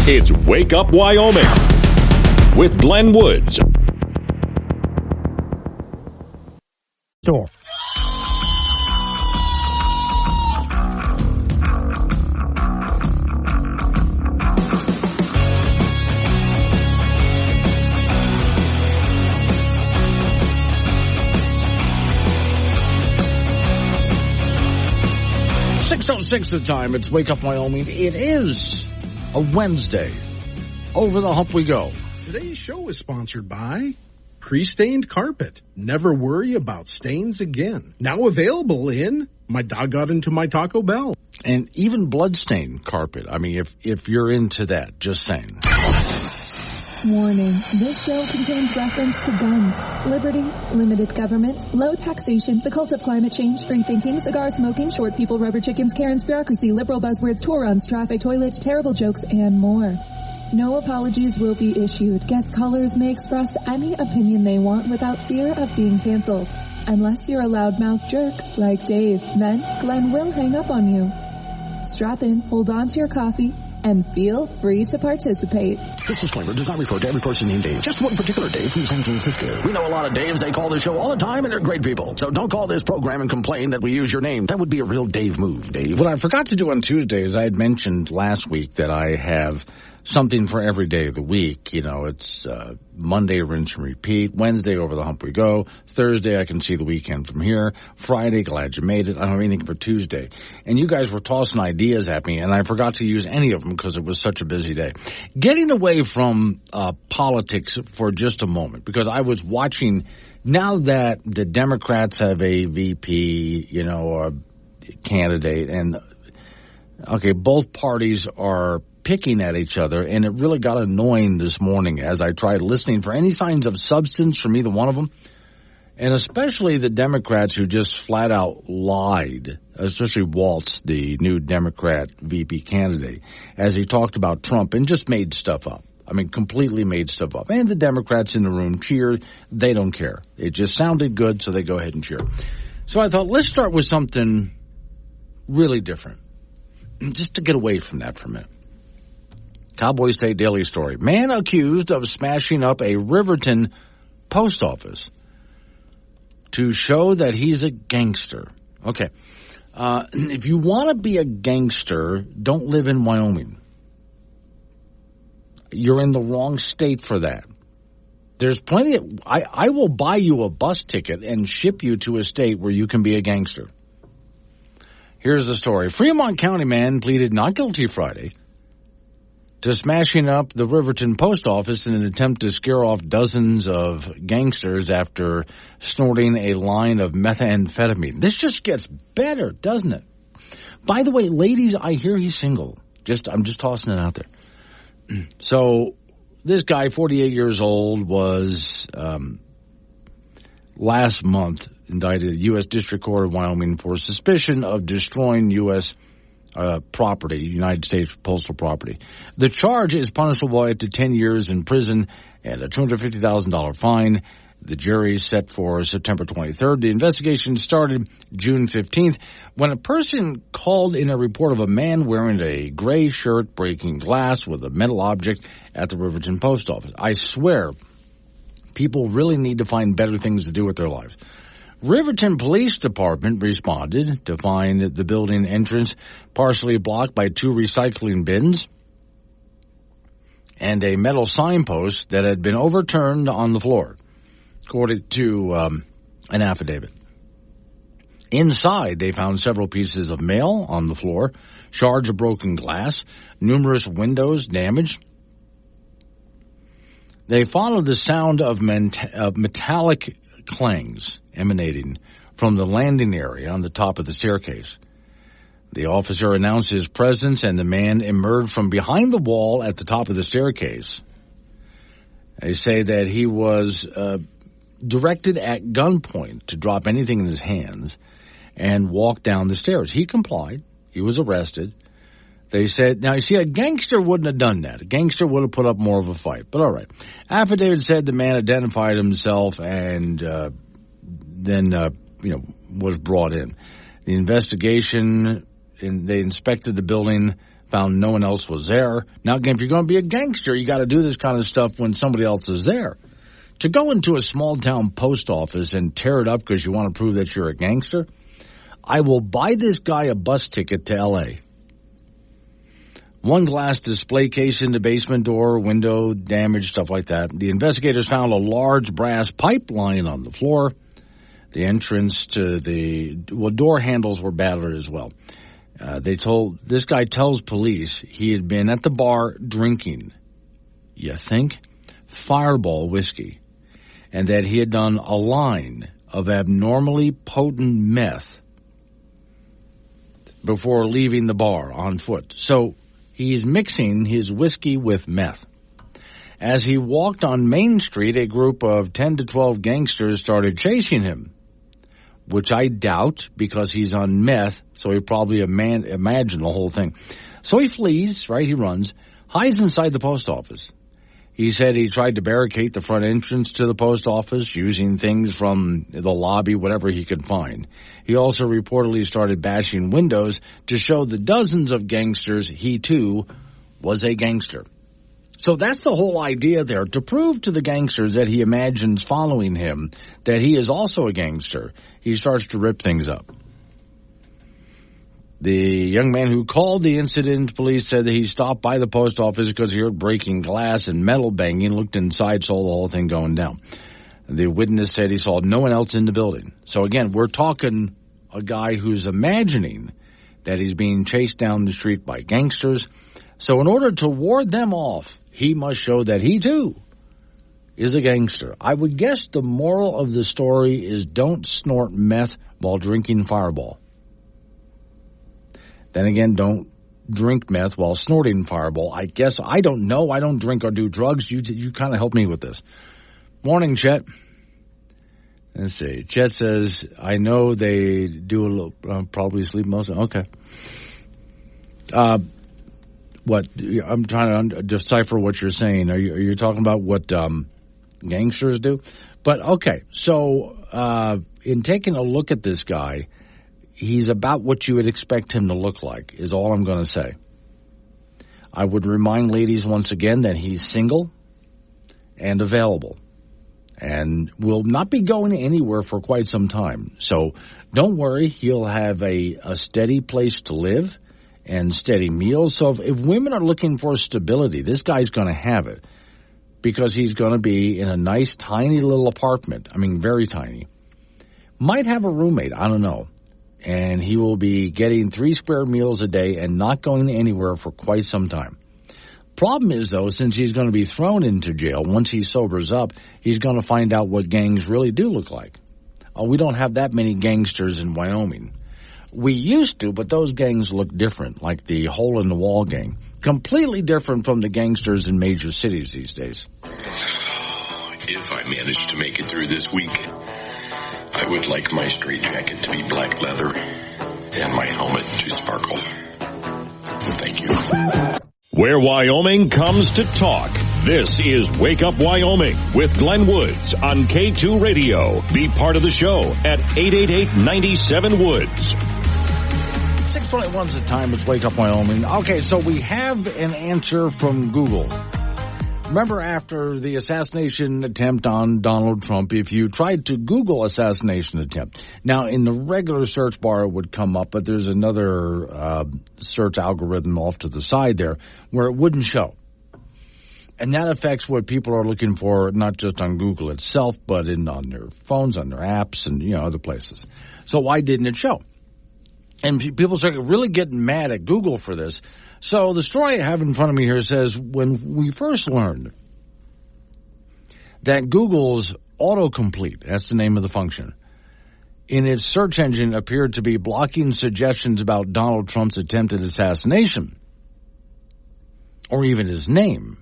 It's Wake Up Wyoming with Glenn Woods. Door. .06 the time. It's Wake Up Wyoming. It is a Wednesday. Over the hump we go. Today's show is sponsored by Pre-Stained Carpet. Never worry about stains again. Now available in My Dog Got Into My Taco Bell. And even bloodstained carpet. I mean, if you're into that, just saying. Warning, this show contains reference to guns, liberty, limited government, low taxation, the cult of climate change, free thinking, cigar smoking, short people, rubber chickens, Karen's, bureaucracy, liberal buzzwords, tour runs, traffic, toilets, terrible jokes, and more. No apologies will be issued. Guest callers may express any opinion they want without fear of being canceled. Unless you're a loudmouth jerk like Dave, then Glenn will hang up on you. Strap in, hold on to your coffee, and feel free to participate. This disclaimer does not refer to every person named Dave. Just one particular Dave from San Francisco. We know a lot of Daves. They call this show all the time, and they're great people. So don't call this program and complain that we use your name. That would be a real Dave move, Dave. What I forgot to do on Tuesdays, I had mentioned last week that I have something for every day of the week. You know, it's Monday, rinse and repeat. Wednesday, over the hump we go. Thursday, I can see the weekend from here. Friday, glad you made it. I don't have anything for Tuesday. And you guys were tossing ideas at me, and I forgot to use any of them because it was such a busy day. Getting away from politics for just a moment, because I was watching, now that the Democrats have a VP, you know, or candidate, and, okay, both parties are picking at each other, and it really got annoying this morning as I tried listening for any signs of substance from either one of them, and especially the Democrats who just flat out lied, especially Waltz, the new Democrat VP candidate, as he talked about Trump and just made stuff up. I mean, completely made stuff up. And the Democrats in the room cheered. They don't care. It just sounded good, so they go ahead and cheer. So I thought, let's start with something really different, just to get away from that for a minute. Cowboy State Daily Story. Man accused of smashing up a Riverton post office to show that he's a gangster. Okay. If you want to be a gangster, don't live in Wyoming. You're in the wrong state for that. There's plenty of... I will buy you a bus ticket and ship you to a state where you can be a gangster. Here's the story. Fremont County man pleaded not guilty Friday to smashing up the Riverton post office in an attempt to scare off dozens of gangsters after snorting a line of methamphetamine. This just gets better, doesn't it? By the way, ladies, I hear he's single. I'm just tossing it out there. So this guy, 48 years old, was last month indicted at U.S. District Court of Wyoming for suspicion of destroying U.S. property, United States postal property. The charge is punishable by up to 10 years in prison and a $250,000 fine. The jury is set for September 23rd. The investigation started June 15th when a person called in a report of a man wearing a gray shirt breaking glass with a metal object at the Riverton post office. I swear, people really need to find better things to do with their lives. Riverton Police Department responded to find the building entrance partially blocked by 2 recycling bins and a metal signpost that had been overturned on the floor, according to an affidavit. Inside, they found several pieces of mail on the floor, shards of broken glass, numerous windows damaged. They followed the sound of metallic clangs emanating from the landing area on the top of the staircase. The officer announced his presence, and the man emerged from behind the wall at the top of the staircase. They say that he was directed at gunpoint to drop anything in his hands and walk down the stairs. He complied. He was arrested. They said, now you see, a gangster wouldn't have done that. A gangster would have put up more of a fight. But all right. Affidavit said the man identified himself and then was brought in. The investigation, they inspected the building found no one else was there. Now, again, if you're going to be a gangster, you got to do this kind of stuff when somebody else is there. To go into a small-town post office and tear it up because you want to prove that you're a gangster, I will buy this guy a bus ticket to L.A. One glass display case in the basement door, window damage, stuff like that. The investigators found a large brass pipe lying on the floor. The entrance to door handles were battered as well. This guy tells police he had been at the bar drinking, you think, Fireball whiskey, and that he had done a line of abnormally potent meth before leaving the bar on foot. So he's mixing his whiskey with meth. As he walked on Main Street, a group of 10 to 12 gangsters started chasing him, which I doubt because he's on meth, so he probably imagined the whole thing. So he flees, right? He runs, hides inside the post office. He said he tried to barricade the front entrance to the post office using things from the lobby, whatever he could find. He also reportedly started bashing windows to show the dozens of gangsters he, too, was a gangster. So that's the whole idea there, to prove to the gangsters that he imagines following him that he is also a gangster. He starts to rip things up. The young man who called the incident, police said that he stopped by the post office because he heard breaking glass and metal banging, looked inside, saw the whole thing going down. The witness said he saw no one else in the building. So again, we're talking a guy who's imagining that he's being chased down the street by gangsters. So in order to ward them off, he must show that he, too, is a gangster. I would guess the moral of the story is don't snort meth while drinking Fireball. Then again, don't drink meth while snorting Fireball. I guess, I don't know. I don't drink or do drugs. You kind of help me with this. Morning, Chet. Let's see. Chet says, I know they do a little, probably sleep most of it. Okay. What? I'm trying to decipher what you're saying. Are you talking about what gangsters do? But, okay. So, in taking a look at this guy, he's about what you would expect him to look like, is all I'm going to say. I would remind ladies once again that he's single and available and will not be going anywhere for quite some time. So don't worry, he'll have a steady place to live and steady meals. So if women are looking for stability, this guy's going to have it because he's going to be in a nice, tiny little apartment. I mean, very tiny. Might have a roommate, I don't know. And he will be getting 3 square meals a day and not going anywhere for quite some time. Problem is, though, since he's going to be thrown into jail, once he sobers up, he's going to find out what gangs really do look like. We don't have that many gangsters in Wyoming. We used to, but those gangs look different, like the Hole-in-the-Wall gang. Completely different from the gangsters in major cities these days. If I manage to make it through this week, I would like my straitjacket to be black leather and my helmet to sparkle. Thank you. Where Wyoming comes to talk. This is Wake Up Wyoming with Glenn Woods on K2 Radio. Be part of the show at 888-97-WOODS. 6:21 is the time. It's Wake Up Wyoming. Okay, so we have an answer from Google. Remember after the assassination attempt on Donald Trump, if you tried to Google assassination attempt, now in the regular search bar it would come up, but there's another search algorithm off to the side there where it wouldn't show. And that affects what people are looking for, not just on Google itself, but on their phones, on their apps, and other places. So why didn't it show? And people started really getting mad at Google for this. So the story I have in front of me here says, when we first learned that Google's autocomplete, that's the name of the function, in its search engine appeared to be blocking suggestions about Donald Trump's attempted assassination, or even his name,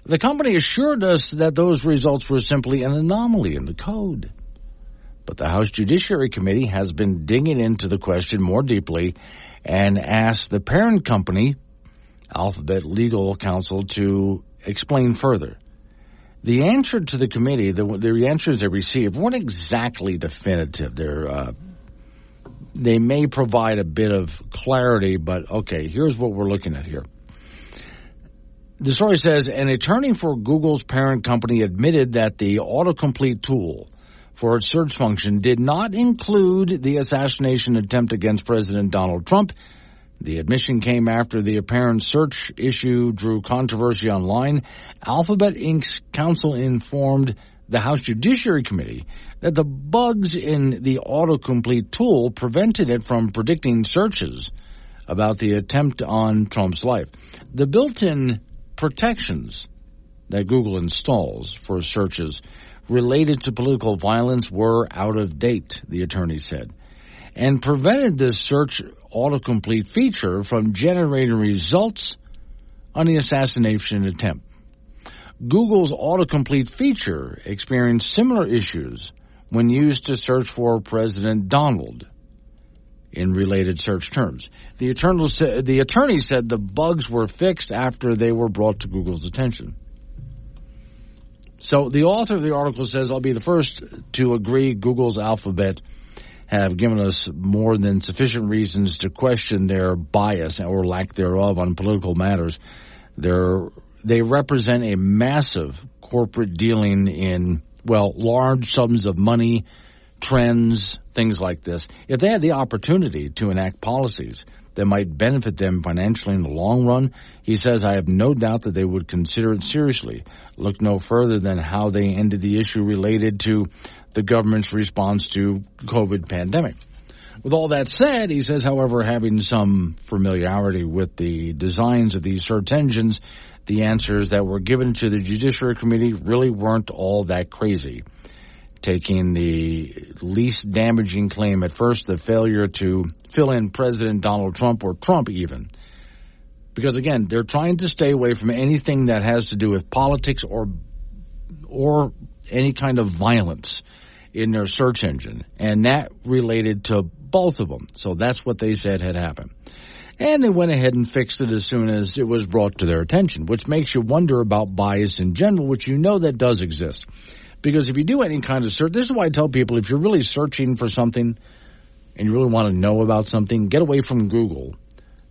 the company assured us that those results were simply an anomaly in the code. But the House Judiciary Committee has been digging into the question more deeply and asked the parent company, Alphabet Legal Counsel, to explain further. The answer to the committee, the answers they received weren't exactly definitive. They're they may provide a bit of clarity, but okay, here's what we're looking at here. The story says, an attorney for Google's parent company admitted that the autocomplete tool for its search function did not include the assassination attempt against President Donald Trump. The admission came after the apparent search issue drew controversy online. Alphabet Inc.'s counsel informed the House Judiciary Committee that the bugs in the autocomplete tool prevented it from predicting searches about the attempt on Trump's life. The built-in protections that Google installs for searches related to political violence were out of date, the attorney said, and prevented this search autocomplete feature from generating results on the assassination attempt. Google's autocomplete feature experienced similar issues when used to search for President Donald in related search terms. The attorney said the bugs were fixed after they were brought to Google's attention. So the author of the article says, I'll be the first to agree Google's Alphabet have given us more than sufficient reasons to question their bias or lack thereof on political matters. They represent a massive corporate dealing in, large sums of money, trends, things like this. If they had the opportunity to enact policies that might benefit them financially in the long run, he says, I have no doubt that they would consider it seriously. Look no further than how they ended the issue related to the government's response to COVID pandemic. With all that said, he says, however, having some familiarity with the designs of these search engines, the answers that were given to the Judiciary Committee really weren't all that crazy. Taking the least damaging claim at first, the failure to fill in President Donald Trump or Trump even. Because, again, they're trying to stay away from anything that has to do with politics or any kind of violence in their search engine. And that related to both of them. So that's what they said had happened. And they went ahead and fixed it as soon as it was brought to their attention, which makes you wonder about bias in general, which you know that does exist. Because if you do any kind of search, this is why I tell people, if you're really searching for something and you really want to know about something, get away from Google,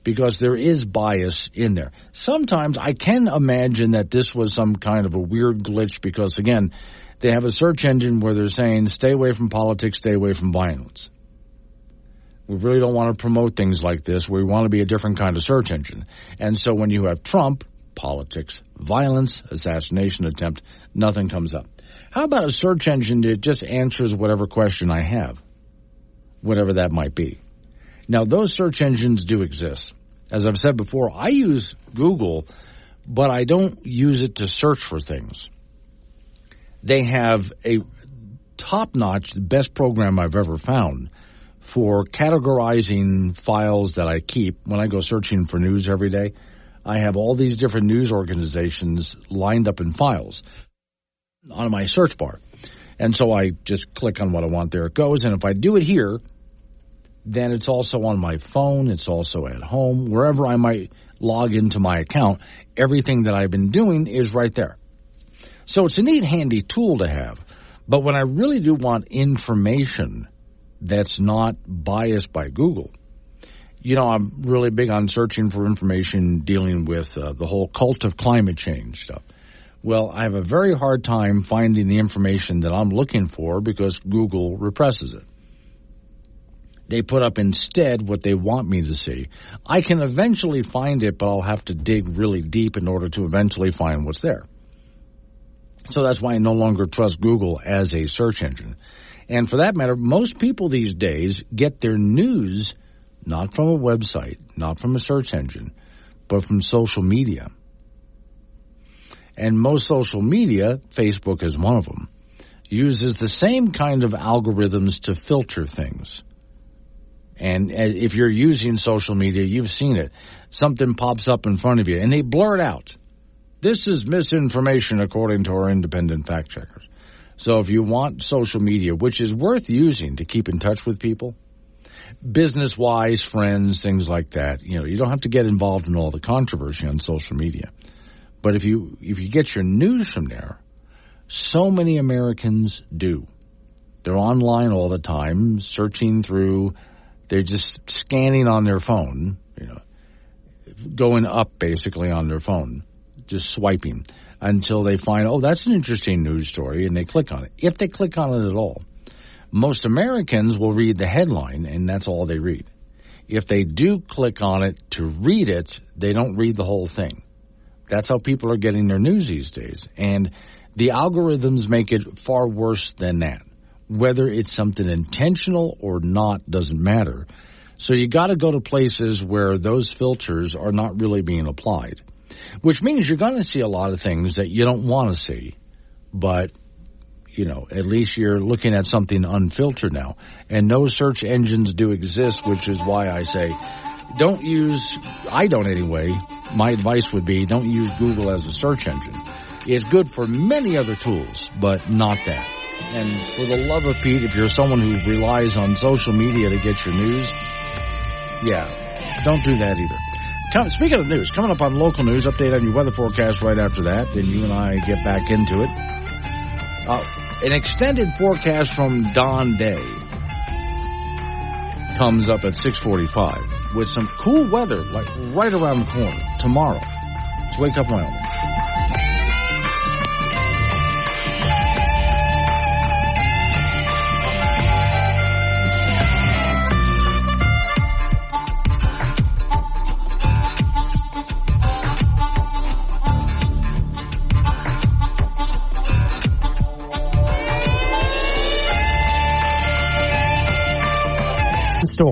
because there is bias in there. Sometimes I can imagine that this was some kind of a weird glitch because, again, they have a search engine where they're saying, stay away from politics, stay away from violence. We really don't want to promote things like this. We want to be a different kind of search engine. And so when you have Trump, politics, violence, assassination attempt, nothing comes up. How about a search engine that just answers whatever question I have, whatever that might be? Now, those search engines do exist. As I've said before, I use Google, but I don't use it to search for things. They have a top-notch, the best program I've ever found for categorizing files that I keep. When I go searching for news every day, I have all these different news organizations lined up in files on my search bar. And so I just click on what I want, there it goes. And if I do it here, then it's also on my phone, it's also at home, wherever I might log into my account, everything that I've been doing is right there. So it's a neat, handy tool to have. But when I really do want information that's not biased by Google, I'm really big on searching for information dealing with the whole cult of climate change stuff. Well, I have a very hard time finding the information that I'm looking for because Google represses it. They put up instead what they want me to see. I can eventually find it, but I'll have to dig really deep in order to eventually find what's there. So that's why I no longer trust Google as a search engine. And for that matter, most people these days get their news not from a website, not from a search engine, but from social media. And most social media, Facebook is one of them, uses the same kind of algorithms to filter things. And if you're using social media, you've seen it. Something pops up in front of you, and they blur it out. This is misinformation according to our independent fact checkers. So if you want social media, which is worth using to keep in touch with people, business-wise, friends, things like that, you don't have to get involved in all the controversy on social media. But if you get your news from there, so many Americans do. They're online all the time, searching through They're just scanning on their phone, going up basically on their phone, just swiping until they find, oh, that's an interesting news story, and they click on it. If they click on it at all. Most Americans will read the headline, and that's all they read. If they do click on it to read it, they don't read the whole thing. That's how people are getting their news these days. And the algorithms make it far worse than that. Whether it's something intentional or not doesn't matter. So you got to go to places where those filters are not really being applied, which means you're going to see a lot of things that you don't want to see. But, at least you're looking at something unfiltered now. And no search engines do exist, which is why I say I don't anyway. My advice would be don't use Google as a search engine. It's good for many other tools, but not that. And for the love of Pete, if you're someone who relies on social media to get your news, don't do that either. Speaking of news, coming up on local news, update on your weather forecast right after that. Then you and I get back into it. An extended forecast from Don Day comes up at 6:45 with some cool weather, like right around the corner tomorrow. Let's Wake Up Wyoming.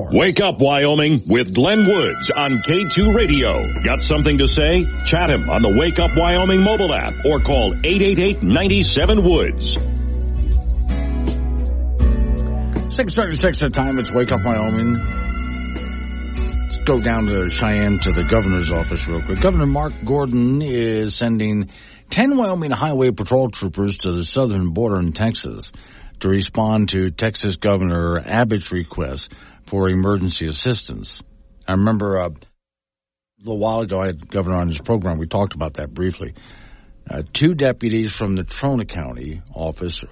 Wake Up Wyoming with Glenn Woods on K2 Radio. Got something to say? Chat him on the Wake Up Wyoming mobile app or call 888-97-WOODS. 6:36 at time. It's Wake Up Wyoming. Let's go down to Cheyenne to the governor's office real quick. Governor Mark Gordon is sending 10 Wyoming Highway Patrol troopers to the southern border in Texas to respond to Texas Governor Abbott's request for emergency assistance. I remember a little while ago I had the governor on his program. We talked about that briefly. 2 deputies from the Trona County office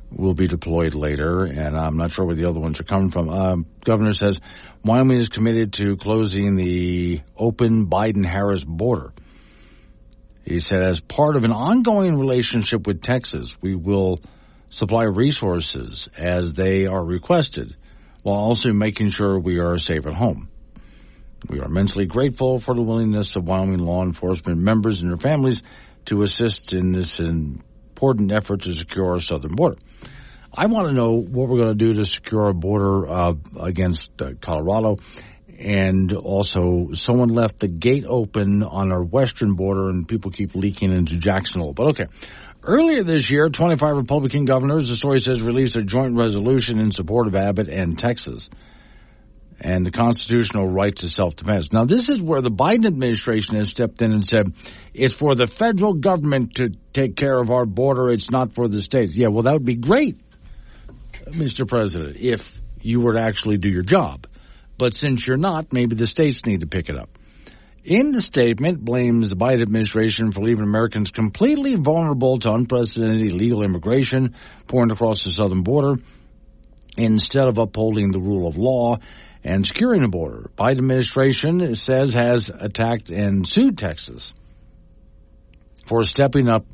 will be deployed later, and I'm not sure where the other ones are coming from. Governor says Wyoming is committed to closing the open Biden-Harris border. He said, as part of an ongoing relationship with Texas, we will supply resources as they are requested, while also making sure we are safe at home. We are immensely grateful for the willingness of Wyoming law enforcement members and their families to assist in this important effort to secure our southern border. I want to know what we're going to do to secure our border against Colorado. And also, someone left the gate open on our western border, and people keep leaking into Jackson Hole. But okay. Earlier this year, 25 Republican governors, the story says, released a joint resolution in support of Abbott and Texas and the constitutional right to self-defense. Now, this is where the Biden administration has stepped in and said, it's for the federal government to take care of our border. It's not for the states. Yeah, well, that would be great, Mr. President, if you were to actually do your job. But since you're not, maybe the states need to pick it up. In the statement, blames the Biden administration for leaving Americans completely vulnerable to unprecedented illegal immigration pouring across the southern border instead of upholding the rule of law and securing the border. Biden administration says has attacked and sued Texas for stepping up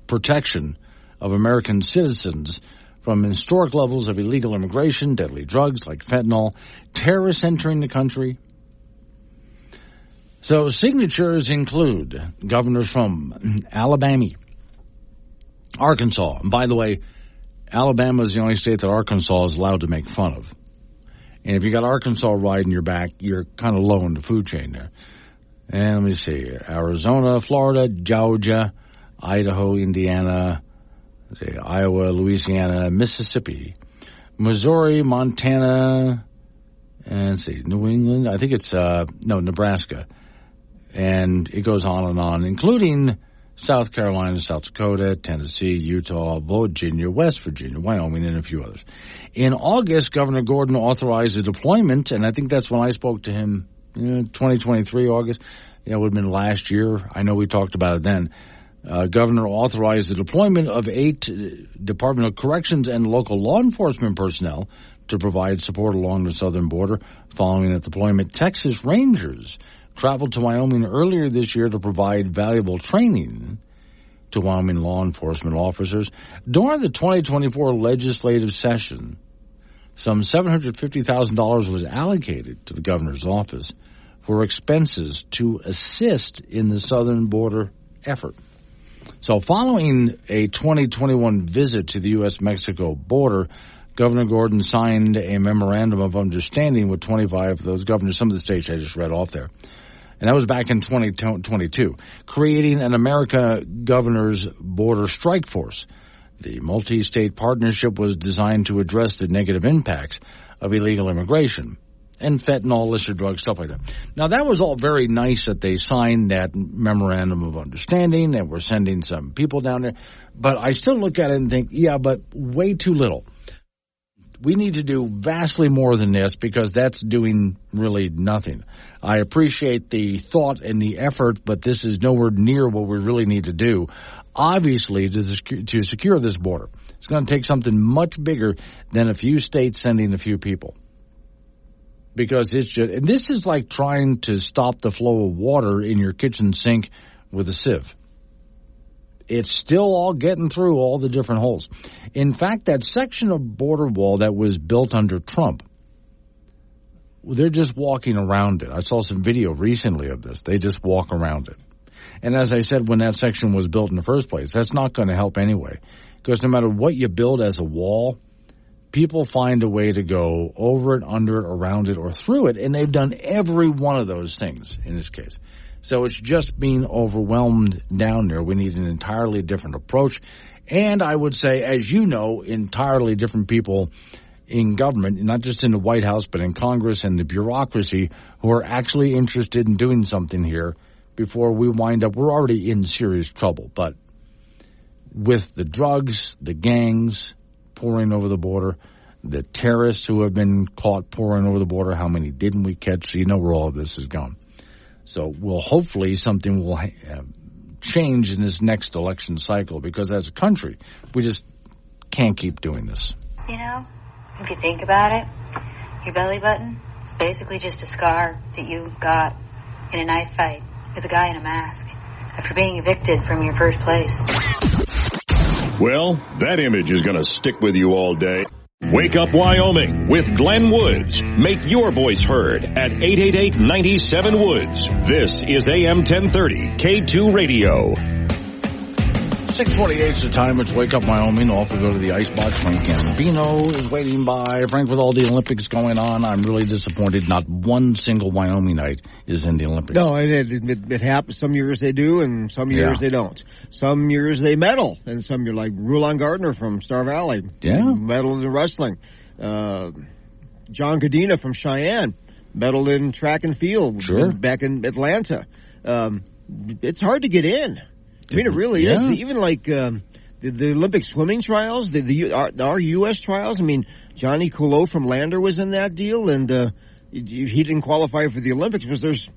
protection of American citizens from historic levels of illegal immigration, deadly drugs like fentanyl, terrorists entering the country. So signatures include governors from Alabama, Arkansas. And by the way, Alabama is the only state that Arkansas is allowed to make fun of. And if you got Arkansas riding your back, you're kind of low in the food chain there. And let me see, Arizona, Florida, Georgia, Idaho, Indiana, Iowa, Louisiana, Mississippi, Missouri, Montana, and New England. I think it's, Nebraska. And it goes on, including South Carolina, South Dakota, Tennessee, Utah, Virginia, West Virginia, Wyoming, and a few others. In August, Governor Gordon authorized the deployment, and I think that's when I spoke to him, 2023, August. It would have been last year. I know we talked about it then. Governor authorized the deployment of 8 Department of Corrections and local law enforcement personnel to provide support along the southern border. Following that deployment, Texas Rangers traveled to Wyoming earlier this year to provide valuable training to Wyoming law enforcement officers. During the 2024 legislative session, some $750,000 was allocated to the governor's office for expenses to assist in the southern border effort. So following a 2021 visit to the U.S.-Mexico border, Governor Gordon signed a memorandum of understanding with 25 of those governors, some of the states I just read off there. And that was back in 2022, creating an America Governor's Border Strike Force. The multi-state partnership was designed to address the negative impacts of illegal immigration and fentanyl, illicit drugs, stuff like that. Now, that was all very nice that they signed that memorandum of understanding, and we're sending some people down there. But I still look at it and think, yeah, but way too little. We need to do vastly more than this because that's doing really nothing. I appreciate the thought and the effort, but this is nowhere near what we really need to do. Obviously, to secure this border, it's going to take something much bigger than a few states sending a few people. Because it's just, and this is like trying to stop the flow of water in your kitchen sink with a sieve. It's still all getting through all the different holes. In fact, that section of border wall that was built under Trump, they're just walking around it. I saw some video recently of this. They just walk around it. And as I said, when that section was built in the first place, that's not going to help anyway. Because no matter what you build as a wall, people find a way to go over it, under it, around it, or through it. And they've done every one of those things in this case. So it's just being overwhelmed down there. We need an entirely different approach. And I would say, as you know, entirely different people in government, not just in the White House, but in Congress and the bureaucracy who are actually interested in doing something here before we wind up. We're already in serious trouble. But with the drugs, the gangs pouring over the border, the terrorists who have been caught pouring over the border, how many didn't we catch? So you know where all of this is going. So hopefully something will change in this next election cycle because as a country, we just can't keep doing this. You know, if you think about it, your belly button is basically just a scar that you got in a knife fight with a guy in a mask after being evicted from your first place. Well, that image is going to stick with you all day. Wake Up Wyoming with Glenn Woods. Make your voice heard at 888-97-WOODS. This is AM 1030 K2 Radio. 6:48 is the time. It's Wake Up Wyoming. Off we go to the icebox. Frank Gambino is waiting by. Frank, with all the Olympics going on, I'm really disappointed. Not one single Wyomingite is in the Olympics. No, it happens. Some years they do, and some years they don't. Some years they medal, and some you're like Rulon Gardner from Star Valley. Yeah. Medaled in wrestling. John Godina from Cheyenne medaled in track and field. Sure. Back in Atlanta. It's hard to get in. I mean, it really is. Even like the Olympic swimming trials, our U.S. trials. I mean, Johnny Coulot from Lander was in that deal, and he didn't qualify for the Olympics because there's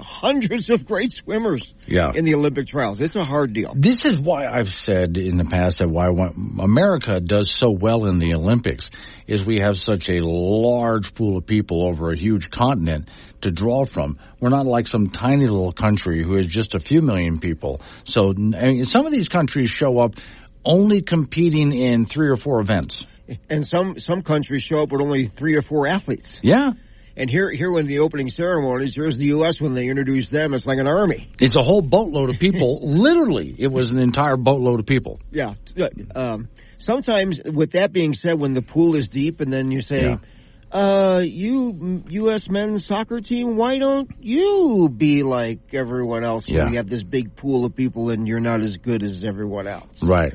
hundreds of great swimmers in the Olympic trials. It's a hard deal. This is why I've said in the past that why America does so well in the Olympics is we have such a large pool of people over a huge continent to draw from. We're not like some tiny little country who has just a few million people. So I mean, some of these countries show up only competing in 3 or 4 events. And some countries show up with only 3 or 4 athletes. Yeah. And here in the opening ceremonies, here's the U.S. when they introduce them. It's like an army. It's a whole boatload of people. Literally, it was an entire boatload of people. Yeah. Sometimes, with that being said, when the pool is deep and then you say, you U.S. men's soccer team, why don't you be like everyone else when you have this big pool of people and you're not as good as everyone else? Right.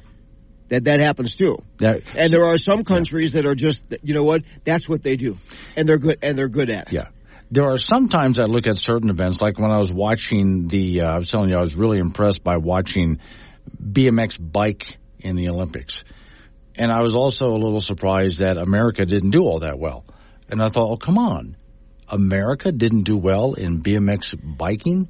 That happens too. And there are some countries that are just, you know what, that's what they do. And they're good at it. Yeah. There are sometimes I look at certain events, like when I was watching I was telling you, I was really impressed by watching BMX bike in the Olympics. And I was also a little surprised that America didn't do all that well. And I thought, oh, come on. America didn't do well in BMX biking?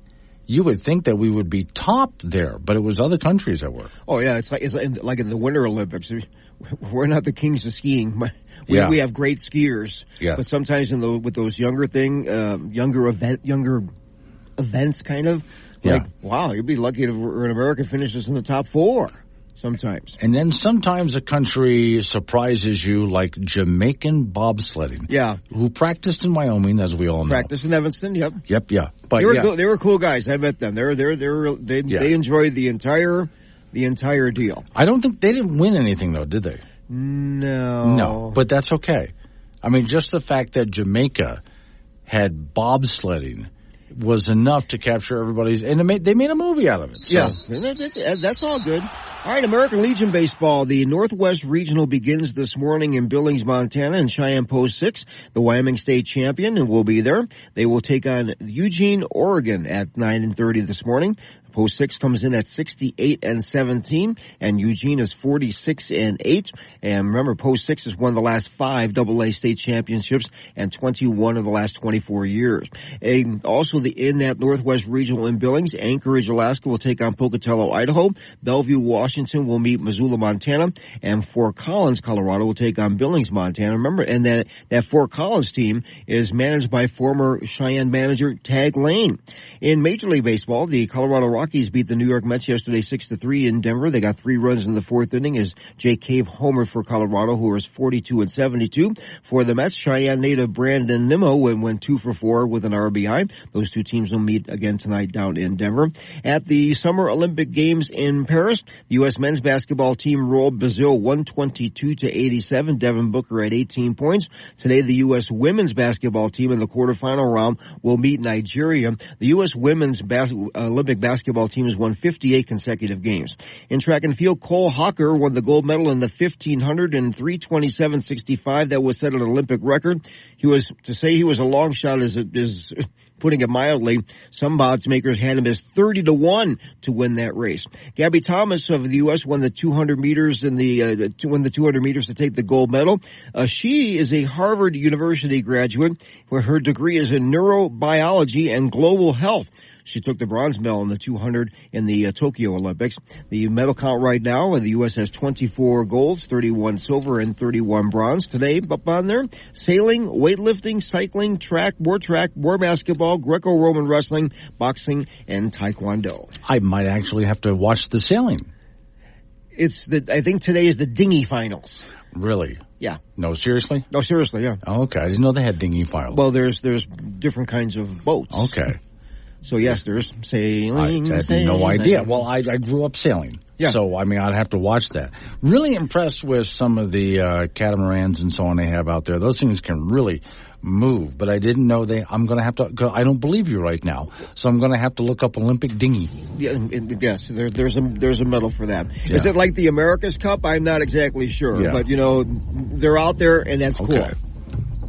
you would think that we would be top there, but it was other countries that were. Oh yeah, it's like in the Winter Olympics. We're not the kings of skiing. We have great skiers, but sometimes with those younger events, kind of like wow, you'd be lucky if an American finishes in the top 4. Sometimes. And then sometimes a country surprises you, like Jamaican bobsledding. Yeah. Who practiced in Wyoming, as we all know. Practiced in Evanston, yep. Yep, yeah. But they were cool guys. I met them. They enjoyed the entire deal. I don't think they didn't win anything though, did they? No, but that's okay. I mean, just the fact that Jamaica had bobsledding was enough to capture everybody's, and they made a movie out of it. So. Yeah, that's all good. All right, American Legion Baseball. The Northwest Regional begins this morning in Billings, Montana, and Cheyenne Post 6. The Wyoming State champion will be there. They will take on Eugene, Oregon at 9:30 this morning. Post 6 comes in at 68-17, and Eugene is 46-8. And remember, Post 6 has won the last 5 AA state championships and 21 of the last 24 years. And also, in that Northwest Regional in Billings, Anchorage, Alaska will take on Pocatello, Idaho. Bellevue, Washington will meet Missoula, Montana, and Fort Collins, Colorado will take on Billings, Montana. Remember, and that Fort Collins team is managed by former Cheyenne manager Tag Lane. In Major League Baseball, the Colorado Rockies beat the New York Mets yesterday 6-3 in Denver. They got 3 runs in the 4th inning as Jake Cave homered for Colorado, who was 42-72. For the Mets, Cheyenne native Brandon Nimmo went 2 for 4 with an RBI. Those 2 teams will meet again tonight down in Denver. At the Summer Olympic Games in Paris, the U.S. men's basketball team rolled Brazil 122-87. Devin Booker at 18 points. Today, the U.S. women's basketball team in the quarterfinal round will meet Nigeria. The U.S. women's Olympic basketball team has won 58 consecutive games. In track and field, Cole Hawker won the gold medal in the 1500 and 327.65. That was set an Olympic record. He was a long shot is putting it mildly. Some odds makers had him as 30-1 to win that race. Gabby Thomas of the U.S. won the 200 meters to take the gold medal. She is a Harvard University graduate where her degree is in neurobiology and global health. She took the bronze medal in the 200 in the Tokyo Olympics. The medal count right now, the U.S. has 24 golds, 31 silver, and 31 bronze. Today, up on there, sailing, weightlifting, cycling, more basketball, Greco-Roman wrestling, boxing, and taekwondo. I might actually have to watch the sailing. I think today is the dinghy finals. Really? Yeah. No, seriously? No, seriously, yeah. Oh, okay. I didn't know they had dinghy finals. Well, there's different kinds of boats. Okay. So, yes, there's sailing. I had no idea. Well, I grew up sailing. Yeah. So, I mean, I'd have to watch that. Really impressed with some of the catamarans and so on they have out there. Those things can really move, but I didn't know I'm going to have to, I don't believe you right now, so I'm going to have to look up Olympic dinghy. Yeah, yes, there's a medal for that. Yeah. Is it like the America's Cup? I'm not exactly sure, but, they're out there, and that's cool. Okay.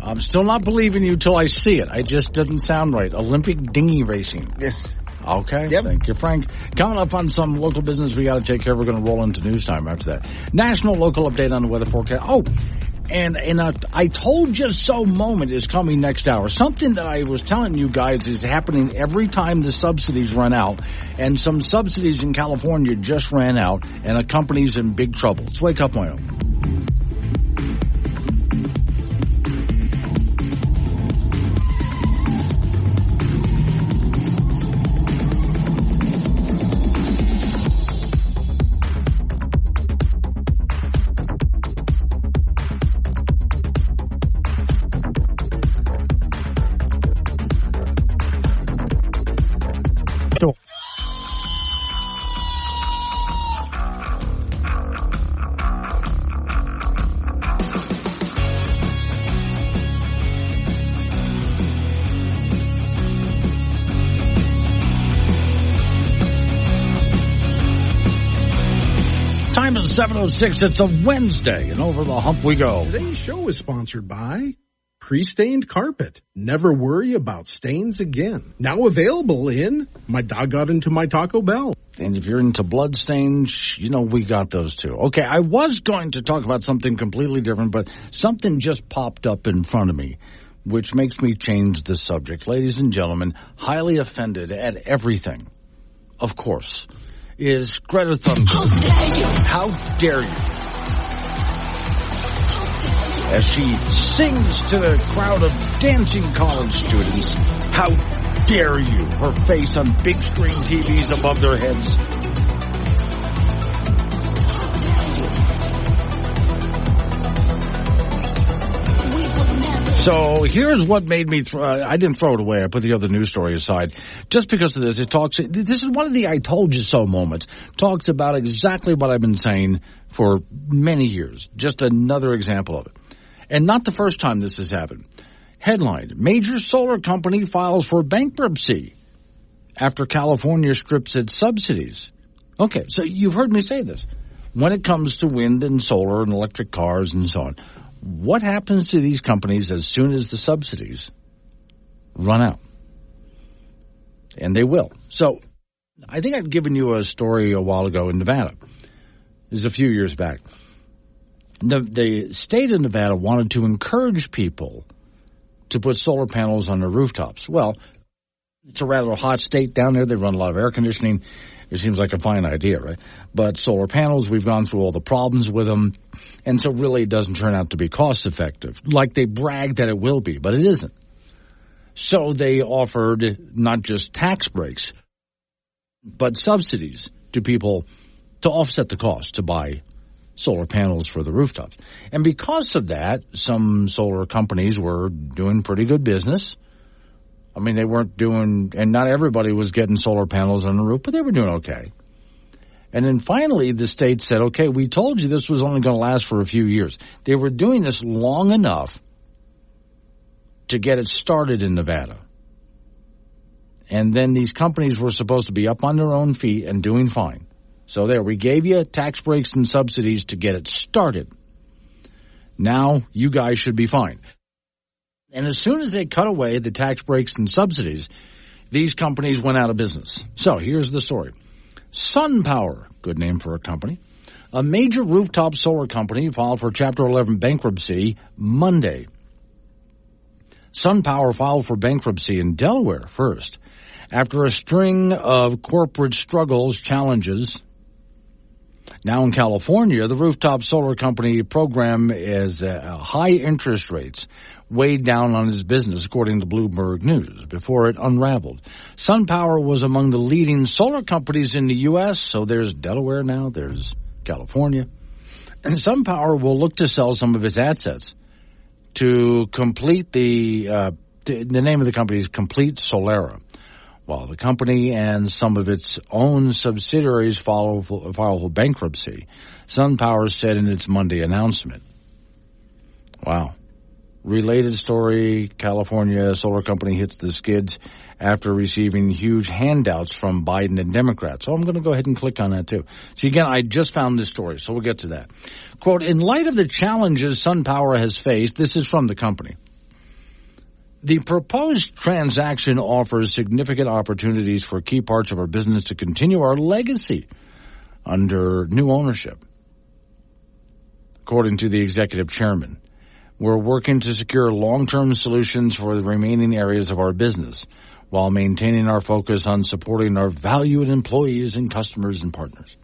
I'm still not believing you till I see it. It just doesn't sound right. Olympic dinghy racing. Yes. Okay. Yep. Thank you, Frank. Coming up on some local business we got to take care of. We're going to roll into news time after that. National local update on the weather forecast. Oh, and I told you so moment is coming next hour. Something that I was telling you guys is happening every time the subsidies run out. And some subsidies in California just ran out, and a company's in big trouble. It's Wake Up Wyoming. Time is 7:06. It's a Wednesday, and over the hump we go. Today's show is sponsored by Pre-Stained Carpet. Never worry about stains again. Now available in My Dog Got Into My Taco Bell. And if you're into blood stains, we got those too. Okay, I was going to talk about something completely different, but something just popped up in front of me. which makes me change the subject. Ladies and gentlemen, highly offended at everything, of course, is Greta Thunberg. How dare you? As she sings to the crowd of dancing college students, how dare you? Her face on big screen TVs above their heads. So here's what made me I didn't throw it away. I put the other news story aside. Just because of this, this is one of the I told you so moments. Talks about exactly what I've been saying for many years. Just another example of it. And not the first time this has happened. Headline, major solar company files for bankruptcy after California strips its subsidies. Okay, so you've heard me say this. When it comes to wind and solar and electric cars and so on, what happens to these companies as soon as the subsidies run out? And they will. So I think I'd given you a story a while ago in Nevada. This is a few years back. The state of Nevada wanted to encourage people to put solar panels on their rooftops. Well, it's a rather hot state down there. They run a lot of air conditioning. It seems like a fine idea, right? But solar panels, we've gone through all the problems with them, and so really it doesn't turn out to be cost effective, like they brag that it will be, but it isn't. So they offered not just tax breaks, but subsidies to people to offset the cost to buy solar panels for the rooftops. And because of that, some solar companies were doing pretty good business. I mean, they weren't doing, and not everybody was getting solar panels on the roof, but they were doing okay. And then finally, the state said, okay, we told you this was only going to last for a few years. They were doing this long enough to get it started in Nevada. And then these companies were supposed to be up on their own feet and doing fine. So there, we gave you tax breaks and subsidies to get it started. Now you guys should be fine. And as soon as they cut away the tax breaks and subsidies, these companies went out of business. So here's the story. SunPower, good name for a company, a major rooftop solar company, filed for Chapter 11 bankruptcy Monday. SunPower filed for bankruptcy in Delaware first, after a string of corporate struggles, challenges. Now in California, the rooftop solar company program is high interest rates weighed down on his business, according to Bloomberg News, before it unraveled. SunPower was among the leading solar companies in the U.S., so there's Delaware now, there's California. And SunPower will look to sell some of its assets to complete the name of the company is Complete Solera, while the company and some of its own subsidiaries file for bankruptcy, SunPower said in its Monday announcement. Wow. Related story, California solar company hits the skids after receiving huge handouts from Biden and Democrats. So I'm going to go ahead and click on that too. See, again, I just found this story, so we'll get to that. Quote, in light of the challenges SunPower has faced, this is from the company, the proposed transaction offers significant opportunities for key parts of our business to continue our legacy under new ownership. According to the executive chairman, we're working to secure long-term solutions for the remaining areas of our business while maintaining our focus on supporting our valued employees and customers and partners.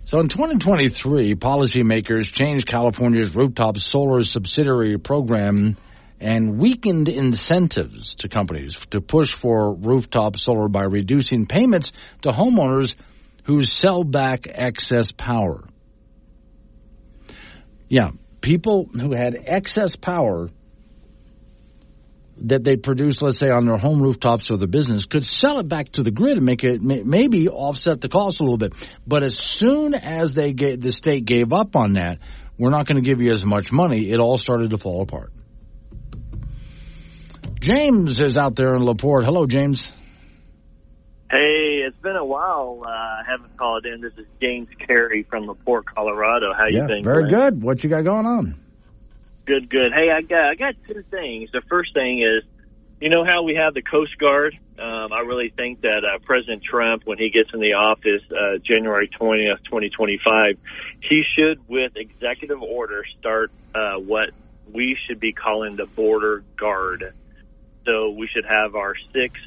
So in 2023, policymakers changed California's rooftop solar subsidiary program and weakened incentives to companies to push for rooftop solar by reducing payments to homeowners who sell back excess power. Yeah, people who had excess power that they produced, let's say, on their home rooftops or their business, could sell it back to the grid and make it maybe offset the cost a little bit. But as soon as the state gave up on that, we're not going to give you as much money, it all started to fall apart. James is out there in LaPorte. Hello, James. Hey, it's been a while. I haven't called in. This is James Carey from LaPorte, Colorado. How you been? Very good. What you got going on? Good. Hey, I got two things. The first thing is, you know how we have the Coast Guard? I really think that President Trump, when he gets in the office January 20th, 2025, he should, with executive order, start what we should be calling the border guard. So we should have our 6,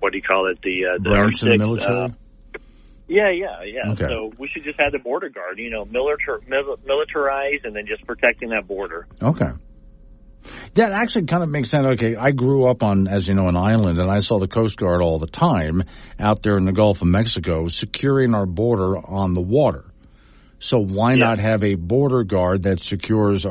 what do you call it? Branch of the military? Yeah. Okay. So we should just have the border guard, militarized and then just protecting that border. Okay. That actually kind of makes sense. Okay, I grew up on, as you know, an island, and I saw the Coast Guard all the time out there in the Gulf of Mexico securing our border on the water. So why not have a border guard that secures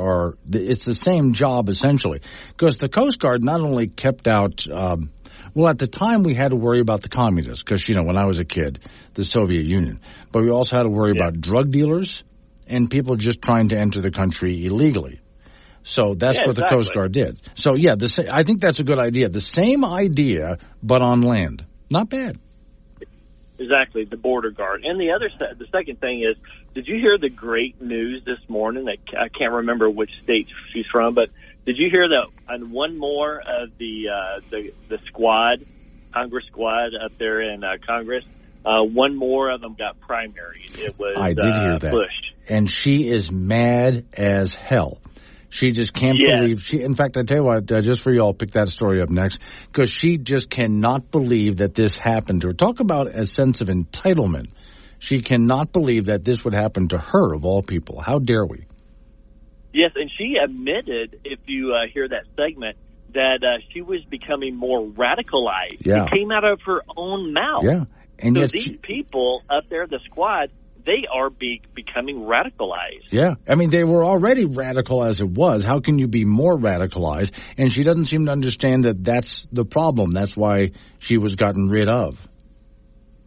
it's the same job essentially. Because the Coast Guard not only kept out, at the time we had to worry about the communists, because, when I was a kid, the Soviet Union. But we also had to worry about drug dealers and people just trying to enter the country illegally. So that's what the Coast Guard did. So, I think that's a good idea. The same idea, but on land. Not bad. Exactly, the border guard. And the second thing is, did you hear the great news this morning? I can't remember which state she's from, but did you hear that on one more of the squad, Congress squad up there in Congress, one more of them got primaried. It was I did hear that. Bush. And she is mad as hell. She just can't believe in fact, I tell you what, just for you, I'll pick that story up next, because she just cannot believe that this happened to her. Talk about a sense of entitlement. She cannot believe that this would happen to her, of all people. How dare we? Yes, and she admitted, if you hear that segment, that she was becoming more radicalized. Yeah. It came out of her own mouth. Yeah. And so yet these people up there, the squad, they are becoming radicalized. Yeah. I mean, they were already radical as it was. How can you be more radicalized? And she doesn't seem to understand that that's the problem. That's why she was gotten rid of.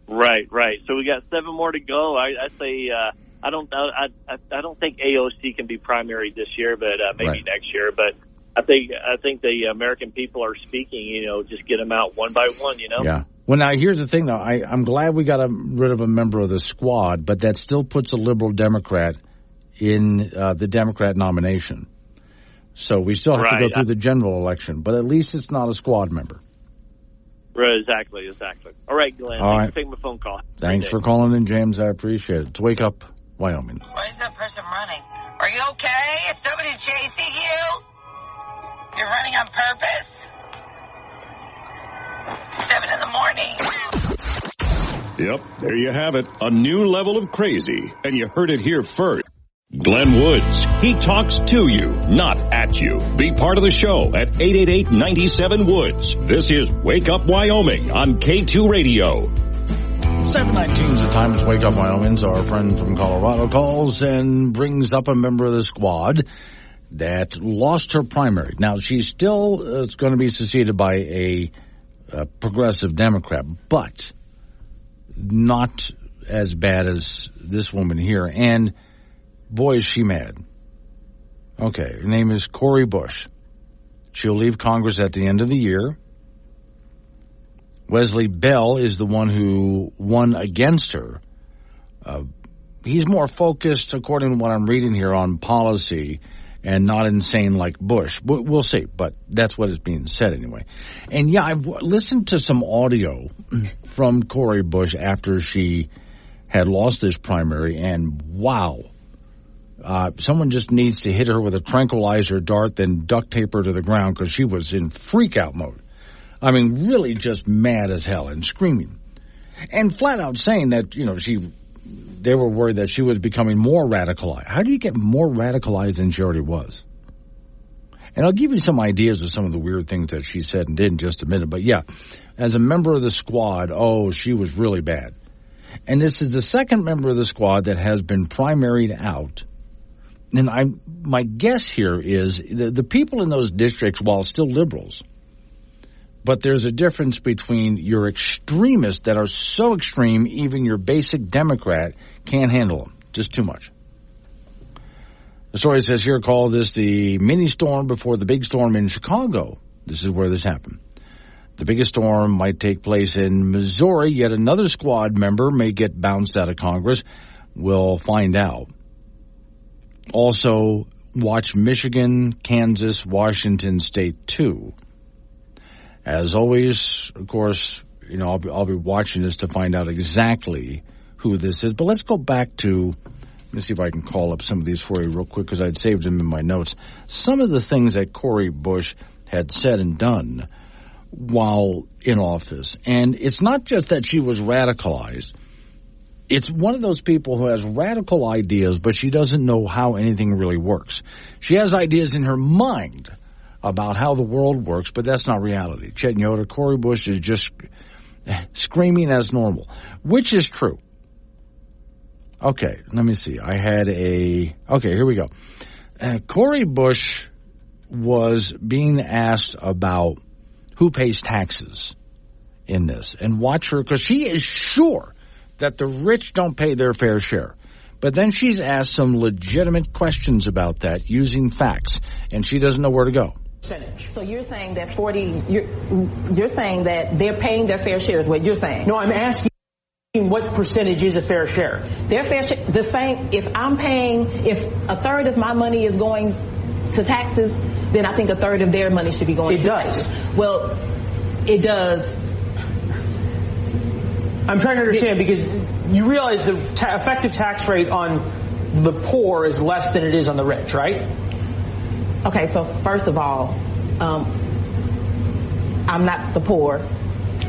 Right. So we got 7 more to go. I say I don't think AOC can be primary this year, but maybe next year. But I think the American people are speaking. Just get them out one by one. Yeah. Well, now, here's the thing, though. I'm glad we got rid of a member of the squad, but that still puts a liberal Democrat in the Democrat nomination. So we still have to go through the general election, but at least it's not a squad member. Right, exactly. All right, Glenn. All right. Thanks for taking my phone call. Thanks for calling in, James. I appreciate it. It's Wake Up, Wyoming. Why is that person running? Are you okay? Is somebody chasing you? You're running on purpose? 7 in the morning. Yep, there you have it. A new level of crazy. And you heard it here first. Glenn Woods. He talks to you, not at you. Be part of the show at 888-97-WOODS. This is Wake Up Wyoming on K2 Radio. 7:19 is the time. It's Wake Up Wyoming. So our friend from Colorado calls and brings up a member of the squad that lost her primary. Now, she's still going to be succeeded by a progressive Democrat, but not as bad as this woman here. And boy, is she mad. Okay, her name is Cori Bush. She'll leave Congress at the end of the year. Wesley Bell is the one who won against her. He's more focused, according to what I'm reading here, on policy and not insane like Bush. We'll see, but that's what is being said anyway. And yeah, I've listened to some audio from Cori Bush after she had lost this primary, and wow. Someone just needs to hit her with a tranquilizer dart, then duct tape her to the ground, because she was in freak-out mode. I mean, really just mad as hell and screaming. And flat out saying that, they were worried that she was becoming more radicalized. How do you get more radicalized than she already was? And I'll give you some ideas of some of the weird things that she said and did in just a minute. But yeah, as a member of the squad, she was really bad. And this is the second member of the squad that has been primaried out. And my guess here is the people in those districts, while still liberals, but there's a difference between your extremists that are so extreme, even your basic Democrat can't handle them. Just too much. The story says here, call this the mini storm before the big storm in Chicago. This is where this happened. The biggest storm might take place in Missouri. Yet another squad member may get bounced out of Congress. We'll find out. Also, watch Michigan, Kansas, Washington State, too. As always, of course, I'll be watching this to find out exactly who this is. But let's go back to Let me see if I can call up some of these for you real quick because I'd saved them in my notes. Some of the things that Cori Bush had said and done while in office. And it's not just that she was radicalized. It's one of those people who has radical ideas, but she doesn't know how anything really works. She has ideas in her mind about how the world works, but that's not reality. Chet Yoder, Cori Bush is just screaming as normal, which is true. Okay, let me see. Okay, here we go. Cori Bush was being asked about who pays taxes in this. And watch her, because she is sure that the rich don't pay their fair share. But then she's asked some legitimate questions about that using facts, and she doesn't know where to go. So you're saying that you're saying that they're paying their fair share is what you're saying? No, I'm asking what percentage is a fair share? Their fair share, the same, if a third of my money is going to taxes, then I think a third of their money should be going to taxes. It does. Well, it does. I'm trying to understand because you realize the effective tax rate on the poor is less than it is on the rich, right? Okay, so first of all, I'm not the poor.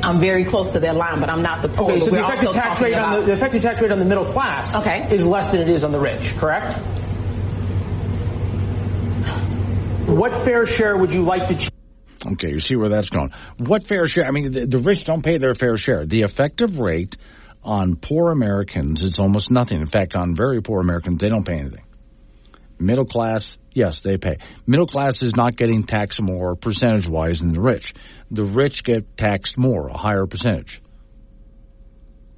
I'm very close to that line, but I'm not the poor. Okay, so the effective tax rate on the middle class is less than it is on the rich, correct? What fair share would you like to change? Okay, you see where that's going. What fair share? I mean, the rich don't pay their fair share. The effective rate on poor Americans is almost nothing. In fact, on very poor Americans, they don't pay anything. Middle class, yes, they pay. Middle class is not getting taxed more percentage-wise than the rich. The rich get taxed more, a higher percentage.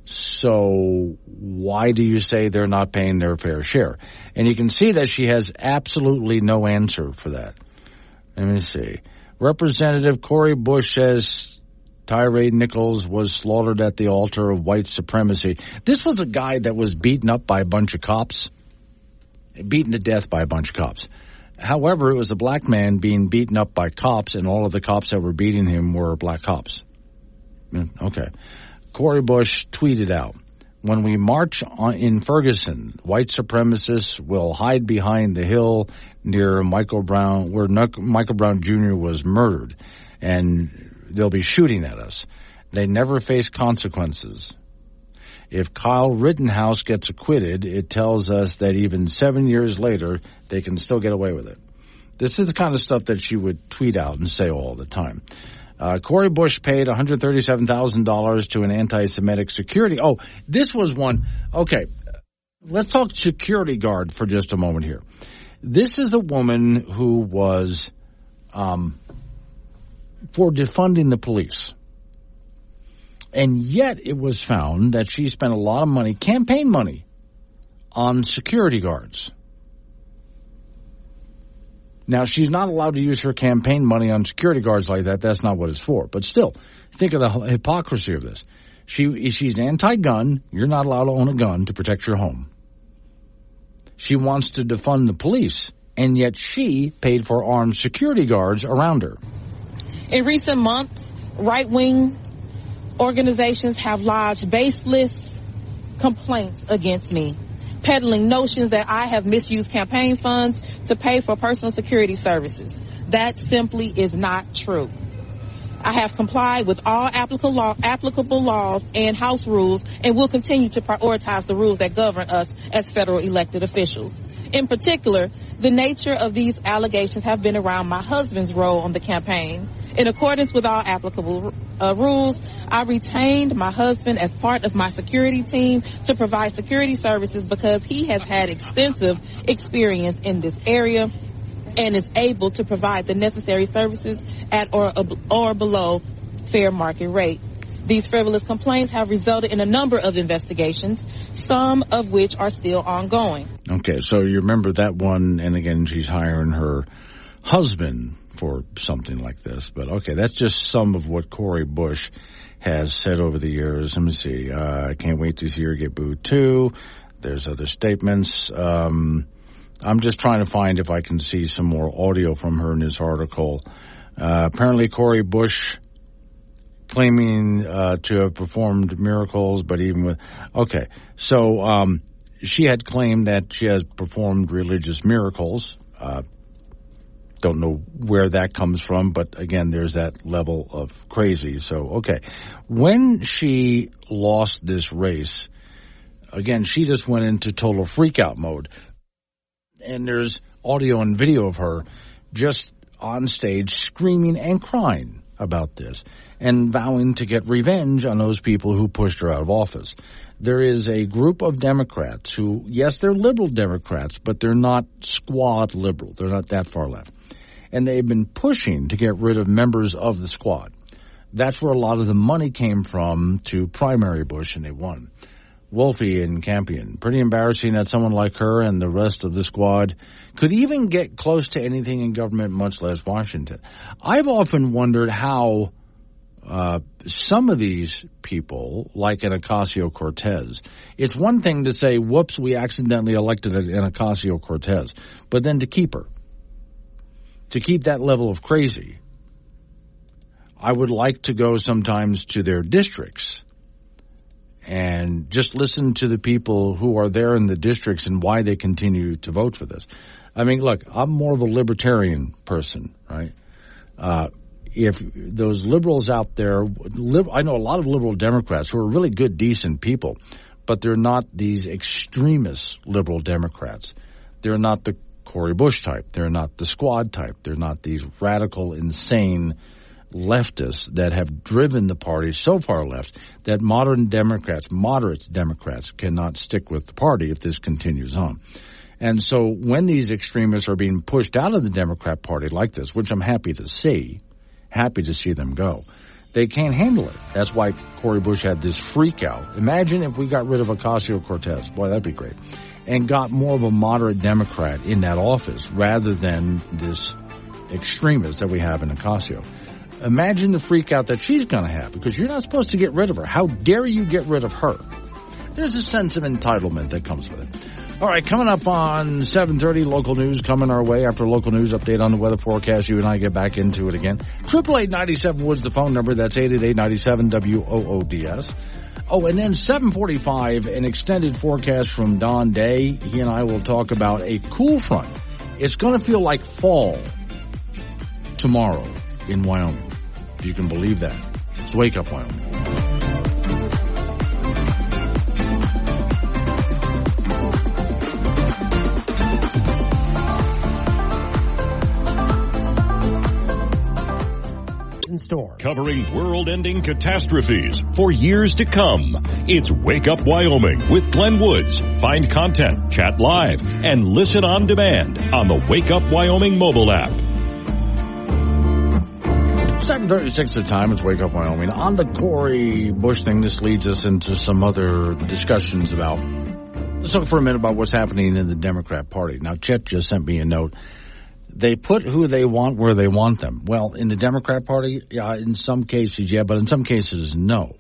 So why do you say they're not paying their fair share? And you can see that she has absolutely no answer for that. Let me see. Representative Cori Bush says Tyree Nichols was slaughtered at the altar of white supremacy. This was a guy that was beaten up by a bunch of cops, beaten to death by a bunch of cops. However, it was a black man being beaten up by cops, and all of the cops that were beating him were black cops. Okay. Cori Bush tweeted out, "When we march in Ferguson, white supremacists will hide behind the hill near Michael Brown, where Michael Brown Jr. was murdered, and they'll be shooting at us. They never face consequences. If Kyle Rittenhouse gets acquitted, it tells us that even 7 years later, they can still get away with it." This is the kind of stuff that she would tweet out and say all the time. Cori Bush paid $137,000 to an anti-Semitic security. Oh, this was one. Okay, let's talk security guard for just a moment here. This is a woman who was for defunding the police. And yet it was found that she spent a lot of money, campaign money, on security guards. Now, she's not allowed to use her campaign money on security guards like that. That's not what it's for. But still, think of the hypocrisy of this. She's anti-gun. You're not allowed to own a gun to protect your home. She wants to defund the police, and yet she paid for armed security guards around her. In recent months, right-wing organizations have lodged baseless complaints against me, peddling notions that I have misused campaign funds to pay for personal security services. That simply is not true. I have complied with all applicable laws and House rules and will continue to prioritize the rules that govern us as federal elected officials. In particular, the nature of these allegations have been around my husband's role on the campaign. In accordance with all applicable rules, I retained my husband as part of my security team to provide security services because he has had extensive experience in this area and is able to provide the necessary services at or below fair market rate. These frivolous complaints have resulted in a number of investigations, some of which are still ongoing. Okay, so you remember that one, and again, she's hiring her husband for something like this. But okay, that's just some of what Cori Bush has said over the years. Let me see. I can't wait to see her get booed too. There's other statements. I'm just trying to find if I can see some more audio from her in this article. Apparently Cori Bush claiming to have performed miracles, but even with... Okay, so she had claimed that she has performed religious miracles. Don't know where that comes from, but again, there's that level of crazy. So, okay. When she lost this race, again, she just went into total freakout mode. And there's audio and video of her just on stage screaming and crying about this and vowing to get revenge on those people who pushed her out of office. There is a group of Democrats who, yes, they're liberal Democrats, but they're not squad liberal. They're not that far left. And they've been pushing to get rid of members of the squad. That's where a lot of the money came from to primary Bush, and they won. Wolfie and Campion. Pretty embarrassing that someone like her and the rest of the squad could even get close to anything in government, much less Washington. I've often wondered how some of these people, like an Ocasio-Cortez, it's one thing to say, whoops, we accidentally elected an Ocasio-Cortez, but then to keep her. To keep that level of crazy, I would like to go sometimes to their districts and just listen to the people who are there in the districts and why they continue to vote for this. I mean, look, I'm more of a libertarian person, right? If those liberals out there, I know a lot of liberal Democrats who are really good, decent people, but they're not these extremist liberal Democrats. They're not the Cori Bush type. They're not the squad type. They're not these radical, insane leftists that have driven the party so far left that moderate Democrats cannot stick with the party if this continues on. And so when these extremists are being pushed out of the Democrat Party like this, which I'm happy to see them go, they can't handle it. That's why Cori Bush had this freak out. Imagine if we got rid of Ocasio-Cortez. Boy, that'd be great. And got more of a moderate Democrat in that office rather than this extremist that we have in Ocasio. Imagine the freak out that she's going to have, because you're not supposed to get rid of her. How dare you get rid of her? There's a sense of entitlement that comes with it. All right, coming up on 7:30, local news coming our way. After local news update on the weather forecast, you and I get back into it again. 888-97-WOODS, the phone number. That's 888-97-WOODS. Oh, and then 7:45, an extended forecast from Don Day. He and I will talk about a cool front. It's going to feel like fall tomorrow in Wyoming, if you can believe that. It's Wake Up Wyoming. Store. Covering world-ending catastrophes for years to come. It's Wake Up Wyoming with Glenn Woods. Find content, chat live, and listen on demand on the Wake Up Wyoming mobile app. 7:36 the time. It's Wake Up Wyoming. On the Cori Bush thing, this leads us into some other discussions about, let's talk for a minute about what's happening in the Democrat Party. Now, Chet just sent me a note. They put who they want where they want them. Well, in the Democrat Party, yeah, in some cases, yeah, but in some cases, no.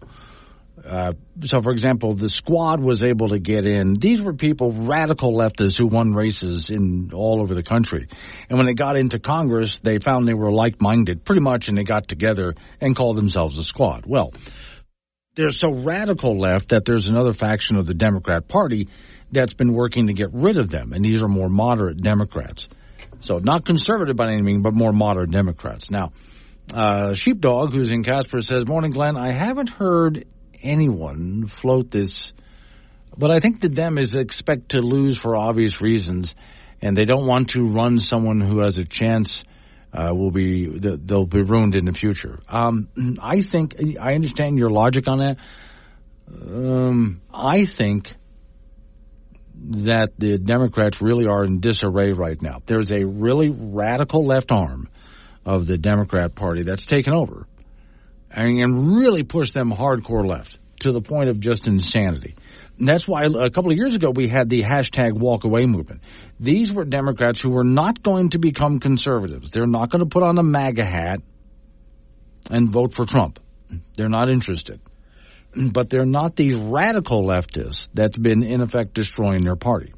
So, for example, the squad was able to get in. These were people, radical leftists, who won races in all over the country. And when they got into Congress, they found they were like-minded, pretty much, and they got together and called themselves a squad. Well, they're so radical left that there's another faction of the Democrat Party that's been working to get rid of them, and these are more moderate Democrats. So not conservative by any means, but more moderate Democrats. Now, Sheepdog, who's in Casper, says, "Morning, Glenn. I haven't heard anyone float this, but I think the Dems expect to lose for obvious reasons, and they don't want to run someone who has a chance they'll be ruined in the future." I think I understand your logic on that. I think that the Democrats really are in disarray right now. There's a really radical left arm of the Democrat Party that's taken over and really pushed them hardcore left to the point of just insanity. And that's why a couple of years ago we had the hashtag walk away movement. These were Democrats who were not going to become conservatives. They're not going to put on a MAGA hat and vote for Trump. They're not interested. But they're not these radical leftists that's been, in effect, destroying their party.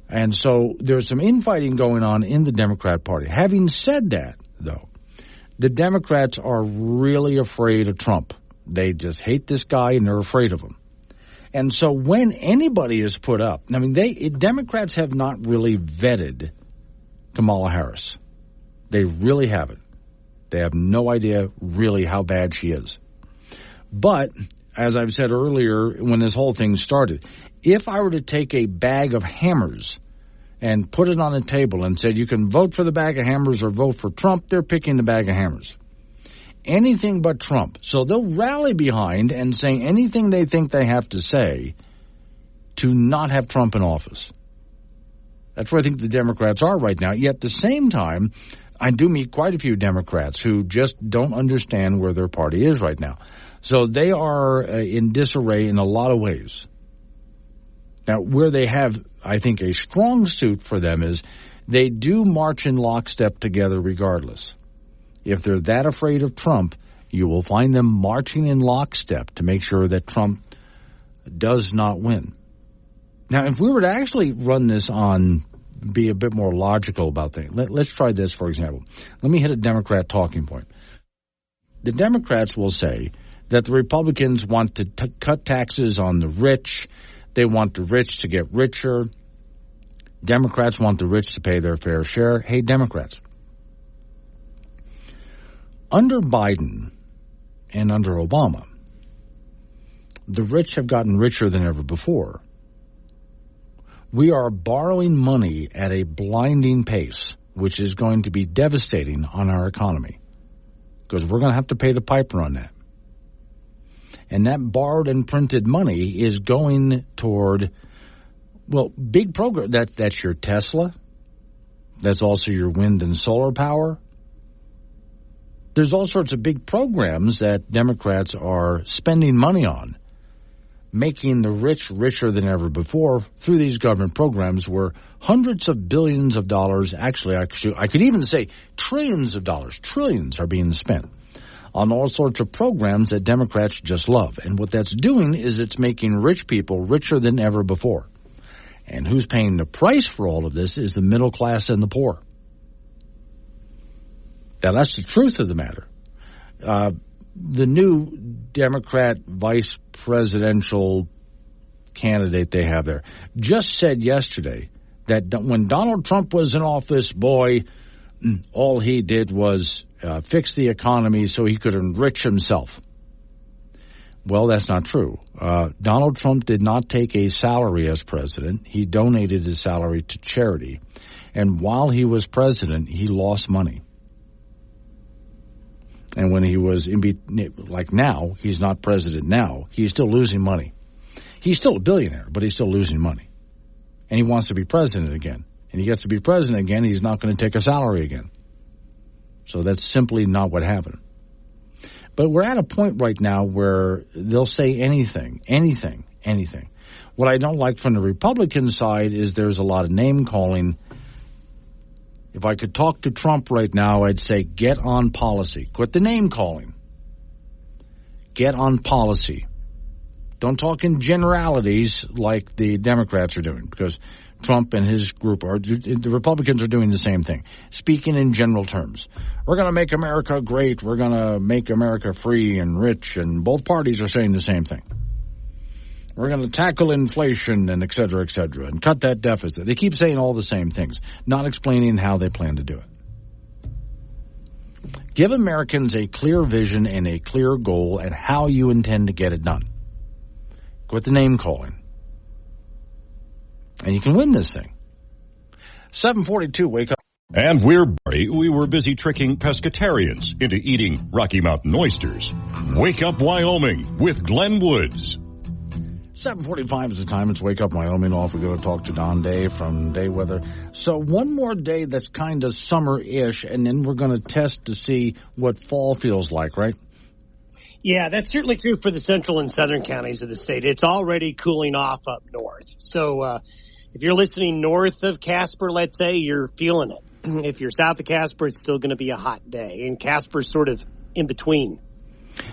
And so there's some infighting going on in the Democrat Party. Having said that, though, the Democrats are really afraid of Trump. They just hate this guy and they're afraid of him. And so when anybody is put up, I mean, Democrats have not really vetted Kamala Harris. They really haven't. They have no idea really how bad she is. But, as I've said earlier when this whole thing started, if I were to take a bag of hammers and put it on a table and said you can vote for the bag of hammers or vote for Trump, they're picking the bag of hammers. Anything but Trump. So they'll rally behind and say anything they think they have to say to not have Trump in office. That's where I think the Democrats are right now. Yet at the same time, I do meet quite a few Democrats who just don't understand where their party is right now. So they are in disarray in a lot of ways. Now, where they have, I think, a strong suit for them is they do march in lockstep together regardless. If they're that afraid of Trump, you will find them marching in lockstep to make sure that Trump does not win. Now, if we were to actually run this on, be a bit more logical about things, let's try this, for example. Let me hit a Democrat talking point. The Democrats will say that the Republicans want to cut taxes on the rich. They want the rich to get richer. Democrats want the rich to pay their fair share. Hey, Democrats. Under Biden and under Obama, the rich have gotten richer than ever before. We are borrowing money at a blinding pace, which is going to be devastating on our economy because we're going to have to pay the piper on that. And that borrowed and printed money is going toward, well, big program. That's your Tesla. That's also your wind and solar power. There's all sorts of big programs that Democrats are spending money on, making the rich richer than ever before through these government programs where hundreds of billions of dollars, actually I could even say trillions of dollars, trillions are being spent on all sorts of programs that Democrats just love. And what that's doing is it's making rich people richer than ever before. And who's paying the price for all of this is the middle class and the poor. Now, that's the truth of the matter. The new Democrat vice presidential candidate they have there just said yesterday that when Donald Trump was in office, boy, all he did was fix the economy so he could enrich himself. Well, that's not true. Donald Trump did not take a salary as president. He donated his salary to charity. And while he was president, he lost money. And when he was like now, he's not president now, he's still losing money. He's still a billionaire, but he's still losing money. And he wants to be president again. And he gets to be president again, he's not going to take a salary again. So that's simply not what happened. But we're at a point right now where they'll say anything. What I don't like from the Republican side is there's a lot of name-calling. If I could talk to Trump right now, I'd say get on policy. Quit the name-calling. Get on policy. Don't talk in generalities like the Democrats are doing, because Trump and his group the Republicans are doing the same thing, speaking in general terms. We're going to make America great. We're going to make America free and rich, and both parties are saying the same thing. We're going to tackle inflation and et cetera, and cut that deficit. They keep saying all the same things, not explaining how they plan to do it. Give Americans a clear vision and a clear goal and how you intend to get it done. Quit the name calling. And you can win this thing. 742, wake up. And we were busy tricking pescatarians into eating Rocky Mountain oysters. Wake Up Wyoming with Glenn Woods. 7:45 is the time. It's Wake Up Wyoming off. We're going to talk to Don Day from Day Weather. So one more day that's kind of summer-ish, and then we're going to test to see what fall feels like, right? Yeah, that's certainly true for the central and southern counties of the state. It's already cooling off up north. So if you're listening north of Casper, let's say, you're feeling it. If you're south of Casper, it's still going to be a hot day. And Casper's sort of in between.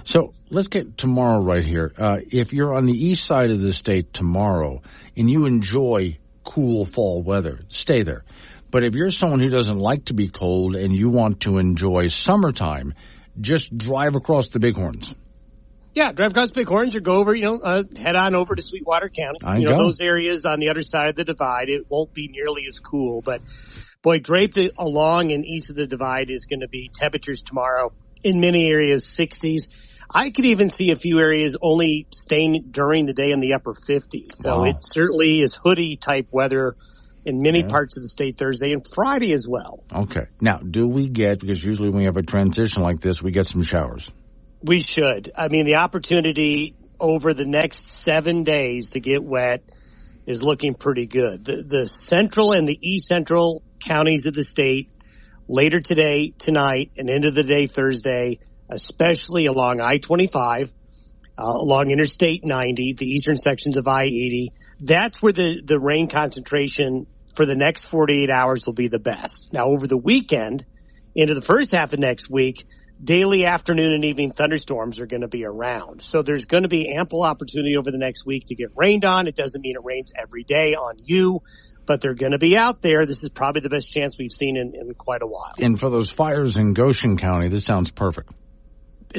So let's get tomorrow right here. If you're on the east side of the state tomorrow and you enjoy cool fall weather, stay there. But if you're someone who doesn't like to be cold and you want to enjoy summertime, just drive across the Bighorns. Yeah, drive across Bighorns or go over, head on over to Sweetwater County. Those areas on the other side of the divide, it won't be nearly as cool. But, boy, draped along and east of the divide is going to be temperatures tomorrow in many areas 60s. I could even see a few areas only staying during the day in the upper 50s. So It certainly is hoodie-type weather in many parts of the state Thursday and Friday as well. Okay. Now, do we get, because usually when we have a transition like this, we get some showers? We should. I mean, the opportunity over the next 7 days to get wet is looking pretty good. The central and the east central counties of the state later today, tonight, and into the day Thursday, especially along I-25, along Interstate 90, the eastern sections of I-80, that's where the rain concentration for the next 48 hours will be the best. Now, over the weekend, into the first half of next week, daily afternoon and evening thunderstorms are going to be around. So there's going to be ample opportunity over the next week to get rained on. It doesn't mean it rains every day on you, but they're going to be out there. This is probably the best chance we've seen in quite a while. And for those fires in Goshen County, this sounds perfect.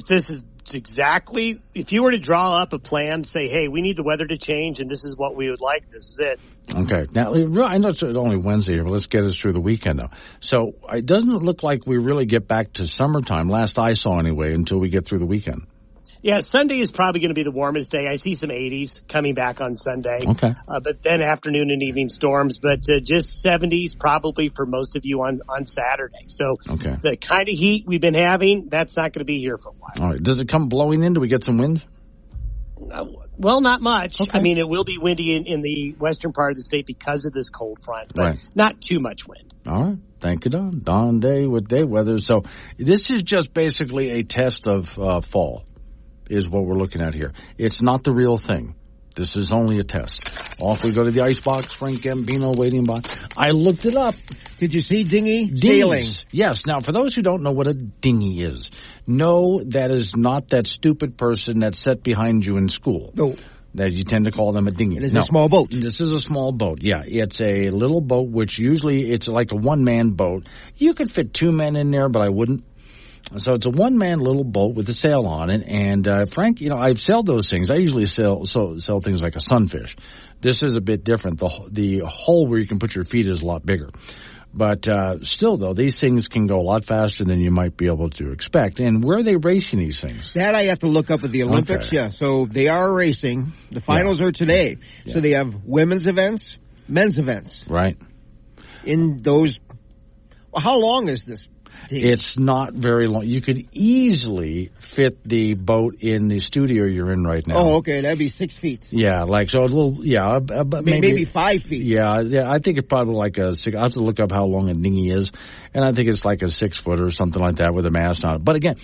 This is exactly, if you were to draw up a plan, say, hey, we need the weather to change and this is what we would like, this is it. Okay. Now, I know it's only Wednesday here, but let's get us through the weekend, though. So it doesn't look like we really get back to summertime, last I saw anyway, until we get through the weekend. Yeah, Sunday is probably going to be the warmest day. I see some 80s coming back on Sunday. Okay. But then afternoon and evening storms, but just 70s probably for most of you on Saturday. So the kind of heat we've been having, that's not going to be here for a while. All right. Does it come blowing in? Do we get some wind? Well, not much. Okay. I mean, it will be windy in the western part of the state because of this cold front, but not too much wind. All right. Thank you, Don. Dawn day with day weather. So this is just basically a test of fall is what we're looking at here. It's not the real thing. This is only a test. Off we go to the icebox, Frank Gambino waiting by. I looked it up. Did you see dinghy sailing? Yes. Now, for those who don't know what a dinghy is, no, that is not that stupid person that sat behind you in school. No. That you tend to call them a dinghy. It is a small boat. This is a small boat, yeah. It's a little boat, which usually it's like a one-man boat. You could fit 2 men in there, but I wouldn't. So it's a one-man little boat with a sail on it. And, Frank, I've sailed those things. I usually sell things like a sunfish. This is a bit different. The hole where you can put your feet is a lot bigger. But still, though, these things can go a lot faster than you might be able to expect. And where are they racing these things? That I have to look up at the Olympics, Okay. yeah. So they are racing. The finals are today. Yeah. So they have women's events, men's events. Right. In those, how long is this? It's not very long. You could easily fit the boat in the studio you're in right now. Oh, okay. That'd be 6 feet. Yeah, like so a little. Yeah, maybe 5 feet. Yeah. I think it's probably like a 6. I have to look up how long a dinghy is, and I think it's like a 6 foot or something like that with a mast on it. But again,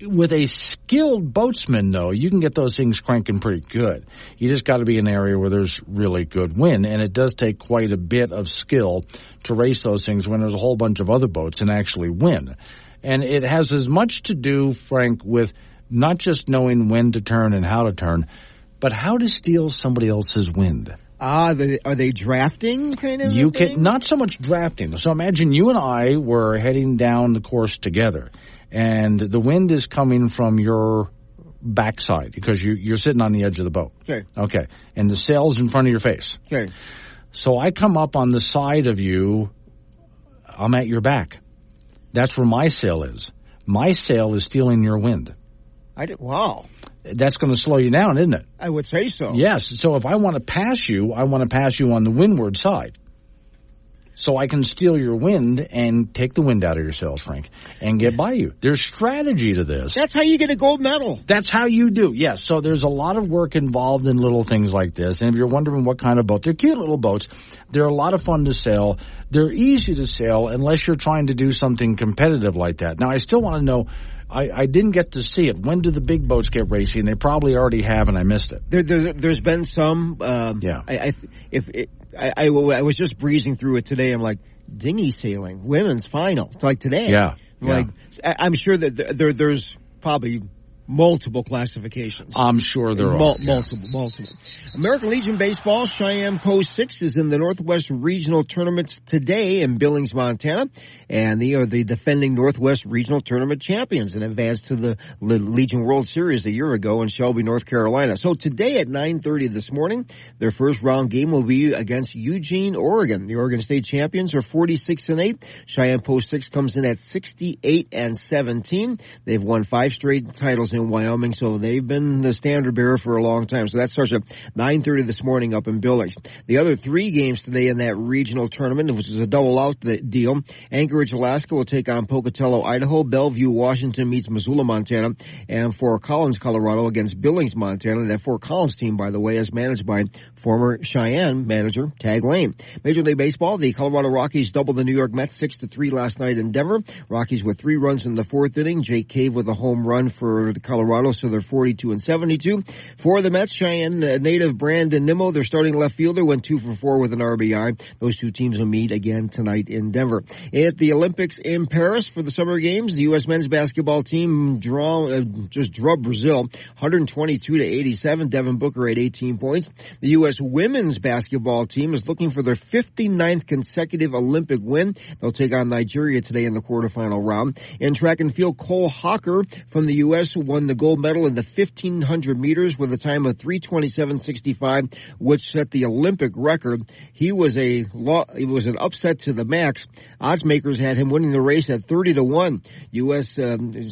with a skilled boatsman, though, you can get those things cranking pretty good. You just got to be in an area where there's really good wind, and it does take quite a bit of skill to race those things when there's a whole bunch of other boats and actually win. And it has as much to do, Frank, with not just knowing when to turn and how to turn, but how to steal somebody else's wind. Are they drafting kind of You thing? can not so much drafting. So imagine you and I were heading down the course together, and the wind is coming from your backside because you're sitting on the edge of the boat. Okay. And the sail's in front of your face. Okay. So I come up on the side of you. I'm at your back. That's where my sail is. My sail is stealing your wind. Wow. That's going to slow you down, isn't it? I would say so. Yes. So if I want to pass you, I want to pass you on the windward side. So I can steal your wind and take the wind out of your sails, Frank, and get by you. There's strategy to this. That's how you get a gold medal. That's how you do, yes. So there's a lot of work involved in little things like this. And if you're wondering what kind of boat, they're cute little boats. They're a lot of fun to sail. They're easy to sail unless you're trying to do something competitive like that. Now, I still want to know, I didn't get to see it. When do the big boats get racing? They probably already have, and I missed it. There's been some. Yeah. I was just breezing through it today. I'm like, dinghy sailing, women's final. It's like today. Yeah. I'm sure that there's probably multiple classifications. I'm sure there are. Multiple. American Legion Baseball, Cheyenne Post 6 is in the Northwest Regional Tournaments today in Billings, Montana. And they are the defending Northwest Regional Tournament champions and advanced to the Legion World Series a year ago in Shelby, North Carolina. So today at 9:30 this morning, their first round game will be against Eugene, Oregon. The Oregon State champions are 46-8. Cheyenne Post 6 comes in at 68-17. They've won 5 straight titles in Wyoming, so they've been the standard bearer for a long time. So that starts at 9:30 this morning up in Billings. The other 3 games today in that regional tournament, which is a double out deal. Anchorage, Alaska will take on Pocatello, Idaho. Bellevue, Washington meets Missoula, Montana. And Fort Collins, Colorado against Billings, Montana. That Fort Collins team, by the way, is managed by former Cheyenne manager Tag Lane. Major League Baseball, the Colorado Rockies doubled the New York Mets 6-3 last night in Denver. Rockies with 3 runs in the 4th inning. Jake Cave with a home run for the Colorado, so they're 42-72. For the Mets, Cheyenne native Brandon Nimmo, their starting left fielder, went 2 for 4 with an RBI. Those 2 teams will meet again tonight in Denver. At the Olympics in Paris for the Summer Games, the U.S. men's basketball team just drubbed Brazil 122-87. Devin Booker at 18 points. The U.S. women's basketball team is looking for their 59th consecutive Olympic win. They'll take on Nigeria today in the quarterfinal round. In track and field, Cole Hawker from the U.S. won the gold medal in the 1,500 meters with a time of 3:27.65, which set the Olympic record. It was an upset to the max. Odds makers had him winning the race at 30-1. U.S.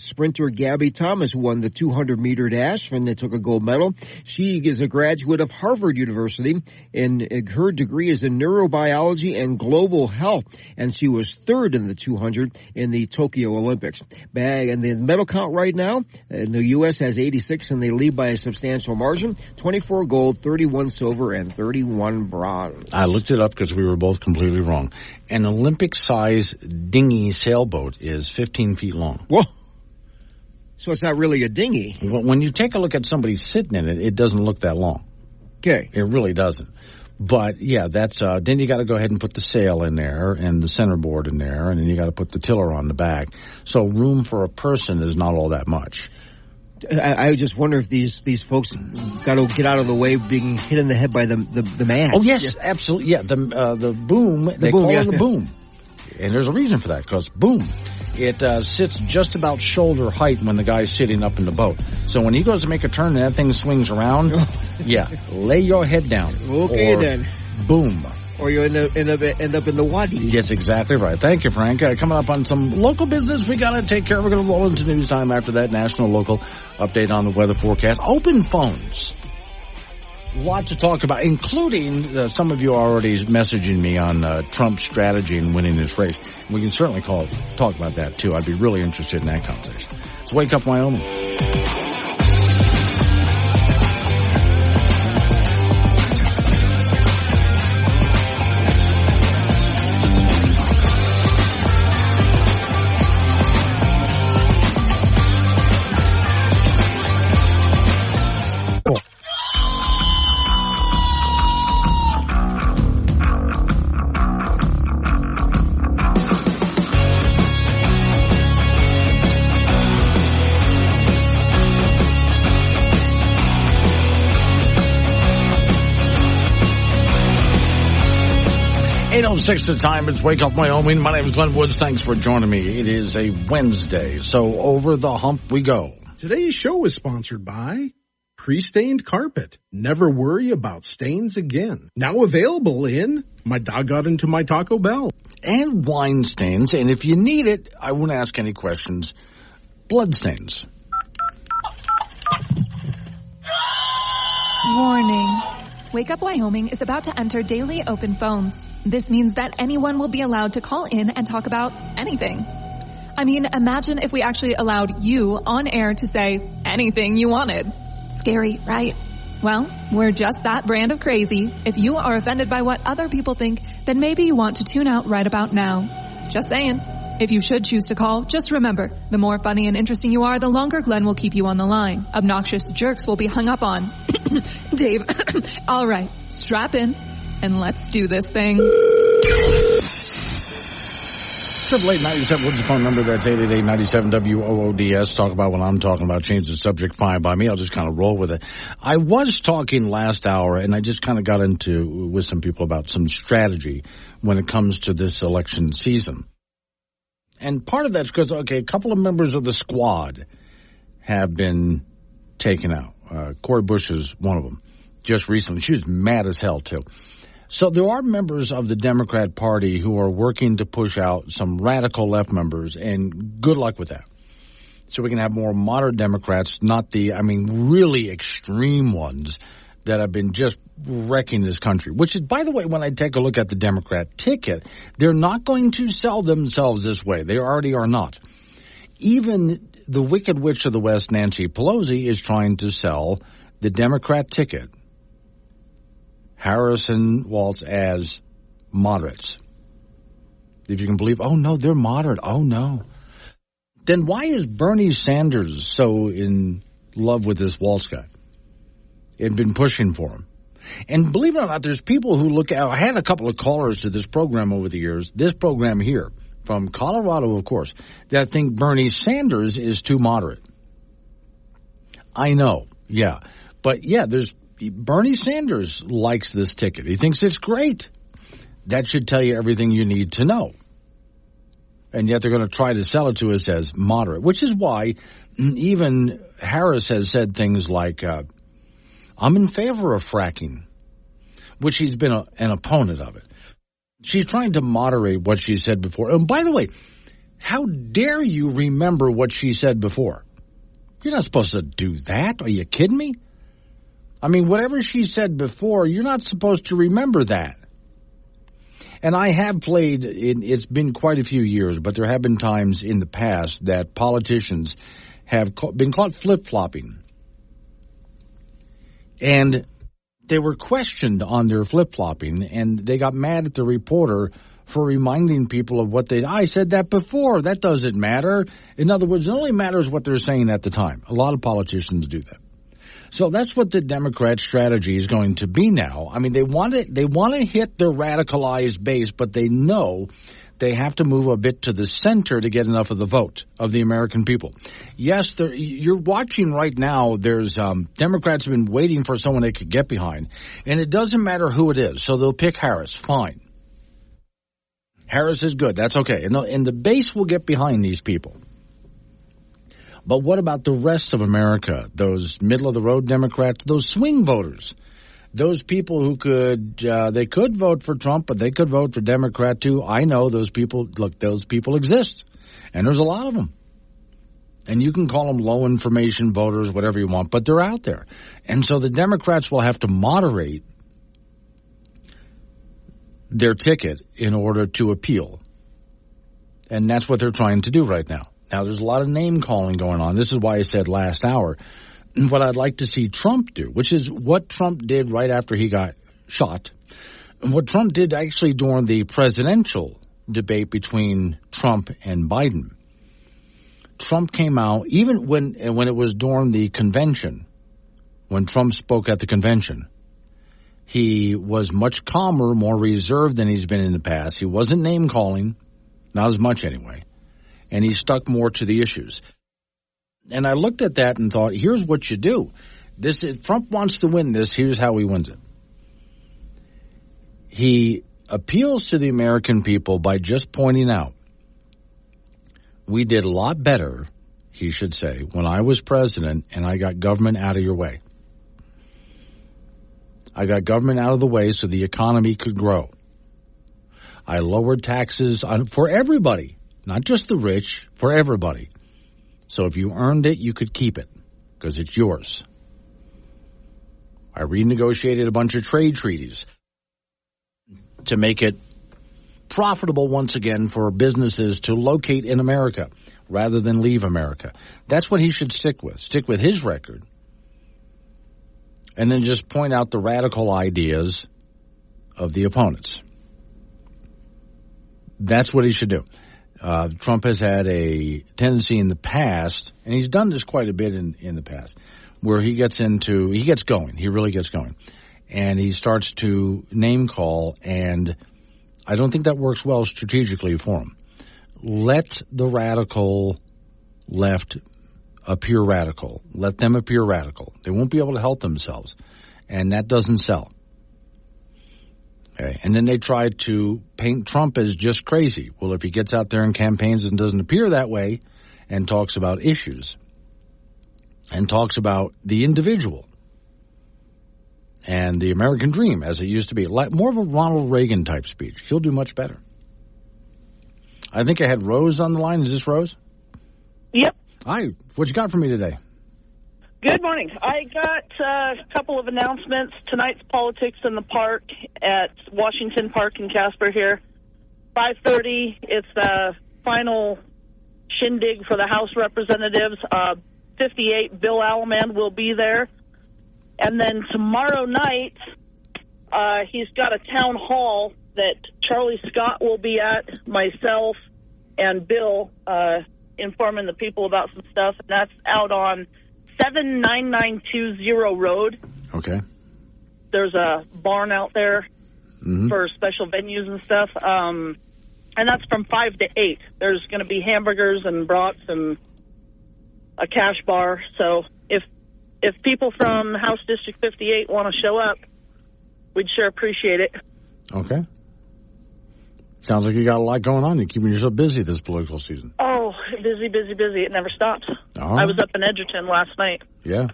sprinter Gabby Thomas won the 200-meter dash and they took a gold medal. She is a graduate of Harvard University, and her degree is in neurobiology and global health, and she was 3rd in the 200 in the Tokyo Olympics. And the medal count right now, the U.S. has 86, and they lead by a substantial margin, 24 gold, 31 silver, and 31 bronze. I looked it up because we were both completely wrong. An Olympic-size dinghy sailboat is 15 feet long. Whoa! So it's not really a dinghy. When you take a look at somebody sitting in it, it doesn't look that long. Okay. It really doesn't. But, yeah, that's then you got to go ahead and put the sail in there and the centerboard in there, and then you got to put the tiller on the back. So room for a person is not all that much. I just wonder if these folks got to get out of the way of being hit in the head by the mast. Oh, yes, absolutely. Yeah, the boom, they call it the boom. And there's a reason for that, because boom, it sits just about shoulder height when the guy's sitting up in the boat. So when he goes to make a turn and that thing swings around, yeah, lay your head down. Okay, then. Boom. Or you end up in the wadi. Yes, exactly right. Thank you, Frank. Coming up on some local business we got to take care of. We're going to roll into news time after that national local update on the weather forecast. Open phones. Lot to talk about, including some of you are already messaging me on Trump's strategy in winning this race. We can certainly talk about that, too. I'd be really interested in that conversation. It's Wake Up Wyoming. 8:06 the time. It's Wake Up Wyoming. My name is Glenn Woods. Thanks for joining me. It is a Wednesday, so over the hump we go. Today's show is sponsored by Pre-Stained Carpet. Never worry about stains again. Now available in My Dog Got Into My Taco Bell. And wine stains, and if you need it, I won't ask any questions, blood stains. Warning. Wake Up Wyoming is about to enter daily open phones. This means that anyone will be allowed to call in and talk about anything. I mean, imagine if we actually allowed you on air to say anything you wanted. Scary, right? Well, we're just that brand of crazy. If you are offended by what other people think, then maybe you want to tune out right about now. Just saying. If you should choose to call, just remember, the more funny and interesting you are, the longer Glenn will keep you on the line. Obnoxious jerks will be hung up on. Dave, all right, strap in, and let's do this thing. 888-97, what's the phone number? That's 888-97-WOODS. Talk about what I'm talking about. Change the subject, fine by me. I'll just kind of roll with it. I was talking last hour, and I just kind of got into with some people about some strategy when it comes to this election season. And part of that's because, okay, a couple of members of the squad have been taken out. Cori Bush is one of them. Just recently. She was mad as hell, too. So there are members of the Democrat Party who are working to push out some radical left members, and good luck with that. So we can have more moderate Democrats, not the, really extreme ones that have been just wrecking this country. Which is, by the way, when I take a look at the Democrat ticket, they're not going to sell themselves this way. They already are not. Even the Wicked Witch of the West, Nancy Pelosi, is trying to sell the Democrat ticket, Harris and Walz, as moderates. If you can believe, oh, no, they're moderate. Oh, no. Then why is Bernie Sanders so in love with this Walz guy? They've been pushing for him. And believe it or not, there's people who look at, I had a couple of callers to this program over the years, this program here, from Colorado, of course, that think Bernie Sanders is too moderate. I know, yeah. But, yeah, Bernie Sanders likes this ticket. He thinks it's great. That should tell you everything you need to know. And yet they're going to try to sell it to us as moderate, which is why even Harris has said things like, I'm in favor of fracking, which he's been an opponent of it. She's trying to moderate what she said before. And by the way, how dare you remember what she said before? You're not supposed to do that. Are you kidding me? Whatever she said before, you're not supposed to remember that. And I have played, it's been quite a few years, but there have been times in the past that politicians have been caught flip-flopping. And they were questioned on their flip-flopping, and they got mad at the reporter for reminding people of what I said that before. That doesn't matter. In other words, it only matters what they're saying at the time. A lot of politicians do that. So that's what the Democrat strategy is going to be now. They want to hit their radicalized base, but they know they have to move a bit to the center to get enough of the vote of the American people. Yes, you're watching right now. There's Democrats have been waiting for someone they could get behind, and it doesn't matter who it is. So they'll pick Harris. Fine. Harris is good. That's okay. And the base will get behind these people. But what about the rest of America? Those middle-of-the-road Democrats, those swing voters, those people who they could vote for Trump, but they could vote for Democrat too. I know those people. Look, those people exist, and there's a lot of them. And you can call them low-information voters, whatever you want, but they're out there. And so the Democrats will have to moderate their ticket in order to appeal. And that's what they're trying to do right now. Now, there's a lot of name-calling going on. This is why I said last hour what I'd like to see Trump do, which is what Trump did right after he got shot. And what Trump did actually during the presidential debate between Trump and Biden. Trump came out, even when it was during the convention, when Trump spoke at the convention, he was much calmer, more reserved than he's been in the past. He wasn't name-calling, not as much anyway. And he stuck more to the issues. And I looked at that and thought, here's what you do. Trump wants to win this. Here's how he wins it. He appeals to the American people by just pointing out, we did a lot better, he should say, when I was president and I got government out of your way. I got government out of the way so the economy could grow. I lowered taxes for everybody. Not just the rich, for everybody. So if you earned it, you could keep it, because it's yours. I renegotiated a bunch of trade treaties to make it profitable once again for businesses to locate in America rather than leave America. That's what he should stick with. Stick with his record. And then just point out the radical ideas of the opponents. That's what he should do. Trump has had a tendency in the past, and he's done this quite a bit in the past, where he gets going. He really gets going. And he starts to name call, and I don't think that works well strategically for him. let the radical left appear radical. Let them appear radical. They won't be able to help themselves. And that doesn't sell. Okay. And then they try to paint Trump as just crazy. Well, if he gets out there and campaigns and doesn't appear that way and talks about issues and talks about the individual and the American dream as it used to be, like more of a Ronald Reagan type speech, he'll do much better. I think I had Rose on the line. Is this Rose? Yep. Hi. What you got for me today? Good morning. I got a couple of announcements. Tonight's Politics in the Park at Washington Park in Casper here. 5:30, it's the final shindig for the House Representatives. 58, Bill Alaman will be there. And then tomorrow night, he's got a town hall that Charlie Scott will be at, myself, and Bill, informing the people about some stuff. And that's out on 79920 Road. Okay. There's a barn out there for special venues and stuff. And that's from 5 to 8. There's going to be hamburgers and brats and a cash bar. So if people from House District 58 want to show up, we'd sure appreciate it. Okay. Sounds like you got a lot going on. You're keeping yourself busy this political season. Oh, busy, busy, busy. It never stops. All right. I was up in Edgerton last night. Yeah.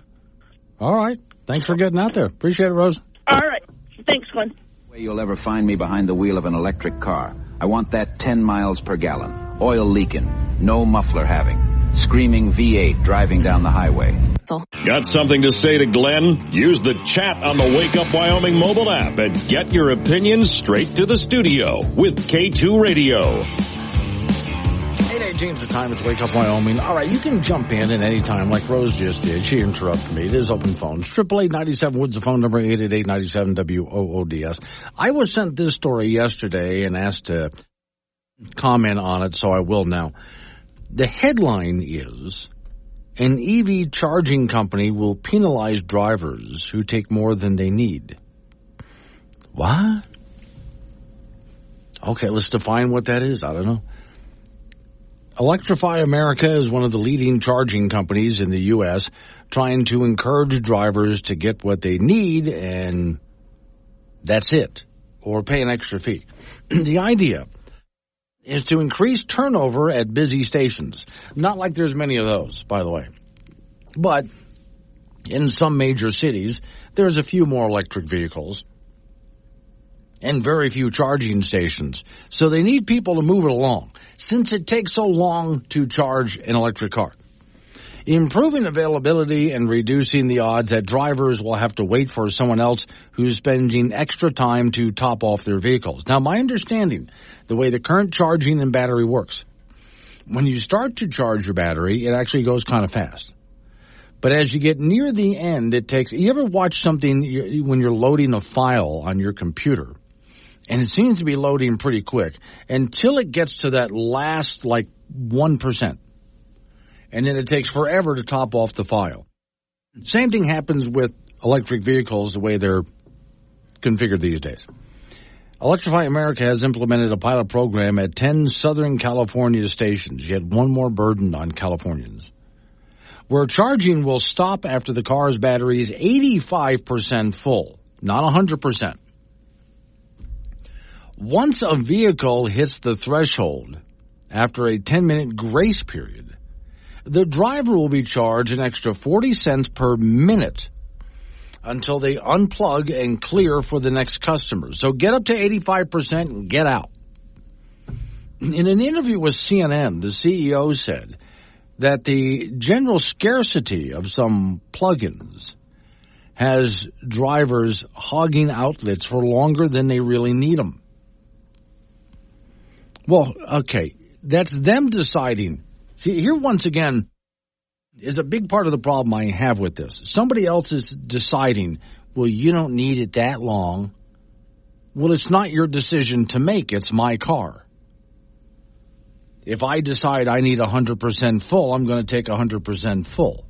All right. Thanks for getting out there. Appreciate it, Rose. All right. Thanks, Glenn. Way you'll ever find me behind the wheel of an electric car. I want that 10 miles per gallon. Oil leaking. No muffler having. Screaming V8 driving down the highway. Got something to say to Glenn? Use the chat on the Wake Up Wyoming mobile app and get your opinions straight to the studio with K2 Radio. 8:18 is the time. It's Wake Up Wyoming. All right, you can jump in at any time like Rose just did. She interrupted me. It is open phones. 888-97-WOODS, the phone number, 888-97-WOODS. I was sent this story yesterday and asked to comment on it, so I will now. The headline is, an EV charging company will penalize drivers who take more than they need. What? Okay, let's define what that is. I don't know. Electrify America is one of the leading charging companies in the U.S. trying to encourage drivers to get what they need, and that's it, or pay an extra fee. The idea is to increase turnover at busy stations. Not like there's many of those, by the way. But in some major cities, there's a few more electric vehicles and very few charging stations. So they need people to move it along, since it takes so long to charge an electric car. Improving availability and reducing the odds that drivers will have to wait for someone else who's spending extra time to top off their vehicles. Now, my understanding, the way the current charging and battery works, when you start to charge your battery, it actually goes kind of fast. But as you get near the end, it takes... You ever watch something when you're loading a file on your computer, and it seems to be loading pretty quick, until it gets to that last, 1%. And then it takes forever to top off the file. Same thing happens with electric vehicles the way they're configured these days. Electrify America has implemented a pilot program at 10 Southern California stations, yet one more burden on Californians, where charging will stop after the car's battery is 85% full, not 100%. Once a vehicle hits the threshold, after a 10-minute grace period, the driver will be charged an extra 40 cents per minute until they unplug and clear for the next customer. So get up to 85% and get out. In an interview with CNN, the CEO said that the general scarcity of some plugins has drivers hogging outlets for longer than they really need them. Well, okay, that's them deciding. See, here once again is a big part of the problem I have with this. Somebody else is deciding, well, you don't need it that long. Well, it's not your decision to make. It's my car. If I decide I need 100% full, I'm going to take 100% full.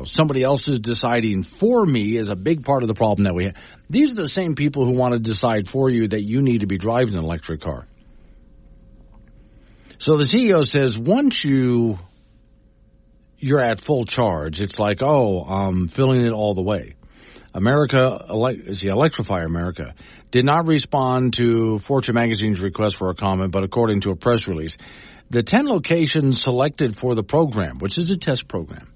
Somebody else is deciding for me is a big part of the problem that we have. These are the same people who want to decide for you that you need to be driving an electric car. So the CEO says once you're at full charge, it's like, I'm filling it all the way. Electrify America did not respond to Fortune magazine's request for a comment, but according to a press release, the 10 locations selected for the program, which is a test program,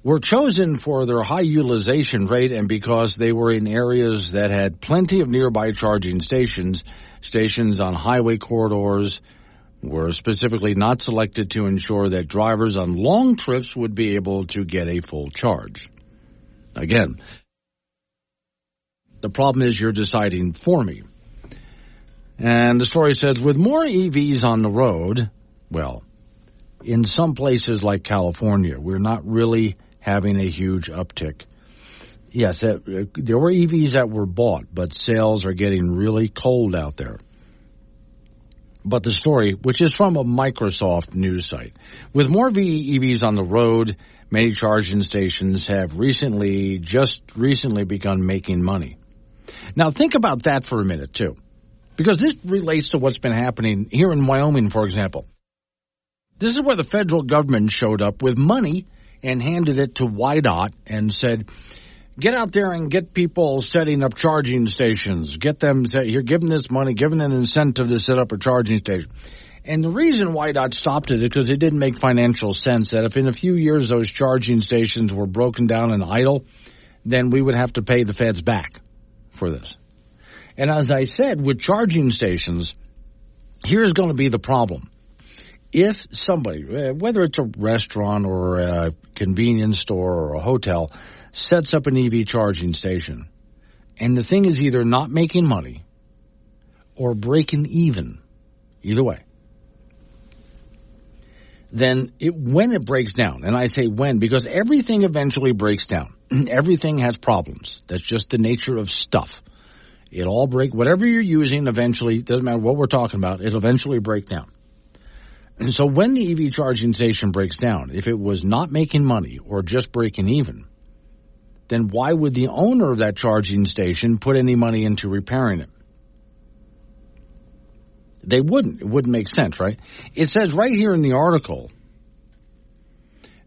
were chosen for their high utilization rate and because they were in areas that had plenty of nearby charging stations. Stations on highway corridors were specifically not selected to ensure that drivers on long trips would be able to get a full charge. Again, the problem is you're deciding for me. And the story says, with more EVs on the road, well, in some places like California, we're not really having a huge uptick. Yes, there were EVs that were bought, but sales are getting really cold out there. But the story, which is from a Microsoft news site, with more EVs on the road, many charging stations have just recently begun making money. Now think about that for a minute, too, because this relates to what's been happening here in Wyoming, for example. This is where the federal government showed up with money and handed it to YDOT and said, get out there and get people setting up charging stations. Get them, you're giving this money, giving an incentive to set up a charging station. And the reason YDOT stopped it is because it didn't make financial sense that if in a few years those charging stations were broken down and idle, then we would have to pay the feds back for this. And as I said, with charging stations, here's going to be the problem. If somebody, whether it's a restaurant or a convenience store or a hotel, sets up an EV charging station, and the thing is either not making money or breaking even, either way, then when it breaks down, and I say when because everything eventually breaks down. Everything has problems. That's just the nature of stuff. It all whatever you're using eventually, doesn't matter what we're talking about, it'll eventually break down. And so when the EV charging station breaks down, if it was not making money or just breaking even, then why would the owner of that charging station put any money into repairing it? They wouldn't. It wouldn't make sense, right? It says right here in the article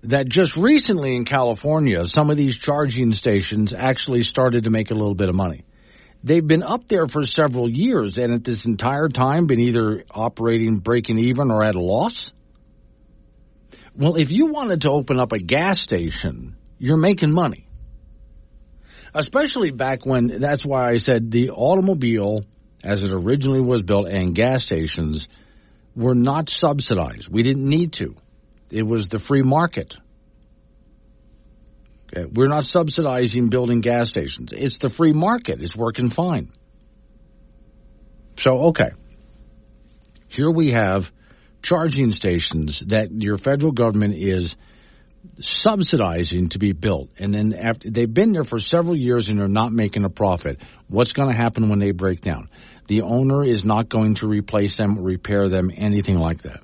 that just recently in California, some of these charging stations actually started to make a little bit of money. They've been up there for several years, and at this entire time been either operating, breaking even, or at a loss. Well, if you wanted to open up a gas station, you're making money. Especially back when, that's why I said the automobile, as it originally was built, and gas stations were not subsidized. We didn't need to. It was the free market. Okay. We're not subsidizing building gas stations. It's the free market. It's working fine. So, okay. Here we have charging stations that your federal government is subsidizing to be built. And then after they've been there for several years and they're not making a profit. What's going to happen when they break down? The owner is not going to replace them, repair them, anything like that.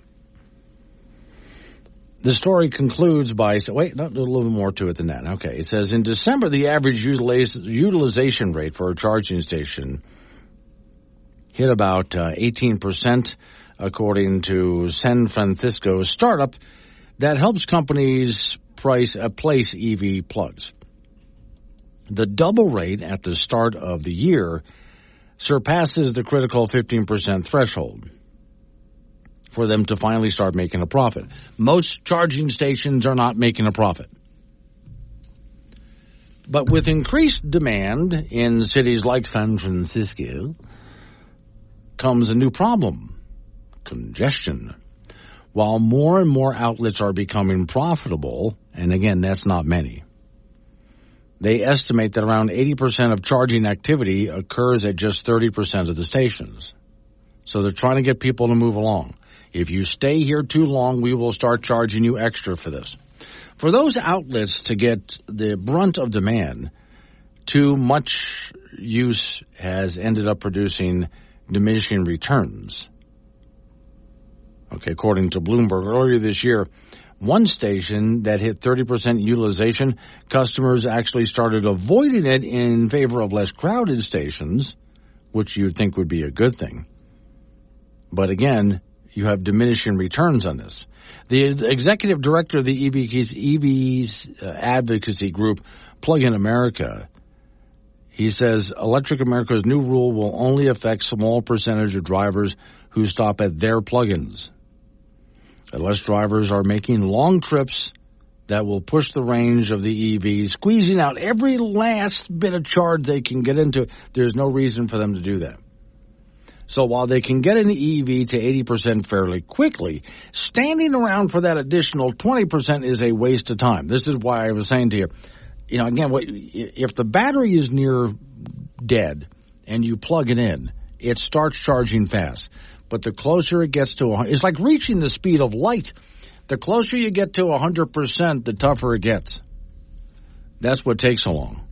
The story concludes by, wait, no, there's a little bit more to it than that. Okay, it says, in December, the average utilization rate for a charging station hit about 18%, according to San Francisco's startup that helps companies place EV plugs. The double rate at the start of the year surpasses the critical 15% threshold for them to finally start making a profit. Most charging stations are not making a profit. But with increased demand in cities like San Francisco comes a new problem: congestion. While more and more outlets are becoming profitable, and again, that's not many, they estimate that around 80% of charging activity occurs at just 30% of the stations. So they're trying to get people to move along. If you stay here too long, we will start charging you extra for this. For those outlets to get the brunt of demand, too much use has ended up producing diminishing returns. Okay, according to Bloomberg, earlier this year, one station that hit 30% utilization, customers actually started avoiding it in favor of less crowded stations, which you'd think would be a good thing. But again, you have diminishing returns on this. The executive director of the EVs advocacy group, Plug-in America, he says Electric America's new rule will only affect small percentage of drivers who stop at their plug-ins. Unless drivers are making long trips that will push the range of the EVs, squeezing out every last bit of charge they can get into, there's no reason for them to do that. So while they can get an EV to 80% fairly quickly, standing around for that additional 20% is a waste of time. This is why I was saying to you, again, if the battery is near dead and you plug it in, it starts charging fast. But the closer it gets to, it's like reaching the speed of light. The closer you get to 100%, the tougher it gets. That's what takes so long.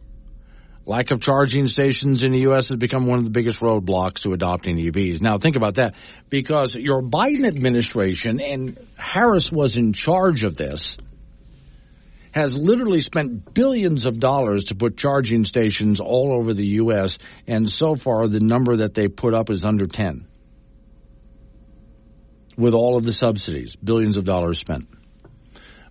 Lack of charging stations in the U.S. has become one of the biggest roadblocks to adopting EVs. Now, think about that, because your Biden administration, and Harris was in charge of this, has literally spent billions of dollars to put charging stations all over the U.S., and so far the number that they put up is under 10. With all of the subsidies, billions of dollars spent.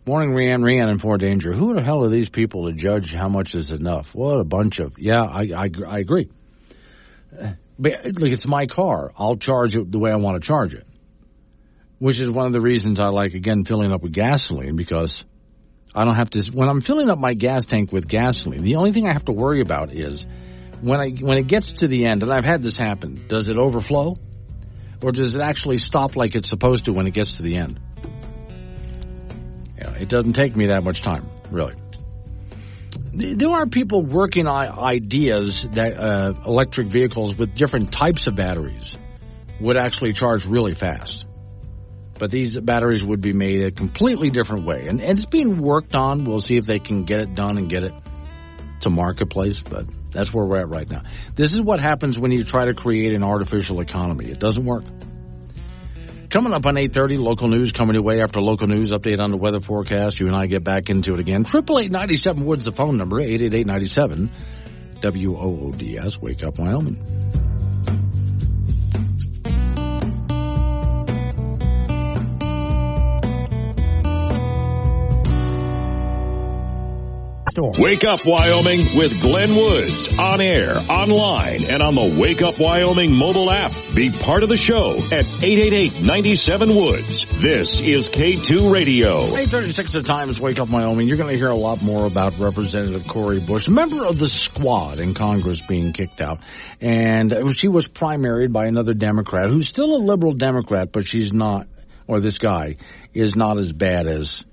Morning, Rianne in Fort Danger. Who the hell are these people to judge how much is enough? What a bunch of... Yeah, I agree. But look, it's my car. I'll charge it the way I want to charge it. Which is one of the reasons I like, again, filling up with gasoline, because I don't have to... When I'm filling up my gas tank with gasoline, the only thing I have to worry about is when it gets to the end, and I've had this happen, does it overflow? Or does it actually stop like it's supposed to when it gets to the end? It doesn't take me that much time, really. There are people working on ideas that electric vehicles with different types of batteries would actually charge really fast. But these batteries would be made a completely different way. And it's being worked on. We'll see if they can get it done and get it to marketplace. But that's where we're at right now. This is what happens when you try to create an artificial economy. It doesn't work. Coming up on 8:30, local news coming your way after local news update on the weather forecast. You and I get back into it again. 888-97 Woods, the phone number, 888-97 WOODS. Wake up, Wyoming. Wake Up Wyoming with Glenn Woods. On air, online, and on the Wake Up Wyoming mobile app. Be part of the show at 888-97-WOODS. This is K2 Radio. 8:36 at the Times, Wake Up Wyoming. You're going to hear a lot more about Representative Cori Bush, a member of the squad in Congress, being kicked out. And she was primaried by another Democrat who's still a liberal Democrat, but she's not, or this guy, is not as bad as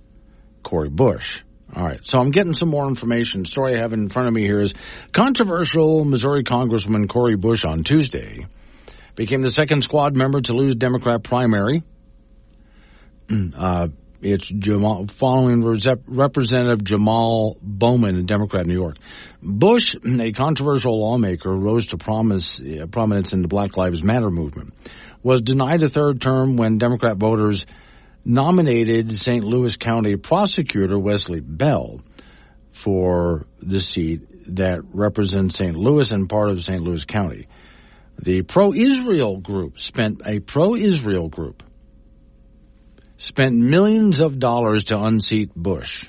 Cori Bush. All right, so I'm getting some more information. The story I have in front of me here is controversial Missouri Congresswoman Cori Bush on Tuesday became the second squad member to lose Democrat primary. It's following Representative Jamal Bowman, a Democrat in New York. Bush, a controversial lawmaker, rose to prominence in the Black Lives Matter movement, was denied a third term when Democrat voters nominated St. Louis County Prosecutor Wesley Bell for the seat that represents St. Louis and part of St. Louis County. The pro-Israel group spent millions of dollars to unseat Bush,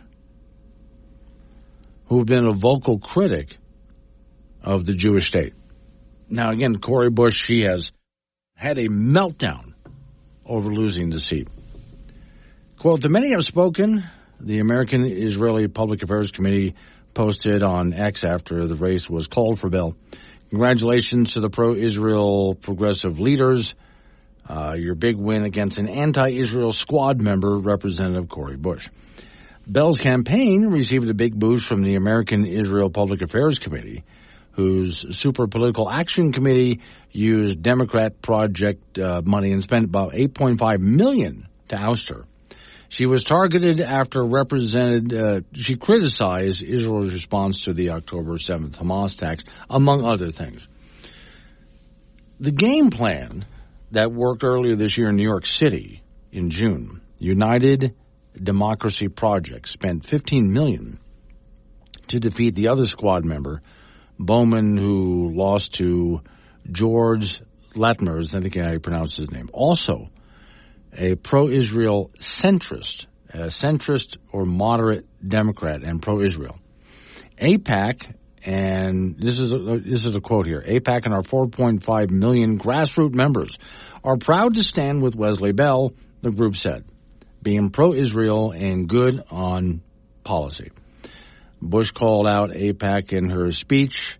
who have been a vocal critic of the Jewish state. Now, again, Cori Bush, she has had a meltdown over losing the seat. Quote, the many have spoken, the American-Israeli Public Affairs Committee posted on X after the race was called for Bell. Congratulations to the pro-Israel progressive leaders. Your big win against an anti-Israel squad member, Representative Cori Bush. Bell's campaign received a big boost from the American-Israel Public Affairs Committee, whose Super Political Action Committee used Democrat project money and spent about $8.5 million to oust her. She was targeted after she criticized Israel's response to the October 7th Hamas attacks, among other things. The game plan that worked earlier this year in New York City in June, United Democracy Project, spent $15 million to defeat the other squad member, Bowman, who lost to George Latmers, I think I pronounced his name. Also, a pro-Israel centrist, a centrist or moderate Democrat and pro-Israel. AIPAC, and this is a quote here, AIPAC and our 4.5 million grassroots members are proud to stand with Wesley Bell, the group said, being pro-Israel and good on policy. Bush called out AIPAC in her speech.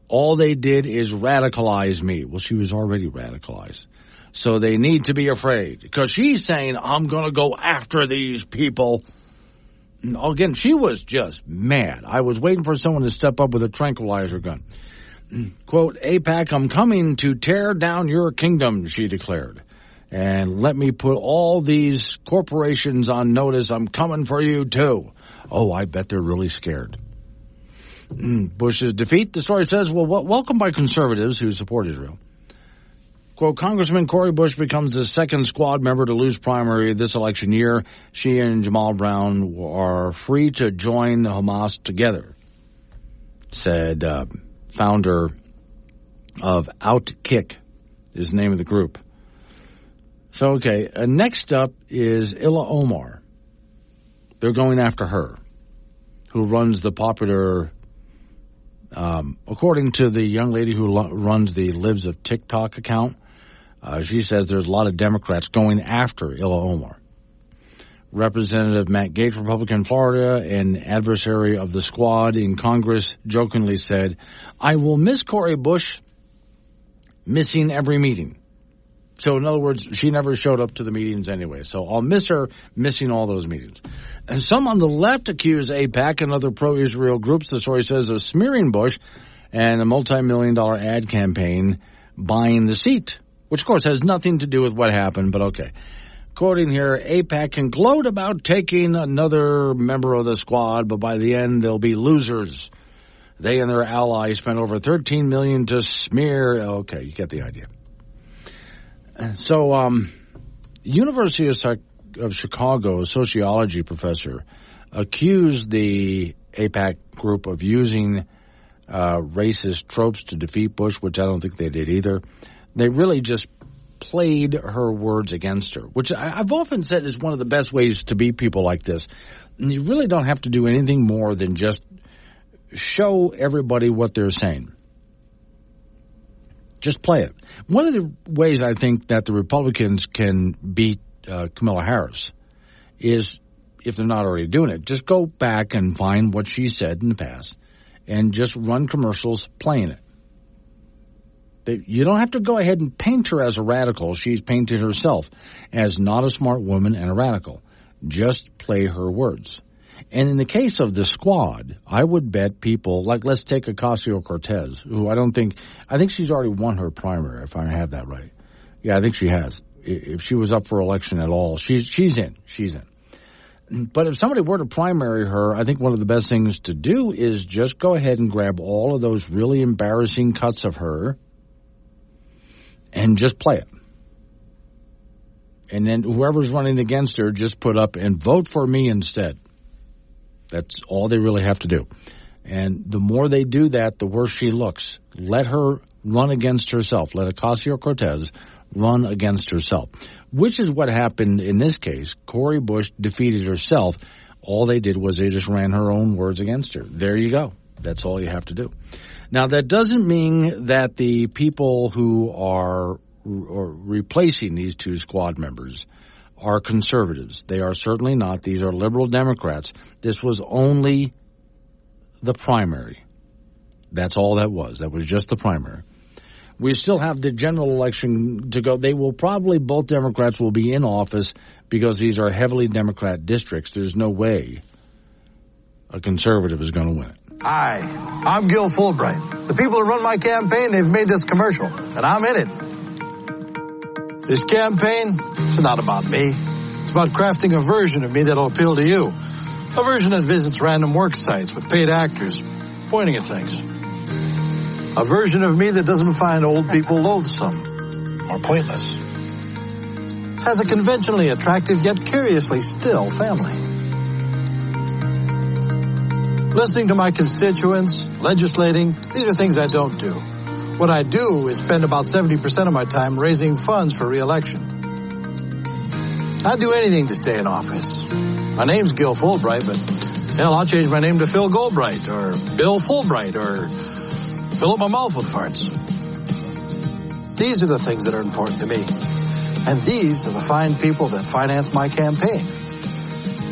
All they did is radicalize me. Well, she was already radicalized. So they need to be afraid. Because she's saying, I'm going to go after these people. Again, she was just mad. I was waiting for someone to step up with a tranquilizer gun. Quote, AIPAC, I'm coming to tear down your kingdom, she declared. And let me put all these corporations on notice. I'm coming for you, too. Oh, I bet they're really scared. Bush's defeat, the story says, well, welcomed by conservatives who support Israel. Quote, Congressman Cori Bush becomes the second squad member to lose primary this election year. She and Jamal Brown are free to join Hamas together, said founder of Outkick, is the name of the group. So, okay, next up is Ilhan Omar. They're going after her, who runs the popular, according to the young lady who runs the Libs of TikTok account, she says there's a lot of Democrats going after Ilhan Omar. Representative Matt Gaetz, Republican Florida, an adversary of the squad in Congress, jokingly said, I will miss Cori Bush missing every meeting. So, in other words, she never showed up to the meetings anyway. So I'll miss her missing all those meetings. And some on the left accuse AIPAC and other pro-Israel groups, the story says, of smearing Bush and a multi-million-dollar ad campaign buying the seat, which, of course, has nothing to do with what happened, but okay. Quoting here, AIPAC can gloat about taking another member of the squad, but by the end, they'll be losers. They and their allies spent over $13 million to smear. Okay, you get the idea. So, University of Chicago sociology professor accused the AIPAC group of using racist tropes to defeat Bush, which I don't think they did either. They really just played her words against her, which I've often said is one of the best ways to beat people like this. And you really don't have to do anything more than just show everybody what they're saying. Just play it. One of the ways I think that the Republicans can beat Kamala Harris is, if they're not already doing it, just go back and find what she said in the past and just run commercials playing it. You don't have to go ahead and paint her as a radical. She's painted herself as not a smart woman and a radical. Just play her words. And in the case of the squad, I would bet people, like let's take Ocasio-Cortez, who I think she's already won her primary, if I have that right. Yeah, I think she has. If she was up for election at all, she's in. She's in. But if somebody were to primary her, I think one of the best things to do is just go ahead and grab all of those really embarrassing cuts of her and just play it. And then whoever's running against her, just put up and vote for me instead. That's all they really have to do. And the more they do that, the worse she looks. Let her run against herself. Let Ocasio-Cortez run against herself, which is what happened in this case. Cori Bush defeated herself. All they did was they just ran her own words against her. There you go. That's all you have to do. Now, that doesn't mean that the people who are replacing these two squad members are conservatives. They are certainly not. These are liberal Democrats. This was only the primary. That's all that was. That was just the primary. We still have the general election to go. They will probably, both Democrats will be in office because these are heavily Democrat districts. There's no way a conservative is going to win it. Hi, I'm Gil Fulbright. The people who run my campaign, they've made this commercial, and I'm in it. This campaign, it's not about me. It's about crafting a version of me that'll appeal to you. A version that visits random work sites with paid actors pointing at things. A version of me that doesn't find old people loathsome or pointless. Has a conventionally attractive yet curiously still family. Listening to my constituents, legislating, these are things I don't do. What I do is spend about 70% of my time raising funds for re-election. I'd do anything to stay in office. My name's Gil Fulbright, but hell, I'll change my name to Phil Goldbright or Bill Fulbright or fill up my mouth with farts. These are the things that are important to me. And these are the fine people that finance my campaign.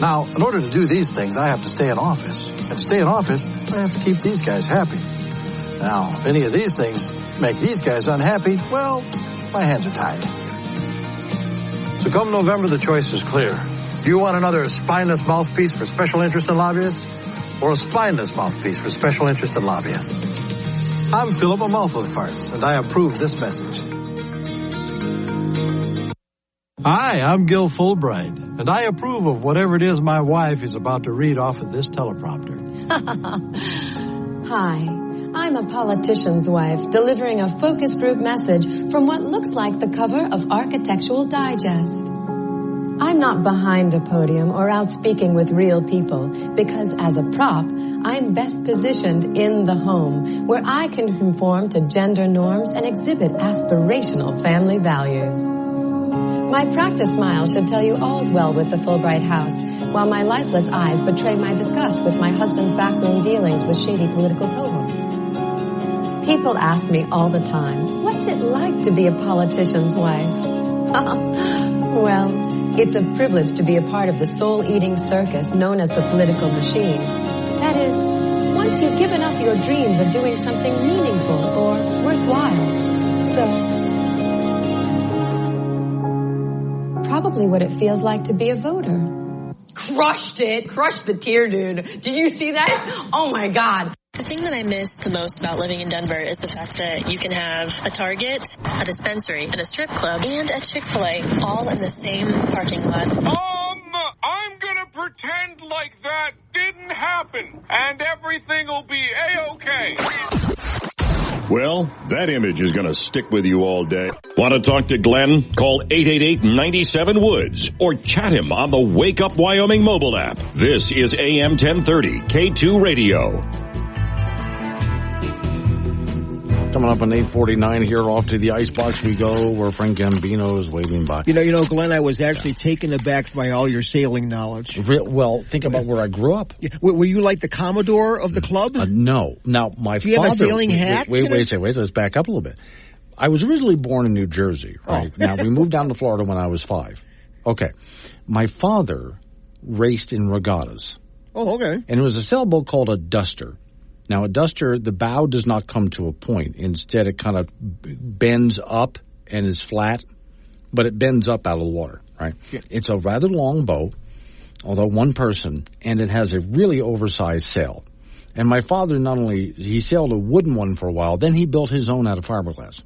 Now, in order to do these things, I have to stay in office. And to stay in office, I have to keep these guys happy. Now, if any of these things make these guys unhappy, well, my hands are tied. So come November, the choice is clear. Do you want another spineless mouthpiece for special interest in lobbyists? Or a spineless mouthpiece for special interest in lobbyists? I'm Philip a mouth with farts, and I approve this message. Hi, I'm Gil Fulbright, and I approve of whatever it is my wife is about to read off of this teleprompter. Hi, I'm a politician's wife delivering a focus group message from what looks like the cover of Architectural Digest. I'm not behind a podium or out speaking with real people because as a prop, I'm best positioned in the home where I can conform to gender norms and exhibit aspirational family values. My practice smile should tell you all's well with the Fulbright house, while my lifeless eyes betray my disgust with my husband's backroom dealings with shady political cohorts. People ask me all the time, what's it like to be a politician's wife? Well, it's a privilege to be a part of the soul-eating circus known as the political machine. That is, once you've given up your dreams of doing something meaningful or worthwhile. So, probably what it feels like to be a voter. Crushed it. Crushed the tier, dude. Did you see that? Oh, my God. The thing that I miss the most about living in Denver is the fact that you can have a Target, a dispensary, and a strip club, and a Chick-fil-A all in the same parking lot. I'm gonna pretend like that didn't happen, and everything will be A-okay. Well, that image is going to stick with you all day. Want to talk to Glenn? Call 888-97-WOODS or chat him on the Wake Up Wyoming mobile app. This is AM 1030 K2 Radio. Coming up on 8:49 here, off to the icebox we go, where Frank Gambino is waving by. You know, Glenn, I was actually taken aback by all your sailing knowledge. Well, think about where I grew up. Yeah. Were you like the Commodore of the club? No. Now, my father... Do you have a sailing hat? Wait, let's back up a little bit. I was originally born in New Jersey, right? Now, we moved down to Florida when I was 5. Okay. My father raced in regattas. Oh, okay. And it was a sailboat called a duster. Now, a duster, the bow does not come to a point. Instead, it kind of bends up and is flat, but it bends up out of the water, right? Yeah. It's a rather long boat, although one person, and it has a really oversized sail. And my father he sailed a wooden one for a while, then he built his own out of fiberglass.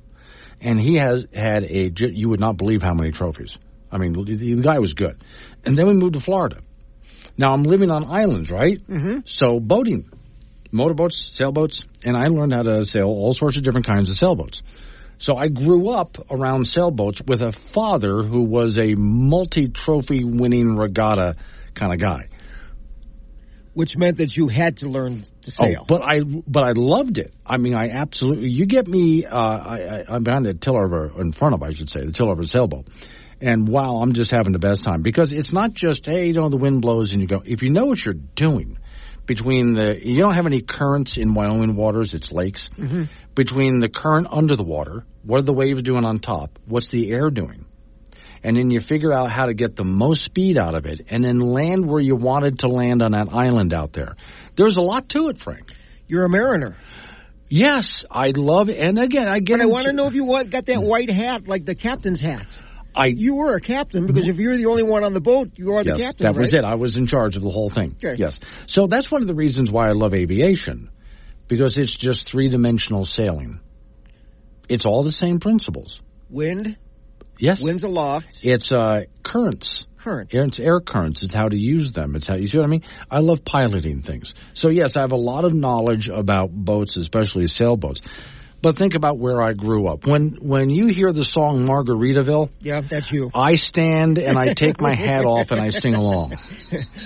And he has had you would not believe how many trophies. I mean, the guy was good. And then we moved to Florida. Now, I'm living on islands, right? Mm-hmm. So boating. Motorboats, sailboats, and I learned how to sail all sorts of different kinds of sailboats. So I grew up around sailboats with a father who was a multi-trophy winning regatta kind of guy. Which meant that you had to learn to sail. But I loved it. I mean, I absolutely, you get me, I'm behind the tiller in front of, I should say, the tiller of a sailboat. And wow, I'm just having the best time. Because it's not just, hey, the wind blows and you go. If you know what you're doing, you don't have any currents in Wyoming waters, it's lakes. Mm-hmm. Between the current under the water, what are the waves doing on top? What's the air doing? And then you figure out how to get the most speed out of it and then land where you wanted to land on that island out there. There's a lot to it, Frank. You're a mariner. Yes, I love it. And again, I get it. But I want to know if you got that white hat, like the captain's hat. You were a captain, because if you're the only one on the boat, you are the captain, that was it. I was in charge of the whole thing. Okay. Yes. So that's one of the reasons why I love aviation, because it's just three-dimensional sailing. It's all the same principles. Wind? Yes. Wind's aloft. It's currents. Currents. It's air currents. It's how to use them. It's how, you see what I mean? I love piloting things. So, yes, I have a lot of knowledge about boats, especially sailboats. But think about where I grew up. When you hear the song Margaritaville, yeah, that's you. I stand and I take my hat off and I sing along.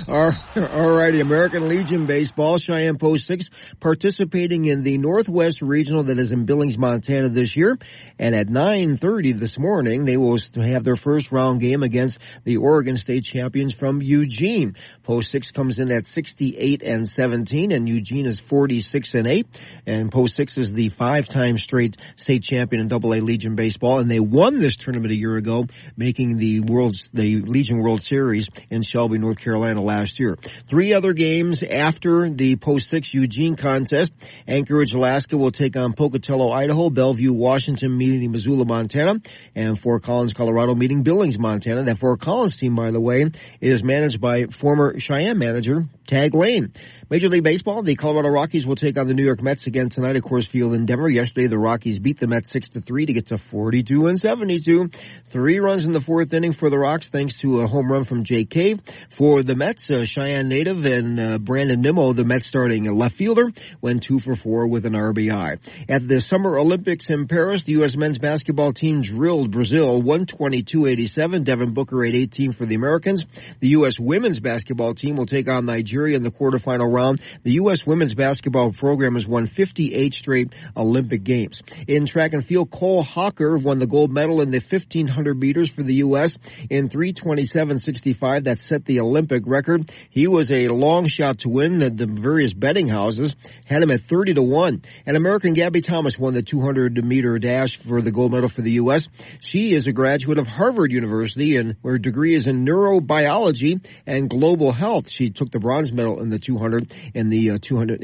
All righty, American Legion Baseball, Cheyenne Post 6, participating in the Northwest Regional that is in Billings, Montana this year. And at 9:30 this morning, they will have their first round game against the Oregon State champions from Eugene. Post 6 comes in at 68-17, and Eugene is 46-8. And Post 6 is the 5-time straight state champion in AA Legion Baseball, and they won this tournament a year ago, making the Legion World Series in Shelby, North Carolina last year. 3 other games after the Post 6 Eugene contest. Anchorage, Alaska will take on Pocatello, Idaho. Bellevue, Washington meeting Missoula, Montana. And Fort Collins, Colorado meeting Billings, Montana. That Fort Collins team, by the way, is managed by former Cheyenne manager Tag Lane. Major League Baseball, the Colorado Rockies will take on the New York Mets again tonight at Coors Field in Denver. Yesterday, the Rockies beat the Mets 6-3 to get to 42-72. 3 runs in the 4th inning for the Rocks, thanks to a home run from Jake Cave. For the Mets, Cheyenne native and Brandon Nimmo, the Mets starting left fielder, went 2 for 4 with an RBI. At the Summer Olympics in Paris, the U.S. men's basketball team drilled Brazil 122-87. Devin Booker at 18 for the Americans. The U.S. women's basketball team will take on Nigeria in the quarterfinal round. The U.S. women's basketball program has won 58 straight Olympic Games. In track and field, Cole Hawker won the gold medal in the 1,500 meters for the U.S. in 3:27.65. That set the Olympic record. He was a long shot to win. The various betting houses had him at 30-1. And American Gabby Thomas won the 200-meter dash for the gold medal for the U.S. She is a graduate of Harvard University, and her degree is in neurobiology and global health. She took the bronze medal in the 200 in the 200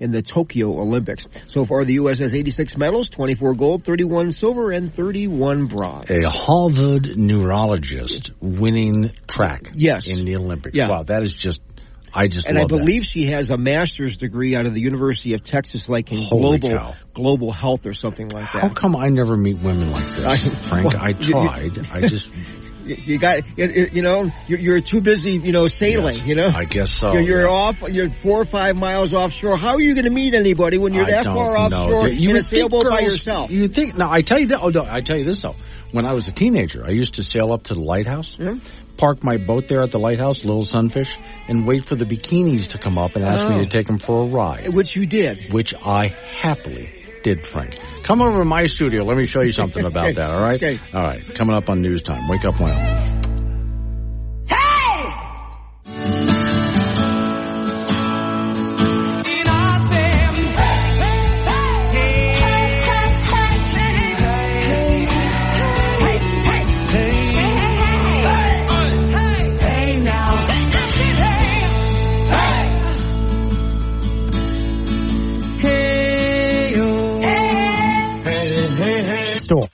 in the Tokyo Olympics. So far, the U.S. has 86 medals, 24 gold, 31 silver, and 31 bronze. A Harvard neurologist winning track in the Olympics. Yeah. Wow, that is just, I love believe she has a master's degree out of the University of Texas, like in global health or something like that. How come I never meet women like this, Frank? I tried. I just... You got, you're too busy, sailing, Yes, I guess so. You're off, you're 4 or 5 miles offshore. How are you going to meet anybody when you're that far offshore in a sailboat by yourself? You think, I tell you that, I tell you this though. When I was a teenager, I used to sail up to the lighthouse, park my boat there at the lighthouse, Little Sunfish, and wait for the bikinis to come up and ask me to take them for a ride. Which you did. Which I happily did, Frank. Come over to my studio. Let me show you something about that, all right? Okay. All right. Coming up on News Time. Wake Up Wyoming. Store.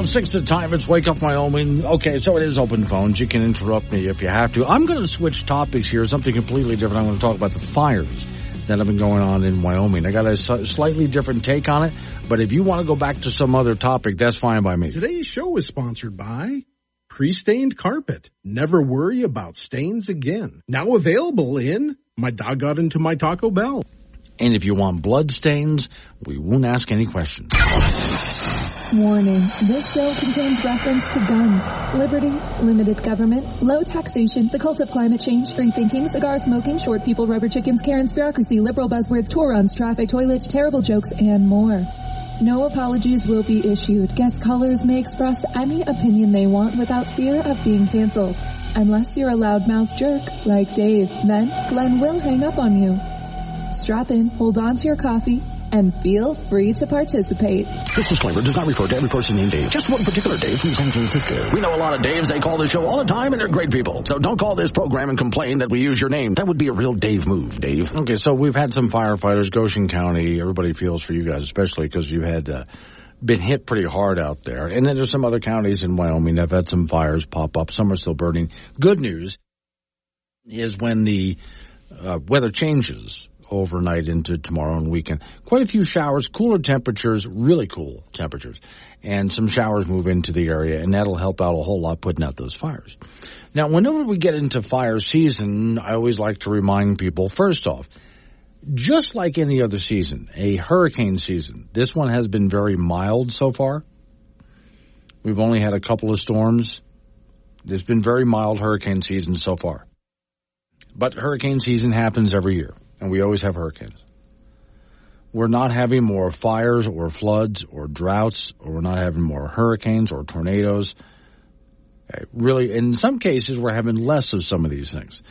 Six at the time. It's Wake Up Wyoming. Okay, so it is open phones. You can interrupt me if you have to. I'm going to switch topics here. Something completely different. I'm going to talk about the fires that have been going on in Wyoming. I got a slightly different take on it, but if you want to go back to some other topic, that's fine by me. Today's show is sponsored by Pre-Stained Carpet. Never worry about stains again. Now available in My Dog Got Into My Taco Bell. And if you want blood stains, we won't ask any questions. Warning, this show contains reference to guns, liberty, limited government, low taxation, the cult of climate change, free thinking, cigar smoking, short people, rubber chickens, Karen's bureaucracy, liberal buzzwords, tour runs, traffic, toilets, terrible jokes, and more. No apologies will be issued. Guest callers may express any opinion they want without fear of being canceled. Unless you're a loudmouth jerk like Dave, then Glenn will hang up on you. Strap in, hold on to your coffee, and feel free to participate. This disclaimer does not refer to every person named Dave. Just one particular Dave from San Francisco. We know a lot of Daves. They call this show all the time, and they're great people. So don't call this program and complain that we use your name. That would be a real Dave move, Dave. Okay, so we've had some firefighters, Goshen County. Everybody feels for you guys, especially because you had been hit pretty hard out there. And then there's some other counties in Wyoming that have had some fires pop up. Some are still burning. Good news is when the weather changes overnight into tomorrow and weekend. Quite a few showers, cooler temperatures, really cool temperatures, and some showers move into the area, and that'll help out a whole lot putting out those fires. Now, whenever we get into fire season, I always like to remind people, first off, just like any other season, a hurricane season, this one has been very mild so far. We've only had a couple of storms. There's been very mild hurricane season so far. But hurricane season happens every year, and we always have hurricanes. We're not having more fires or floods or droughts, or we're not having more hurricanes or tornadoes. Really, in some cases, we're having less of some of these things,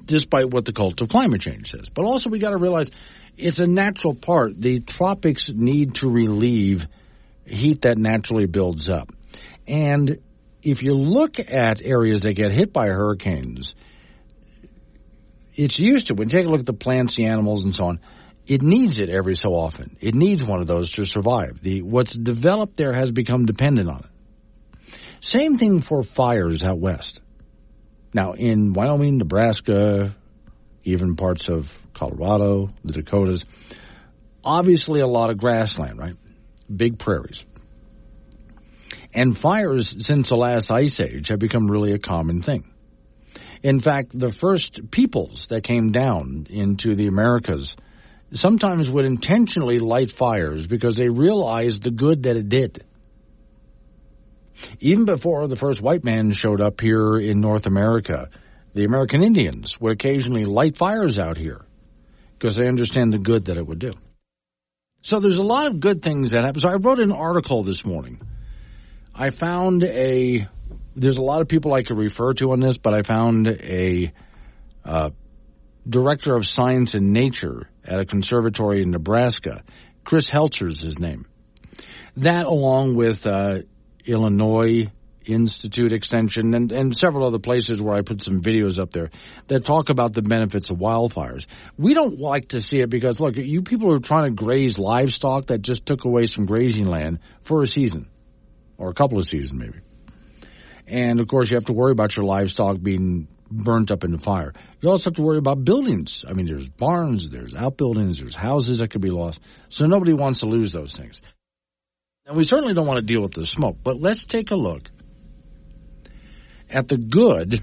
despite what the cult of climate change says. But also, we got to realize it's a natural part. The tropics need to relieve heat that naturally builds up. And if you look at areas that get hit by hurricanes, it's used to. When you take a look at the plants, the animals, and so on, it needs it every so often. It needs one of those to survive. What's developed there has become dependent on it. Same thing for fires out west. Now, in Wyoming, Nebraska, even parts of Colorado, the Dakotas, obviously a lot of grassland, right? Big prairies. And fires since the last ice age have become really a common thing. In fact, the first peoples that came down into the Americas sometimes would intentionally light fires because they realized the good that it did. Even before the first white man showed up here in North America, the American Indians would occasionally light fires out here because they understand the good that it would do. So there's a lot of good things that happen. So I wrote an article this morning. I found there's a lot of people I could refer to on this, but I found a director of science and nature at a conservatory in Nebraska. Chris Heltzer's his name. That, along with Illinois Institute Extension and several other places where I put some videos up there that talk about the benefits of wildfires. We don't like to see it because, look, you people are trying to graze livestock that just took away some grazing land for a season or a couple of seasons maybe. And, of course, you have to worry about your livestock being burnt up in the fire. You also have to worry about buildings. I mean, there's barns, there's outbuildings, there's houses that could be lost. So nobody wants to lose those things. And we certainly don't want to deal with the smoke. But let's take a look at the good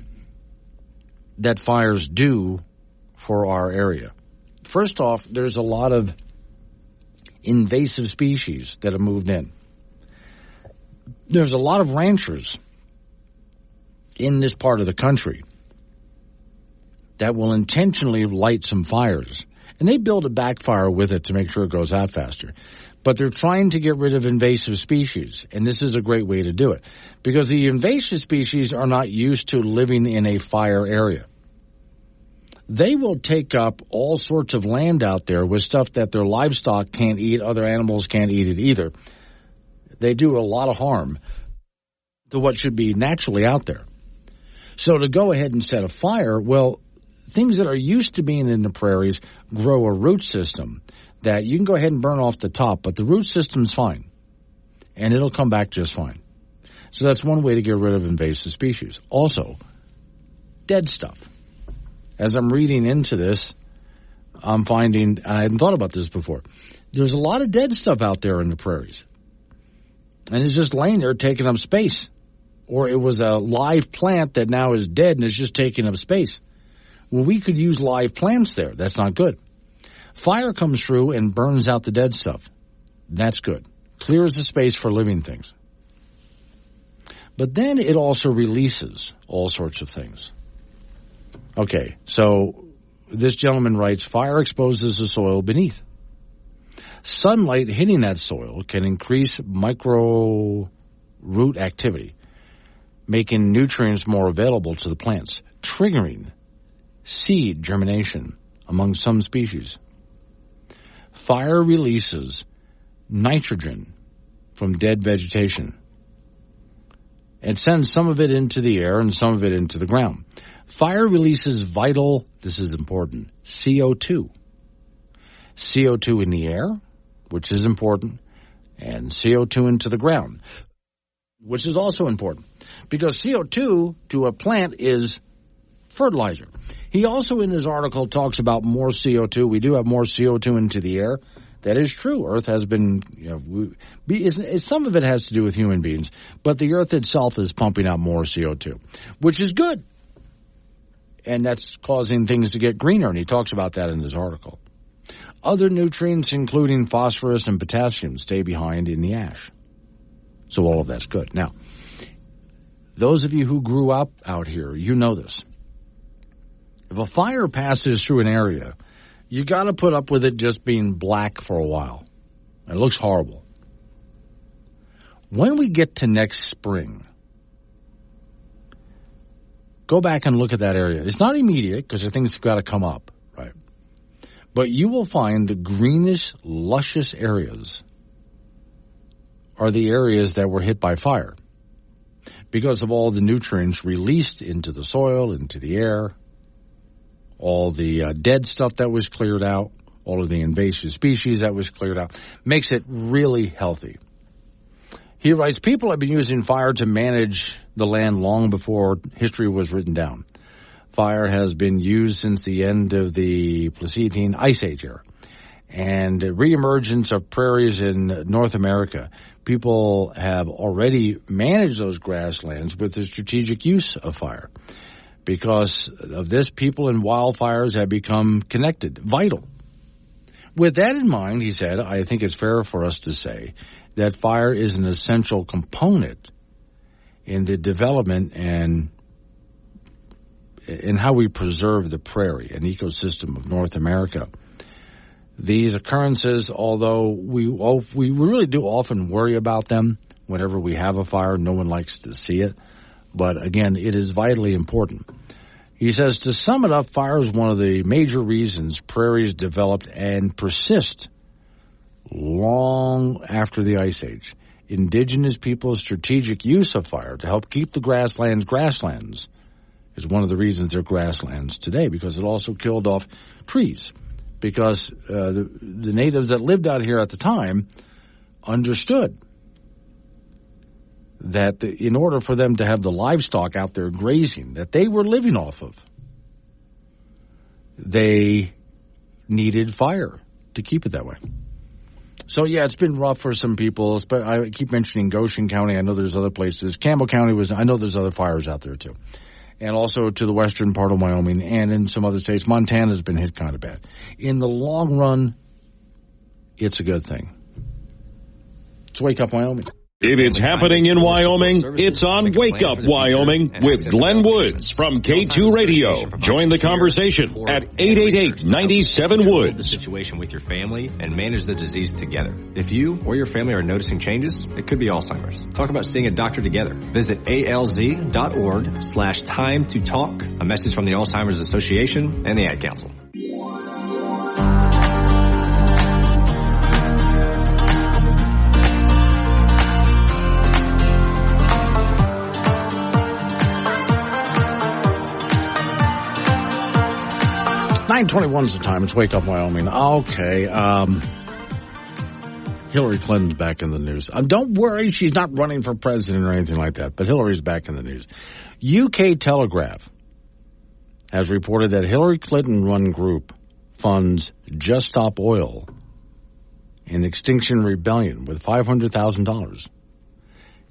that fires do for our area. First off, there's a lot of invasive species that have moved in. There's a lot of ranchers in this part of the country that will intentionally light some fires. And they build a backfire with it to make sure it goes out faster. But they're trying to get rid of invasive species, and this is a great way to do it. Because the invasive species are not used to living in a fire area. They will take up all sorts of land out there with stuff that their livestock can't eat, other animals can't eat it either. They do a lot of harm to what should be naturally out there. So to go ahead and set a fire, well, things that are used to being in the prairies grow a root system that you can go ahead and burn off the top, but the root system's fine, and it'll come back just fine. So that's one way to get rid of invasive species. Also, dead stuff. As I'm reading into this, I'm finding, and I hadn't thought about this before, there's a lot of dead stuff out there in the prairies. And it's just laying there taking up space. Or it was a live plant that now is dead and is just taking up space. Well, we could use live plants there. That's not good. Fire comes through and burns out the dead stuff. That's good. Clears the space for living things. But then it also releases all sorts of things. Okay, so this gentleman writes, fire exposes the soil beneath. Sunlight hitting that soil can increase micro root activity, making nutrients more available to the plants, triggering seed germination among some species. Fire releases nitrogen from dead vegetation. It sends some of it into the air and some of it into the ground. Fire releases vital, this is important, CO2. CO2 in the air, which is important, and CO2 into the ground, which is also important. Because CO2 to a plant is fertilizer. He also, in his article, talks about more CO2. We do have more CO2 into the air. That is true. Earth has been, some of it has to do with human beings, but the Earth itself is pumping out more CO2, which is good. And that's causing things to get greener, and he talks about that in his article. Other nutrients, including phosphorus and potassium, stay behind in the ash. So all of that's good. Now, those of you who grew up out here, you know this. If a fire passes through an area, you got to put up with it just being black for a while. It looks horrible. When we get to next spring, go back and look at that area. It's not immediate because the things have got to come up, right? But you will find the greenish, luscious areas are the areas that were hit by fire because of all the nutrients released into the soil, into the air, all the dead stuff that was cleared out, all of the invasive species that was cleared out, makes it really healthy. He writes, people have been using fire to manage the land long before history was written down. Fire has been used since the end of the Pleistocene Ice Age era. And the reemergence of prairies in North America, people have already managed those grasslands with the strategic use of fire. Because of this, people and wildfires have become connected, vital. With that in mind, he said, I think it's fair for us to say that fire is an essential component in the development and in how we preserve the prairie, an ecosystem of North America. These occurrences, although we really do often worry about them whenever we have a fire, no one likes to see it. But again, it is vitally important. He says, to sum it up, fire is one of the major reasons prairies developed and persist long after the Ice Age. Indigenous people's strategic use of fire to help keep the grasslands is one of the reasons they're grasslands today, because it also killed off trees. Because the natives that lived out here at the time understood that in order for them to have the livestock out there grazing that they were living off of, they needed fire to keep it that way. So, yeah, it's been rough for some people. But I keep mentioning Goshen County. I know there's other places. Campbell County I know there's other fires out there, too. And also to the western part of Wyoming and in some other states. Montana's been hit kind of bad. In the long run, it's a good thing. Let's Wake Up Wyoming. If it's happening in Wyoming, it's on Wake Up Wyoming with Glenn Woods from K2 Radio. Join the conversation at 888-97-WOODS. The situation with your family and manage the disease together. If you or your family are noticing changes, it could be Alzheimer's. Talk about seeing a doctor together. Visit alz.org/time to talk. A message from the Alzheimer's Association and the Ad Council. 9:21's the time. It's Wake Up Wyoming. Okay. Hillary Clinton's back in the news. Don't worry, she's not running for president or anything like that, but Hillary's back in the news. UK Telegraph has reported that Hillary Clinton-run group funds Just Stop Oil and Extinction Rebellion with $500,000.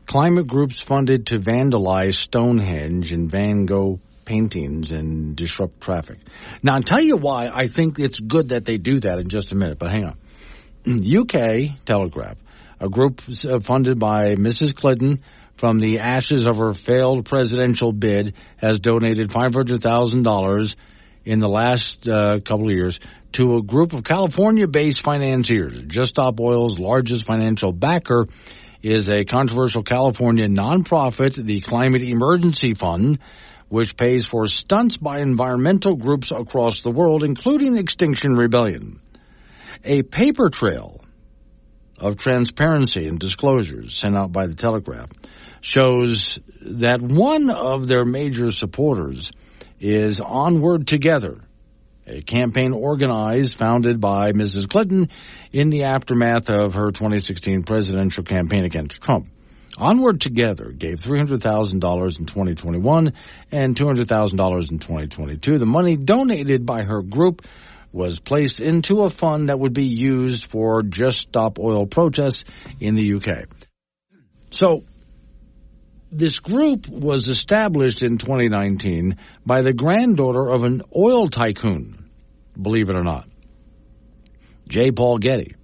Climate groups funded to vandalize Stonehenge and Van Gogh paintings and disrupt traffic. Now, I'll tell you why I think it's good that they do that in just a minute, but hang on. UK Telegraph, a group funded by Mrs. Clinton from the ashes of her failed presidential bid, has donated $500,000 in the last couple of years to a group of California-based financiers. Just Stop Oil's largest financial backer is a controversial California nonprofit, the Climate Emergency Fund, which pays for stunts by environmental groups across the world, including Extinction Rebellion. A paper trail of transparency and disclosures sent out by the Telegraph shows that one of their major supporters is Onward Together, a campaign founded by Mrs. Clinton in the aftermath of her 2016 presidential campaign against Trump. Onward Together gave $300,000 in 2021 and $200,000 in 2022. The money donated by her group was placed into a fund that would be used for Just Stop Oil protests in the UK. So, this group was established in 2019 by the granddaughter of an oil tycoon, believe it or not, J. Paul Getty,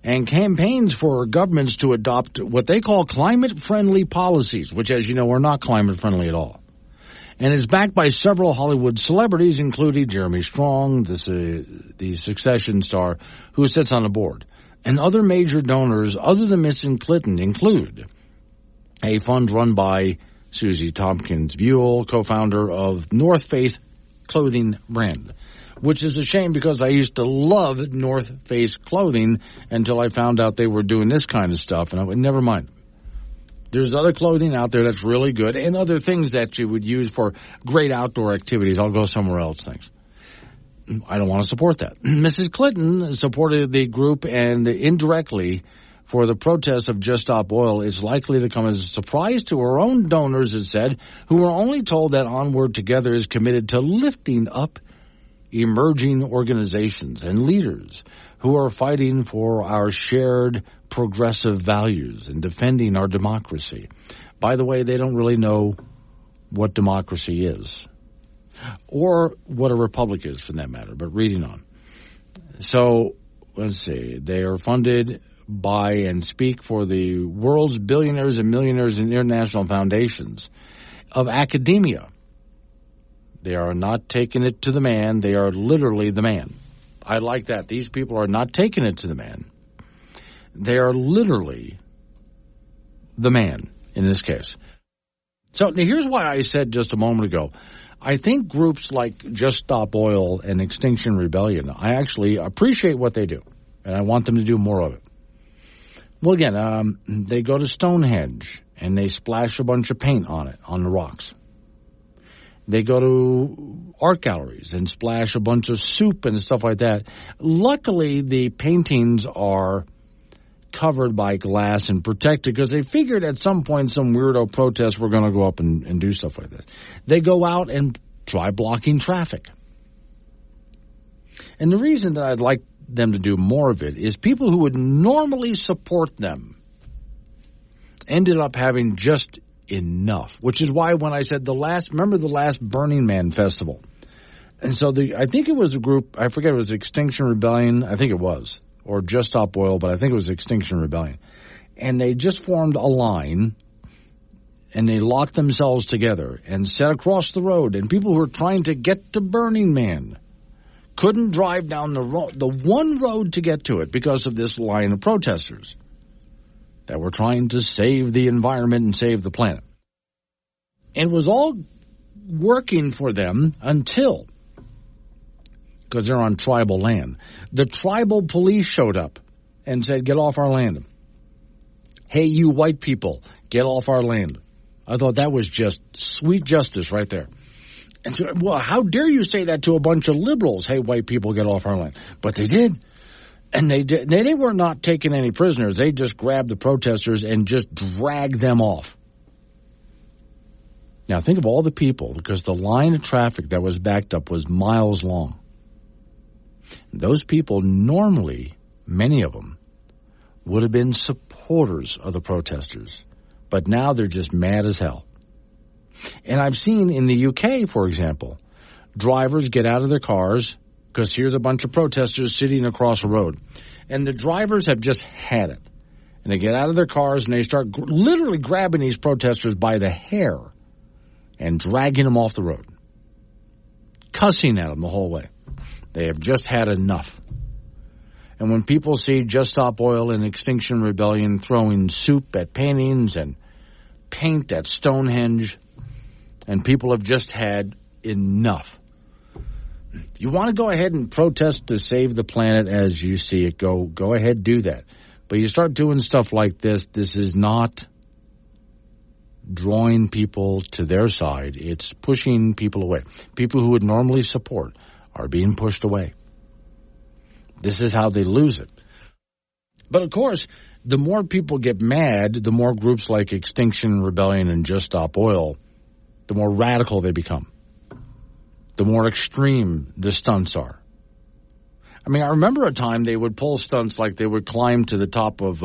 and campaigns for governments to adopt what they call climate-friendly policies, which, as you know, are not climate-friendly at all. And is backed by several Hollywood celebrities, including Jeremy Strong, the Succession star, who sits on the board. And other major donors, other than Mrs. Clinton, include a fund run by Susie Tompkins Buell, co-founder of North Face clothing brand, which is a shame because I used to love North Face clothing until I found out they were doing this kind of stuff, and I would never mind. There's other clothing out there that's really good and other things that you would use for great outdoor activities. I'll go somewhere else, thanks. I don't want to support that. Mrs. Clinton supported the group, and indirectly for the protests of Just Stop Oil is likely to come as a surprise to her own donors, it said, who were only told that Onward Together is committed to lifting up emerging organizations and leaders who are fighting for our shared progressive values and defending our democracy. By the way, they don't really know what democracy is, or what a republic is for that matter, but reading on. So, let's see, they are funded by and speak for the world's billionaires and millionaires and international foundations of academia. They are not taking it to the man. They are literally the man. I like that. These people are not taking it to the man. They are literally the man in this case. So now here's why I said just a moment ago, I think groups like Just Stop Oil and Extinction Rebellion, I actually appreciate what they do, and I want them to do more of it. Well, again, they go to Stonehenge, and they splash a bunch of paint on it, on the rocks. They go to art galleries and splash a bunch of soup and stuff like that. Luckily, the paintings are covered by glass and protected because they figured at some point some weirdo protests were going to go up and do stuff like this. They go out and try blocking traffic. And the reason that I'd like them to do more of it is people who would normally support them ended up having just enough, which is why when I said remember the last Burning Man festival? And so I think it was a group, I forget, it was Extinction Rebellion, I think it was, or Just Stop Oil, but I think it was Extinction Rebellion. And they just formed a line, and they locked themselves together and sat across the road, and people who were trying to get to Burning Man couldn't drive down the one road to get to it because of this line of protesters that were trying to save the environment and save the planet. And it was all working for them until, because they're on tribal land, the tribal police showed up and said, get off our land. Hey, you white people, get off our land. I thought that was just sweet justice right there. And so, well, how dare you say that to a bunch of liberals? Hey, white people, get off our land. But they did. And they were not taking any prisoners. They just grabbed the protesters and just dragged them off. Now, think of all the people, because the line of traffic that was backed up was miles long. Those people normally, many of them, would have been supporters of the protesters. But now they're just mad as hell. And I've seen in the UK, for example, drivers get out of their cars because here's a bunch of protesters sitting across the road. And the drivers have just had it. And they get out of their cars and they start literally grabbing these protesters by the hair and dragging them off the road, cussing at them the whole way. They have just had enough. And when people see Just Stop Oil and Extinction Rebellion throwing soup at paintings and paint at Stonehenge, and people have just had enough. You want to go ahead and protest to save the planet as you see it, go ahead, do that. But you start doing stuff like this is not drawing people to their side. It's pushing people away. People who would normally support are being pushed away. This is how they lose it. But of course, the more people get mad, the more groups like Extinction Rebellion and Just Stop Oil, the more radical they become. The more extreme the stunts are. I mean, I remember a time they would pull stunts like they would climb to the top of,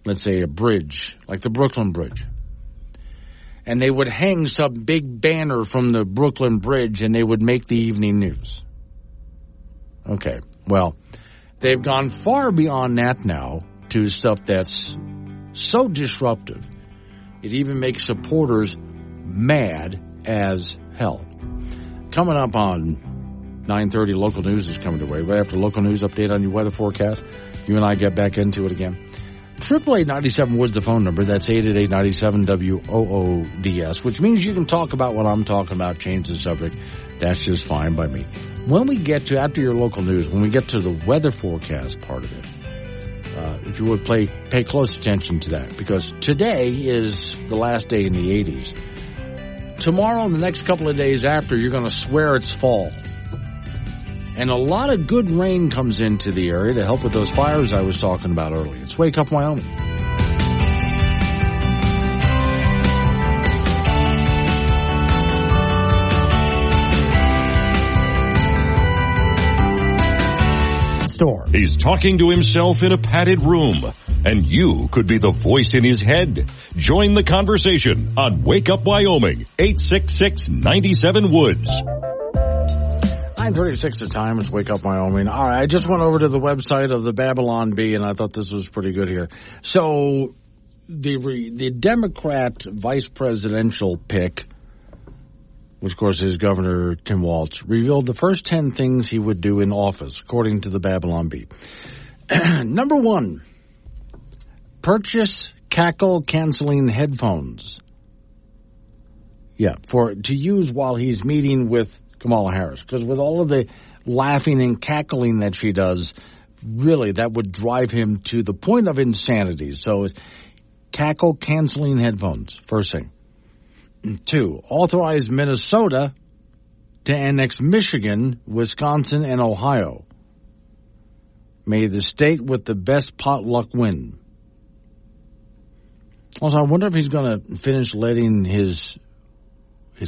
let's say, a bridge, like the Brooklyn Bridge. And they would hang some big banner from the Brooklyn Bridge, and they would make the evening news. Okay, well, they've gone far beyond that now to stuff that's so disruptive, it even makes supporters mad as hell. Coming up on 9:30, local news is coming your way. Right after local news update on your weather forecast, you and I get back into it again. 888-97 Woods, the phone number. That's 888-97-WOODS, which means you can talk about what I'm talking about, change the subject. That's just fine by me. When we get to, after your local news, when we get to the weather forecast part of it, if you would pay close attention to that, because today is the last day in the 80s. Tomorrow and the next couple of days after, you're going to swear it's fall. And a lot of good rain comes into the area to help with those fires I was talking about earlier. It's Wake Up Wyoming. Store. He's talking to himself in a padded room, and you could be the voice in his head. Join the conversation on Wake Up Wyoming, 866-97-WOODS. 9:36 the time. It's Wake Up Wyoming. All right, I just went over to the website of the Babylon Bee, and I thought this was pretty good here. So the Democrat vice presidential pick, which of course is Governor Tim Walz, revealed the first 10 things he would do in office, according to the Babylon Bee. Number 1, purchase cackle-canceling headphones. Yeah, to use while he's meeting with Kamala Harris, because with all of the laughing and cackling that she does, really that would drive him to the point of insanity. So it's cackle-canceling headphones, first thing. 2, authorize Minnesota to annex Michigan, Wisconsin, and Ohio. May the state with the best potluck win. Also, I wonder if he's going to finish letting his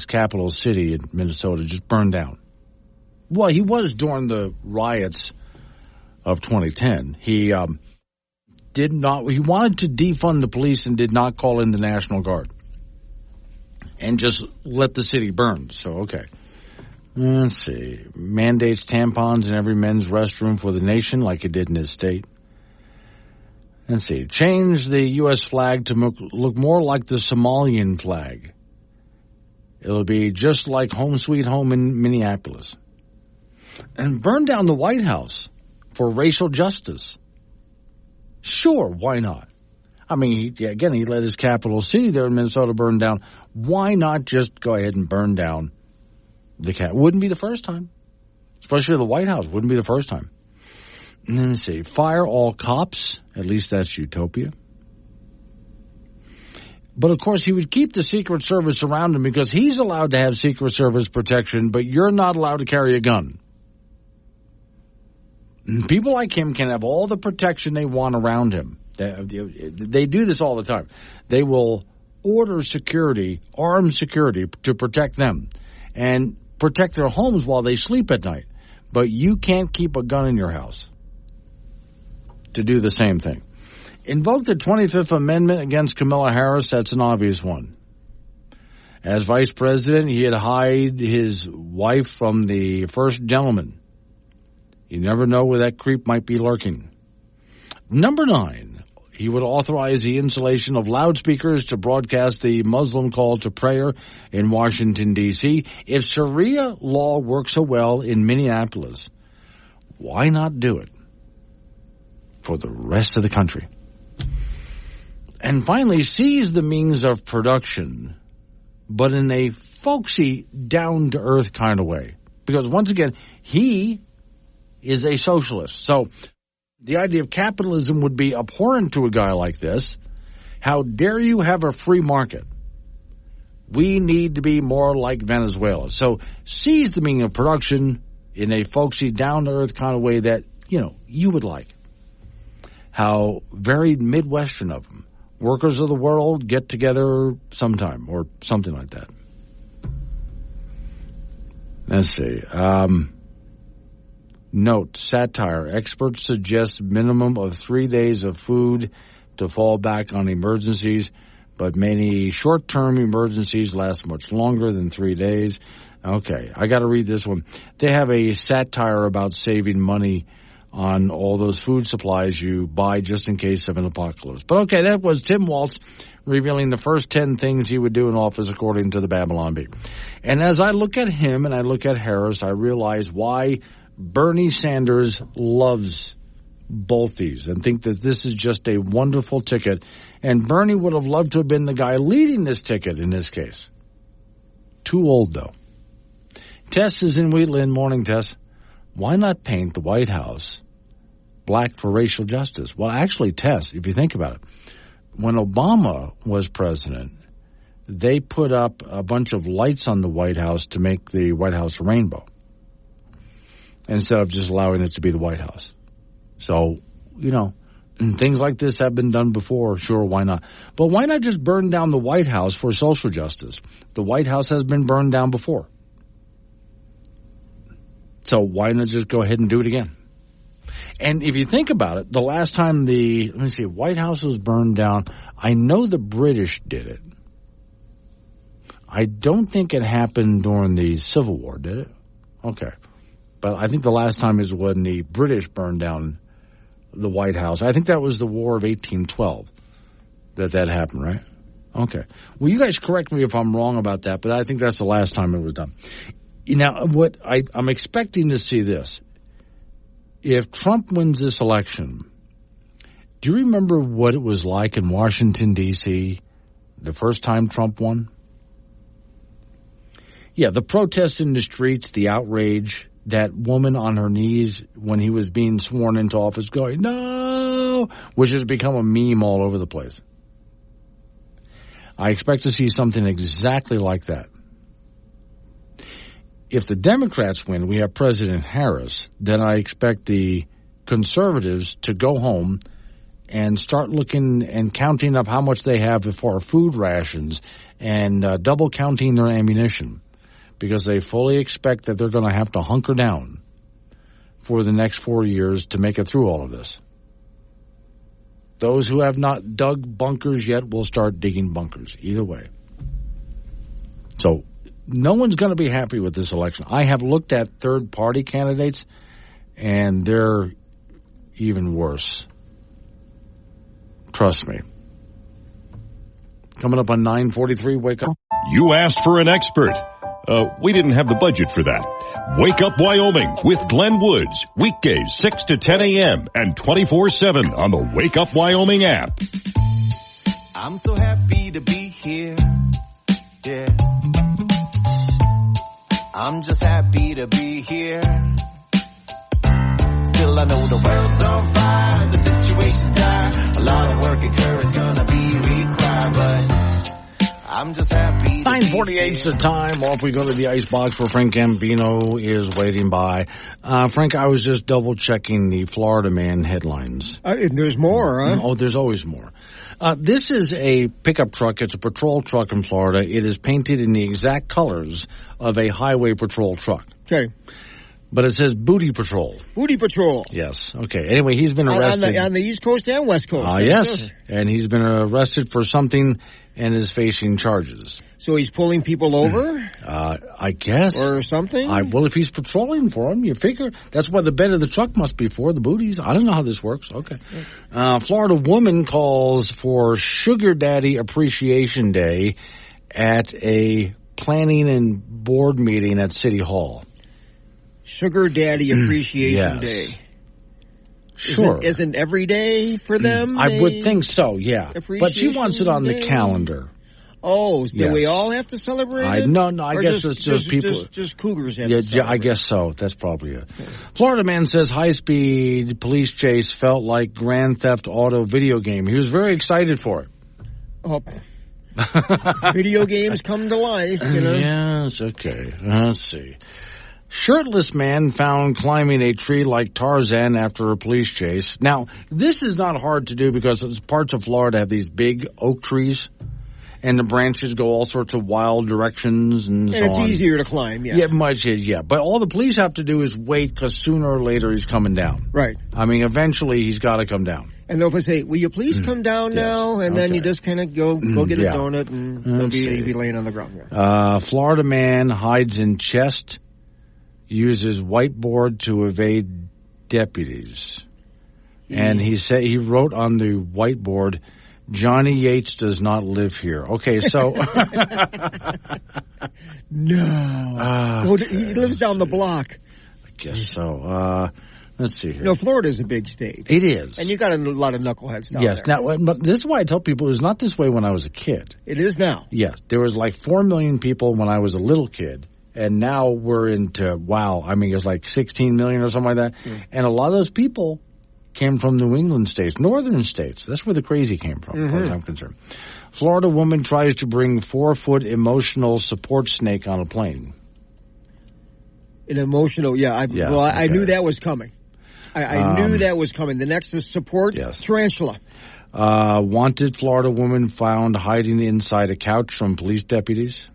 capital city in Minnesota just burn down. Well, he was during the riots of 2010. He wanted to defund the police and did not call in the National Guard and just let the city burn. So, okay. Let's see. Mandates tampons in every men's restroom for the nation like it did in his state. Let's see. Change the U.S. flag to look more like the Somalian flag. It'll be just like Home Sweet Home in Minneapolis. And burn down the White House for racial justice. Sure, why not? I mean, he let his capital city there in Minnesota burn down. Why not just go ahead and burn down the Capitol? Wouldn't be the first time. Especially the White House. Wouldn't be the first time. And then let's see. Fire all cops. At least that's utopia. But, of course, he would keep the Secret Service around him because he's allowed to have Secret Service protection, but you're not allowed to carry a gun. And people like him can have all the protection they want around him. They do this all the time. They will order security, armed security, to protect them and protect their homes while they sleep at night. But you can't keep a gun in your house to do the same thing. Invoke the 25th Amendment against Kamala Harris. That's an obvious one. As vice president, he had hide his wife from the first gentleman. You never know where that creep might be lurking. Number 9, he would authorize the installation of loudspeakers to broadcast the Muslim call to prayer in Washington, D.C. If Sharia law works so well in Minneapolis, why not do it for the rest of the country? And finally, seize the means of production, but in a folksy, down-to-earth kind of way. Because once again, he is a socialist. So the idea of capitalism would be abhorrent to a guy like this. How dare you have a free market? We need to be more like Venezuela. So seize the meaning of production in a folksy, down-to-earth kind of way that, you would like. how very Midwestern of them. Workers of the world get together sometime or something like that. Let's see. Note, satire. Experts suggest minimum of 3 days of food to fall back on emergencies, but many short-term emergencies last much longer than 3 days. Okay, I got to read this one. They have a satire about saving money on all those food supplies you buy just in case of an apocalypse. But okay, that was Tim Waltz revealing the first 10 things he would do in office according to the Babylon Bee. And as I look at him and I look at Harris, I realize why Bernie Sanders loves both these and think that this is just a wonderful ticket. And Bernie would have loved to have been the guy leading this ticket in this case. Too old, though. Tess is in Wheatland. Morning, Tess. Why not paint the White House black for racial justice? Well, actually, Tess, if you think about it, when Obama was president, they put up a bunch of lights on the White House to make the White House a rainbow instead of just allowing it to be the White House. So, and things like this have been done before. Sure, why not? But why not just burn down the White House for social justice? The White House has been burned down before. So why not just go ahead and do it again? And if you think about it, the last time White House was burned down, I know the British did it. I don't think it happened during the Civil War, did it? Okay. But I think the last time is when the British burned down the White House. I think that was the War of 1812 that happened, right? Okay. Well, you guys correct me if I'm wrong about that, but I think that's the last time it was done. Now, what I'm expecting to see this. If Trump wins this election, do you remember what it was like in Washington, D.C. the first time Trump won? Yeah, the protests in the streets, the outrage, that woman on her knees when he was being sworn into office going, no, which has become a meme all over the place. I expect to see something exactly like that. If the Democrats win, we have President Harris, then I expect the conservatives to go home and start looking and counting up how much they have for food rations and double counting their ammunition because they fully expect that they're going to have to hunker down for the next 4 years to make it through all of this. Those who have not dug bunkers yet will start digging bunkers, either way. So no one's going to be happy with this election. I have looked at third-party candidates, and they're even worse. Trust me. Coming up on 9:43, Wake Up. You asked for an expert. We didn't have the budget for that. Wake Up Wyoming with Glenn Woods. Weekdays 6 to 10 a.m. and 24/7 on the Wake Up Wyoming app. I'm so happy to be here. Yeah. I'm just happy to be here. Still I know the world's on fire, the situation's dire. A lot of work and courage gonna be required, but I'm just happy. 9:48's the time. Off we go to the icebox where Frank Gambino is waiting by. Frank, I was just double checking the Florida Man headlines. There's more, huh? Oh, there's always more. This is a pickup truck. It's a patrol truck in Florida. It is painted in the exact colors of a highway patrol truck. Okay. But it says Booty Patrol. Booty Patrol. Yes. Okay. Anyway, he's been arrested. On the East Coast and West Coast. Yes. And he's been arrested for something and is facing charges. So he's pulling people over? I guess. Or something? Well, if he's patrolling for them, you figure that's what the bed of the truck must be for, the booties. I don't know how this works. Okay. Florida woman calls for Sugar Daddy Appreciation Day at a planning and board meeting at City Hall. Sugar Daddy Appreciation Day. Sure. Isn't every day for them? I would think so, yeah. But she wants it on the calendar. Oh, do we all have to celebrate it? No, I guess it's just people. Just cougars have to celebrate. Yeah, I guess so. That's probably it. Florida man says high-speed police chase felt like Grand Theft Auto video game. He was very excited for it. Oh. Video games come to life, you know? Yes, okay. Let's see. Shirtless man found climbing a tree like Tarzan after a police chase. Now, this is not hard to do because parts of Florida have these big oak trees, and the branches go all sorts of wild directions and so on. It's easier to climb, yeah. Yeah, much is, yeah. But all the police have to do is wait because sooner or later he's coming down. Right. I mean, eventually he's got to come down. And they'll say, will you please come down now? And then you just kind of go get a donut, and he'll be laying on the ground. Yeah. Florida man hides in chest, uses whiteboard to evade deputies. And he wrote on the whiteboard, Johnny Yates does not live here. Okay, so... No. He lives down the block. I guess so. Let's see here. No, Florida's a big state. It is. And you got a lot of knuckleheads down there. Yes. Now, but this is why I tell people it was not this way when I was a kid. It is now. Yes. There was like 4 million people when I was a little kid. And now we're into, it's like 16 million or something like that. Mm. And a lot of those people came from New England states, northern states. That's where the crazy came from, as far as I'm concerned. Florida woman tries to bring 4-foot emotional support snake on a plane. An emotional, I knew that was coming. I knew that was coming. The next was support, tarantula. Wanted Florida woman found hiding inside a couch from police deputies.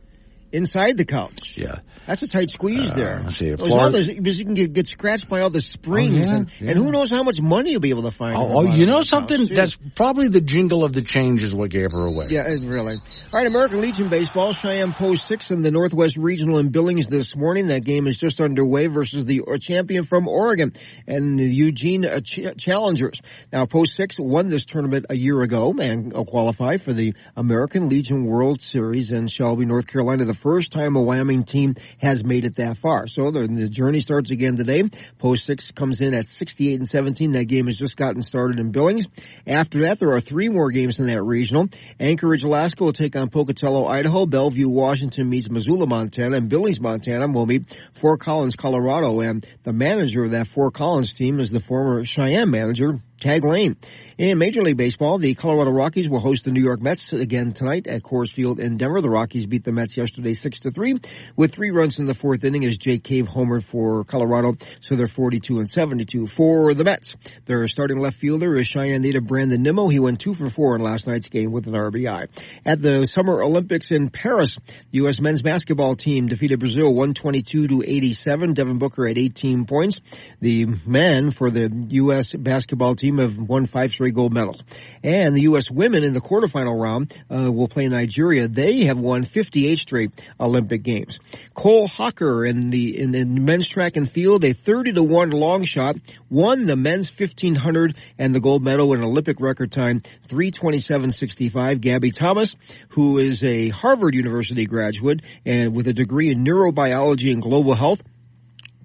Inside the couch? Yeah. That's a tight squeeze there. Let's see. Because you can get scratched by all the springs, and who knows how much money you'll be able to find. You know something? That's probably the jingle of the change is what gave her away. Yeah, really. All right, American Legion Baseball, Cheyenne Post 6 in the Northwest Regional in Billings this morning. That game is just underway versus the champion from Oregon and the Eugene Challengers. Now, Post 6 won this tournament a year ago and qualified for the American Legion World Series in Shelby, North Carolina, the first time a Wyoming team has made it that far. So the journey starts again today. Post 6 comes in at 68-17. That game has just gotten started in Billings. After that, there are 3 more games in that regional. Anchorage, Alaska will take on Pocatello, Idaho. Bellevue, Washington meets Missoula, Montana. And Billings, Montana will meet Fort Collins, Colorado. And the manager of that Fort Collins team is the former Cheyenne manager, Tag Lane. In Major League Baseball, the Colorado Rockies will host the New York Mets again tonight at Coors Field in Denver. The Rockies beat the Mets yesterday 6-3 with 3 runs in the 4th inning as Jake Cave homered for Colorado. So they're 42-72 for the Mets. Their starting left fielder is Cheyenne native Brandon Nimmo. He went 2 for 4 in last night's game with an RBI. At the Summer Olympics in Paris, the U.S. men's basketball team defeated Brazil 122-87. Devin Booker had 18 points. The men for the U.S. basketball team have won 5 straight gold medals. And the U.S. women in the quarterfinal round will play Nigeria. They have won 58 straight Olympic games. Cole Hocker in the men's track and field, a 30-1 long shot, won the men's 1500 and the gold medal with an Olympic record time, 3:27.65. Gabby Thomas, who is a Harvard University graduate and with a degree in neurobiology and global health,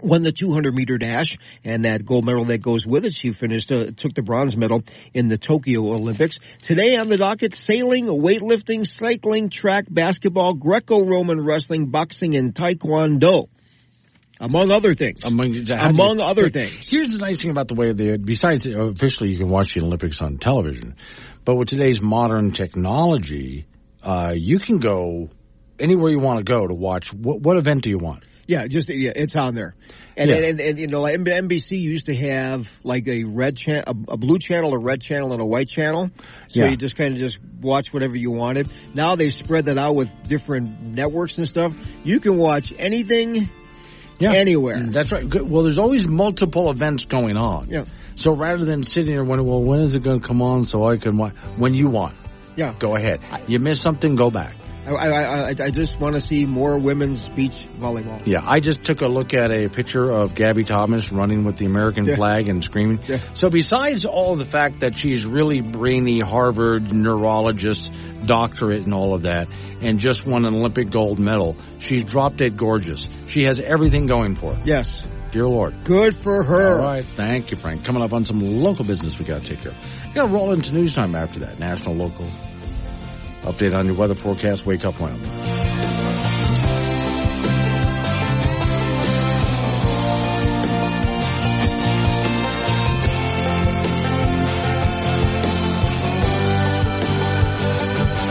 won the 200-meter dash, and that gold medal that goes with it. She took the bronze medal in the Tokyo Olympics. Today on the docket, sailing, weightlifting, cycling, track, basketball, Greco-Roman wrestling, boxing, and Taekwondo. Among other things. Among other things. Here's the nice thing about the way besides officially you can watch the Olympics on television, but with today's modern technology, you can go anywhere you want to go to watch. What event do you want? Yeah, it's on there. And NBC used to have like a blue channel, a red channel, and a white channel. So you just kind of just watch whatever you wanted. Now they spread that out with different networks and stuff. You can watch anything, anywhere. That's right. Well, there's always multiple events going on. Yeah. So rather than sitting there wondering, when is it going to come on so I can watch? When you want. Yeah. Go ahead. You miss something, go back. I just want to see more women's beach volleyball. Yeah, I just took a look at a picture of Gabby Thomas running with the American flag and screaming. Yeah. So besides all the fact that she's really brainy Harvard neurologist, doctorate and all of that, and just won an Olympic gold medal, she's drop dead gorgeous. She has everything going for her. Yes. Dear Lord. Good for her. All right. Thank you, Frank. Coming up on some local business we got to take care of. We got to roll into news time after that. National, local. Update on your weather forecast. Wake up, Wyoming.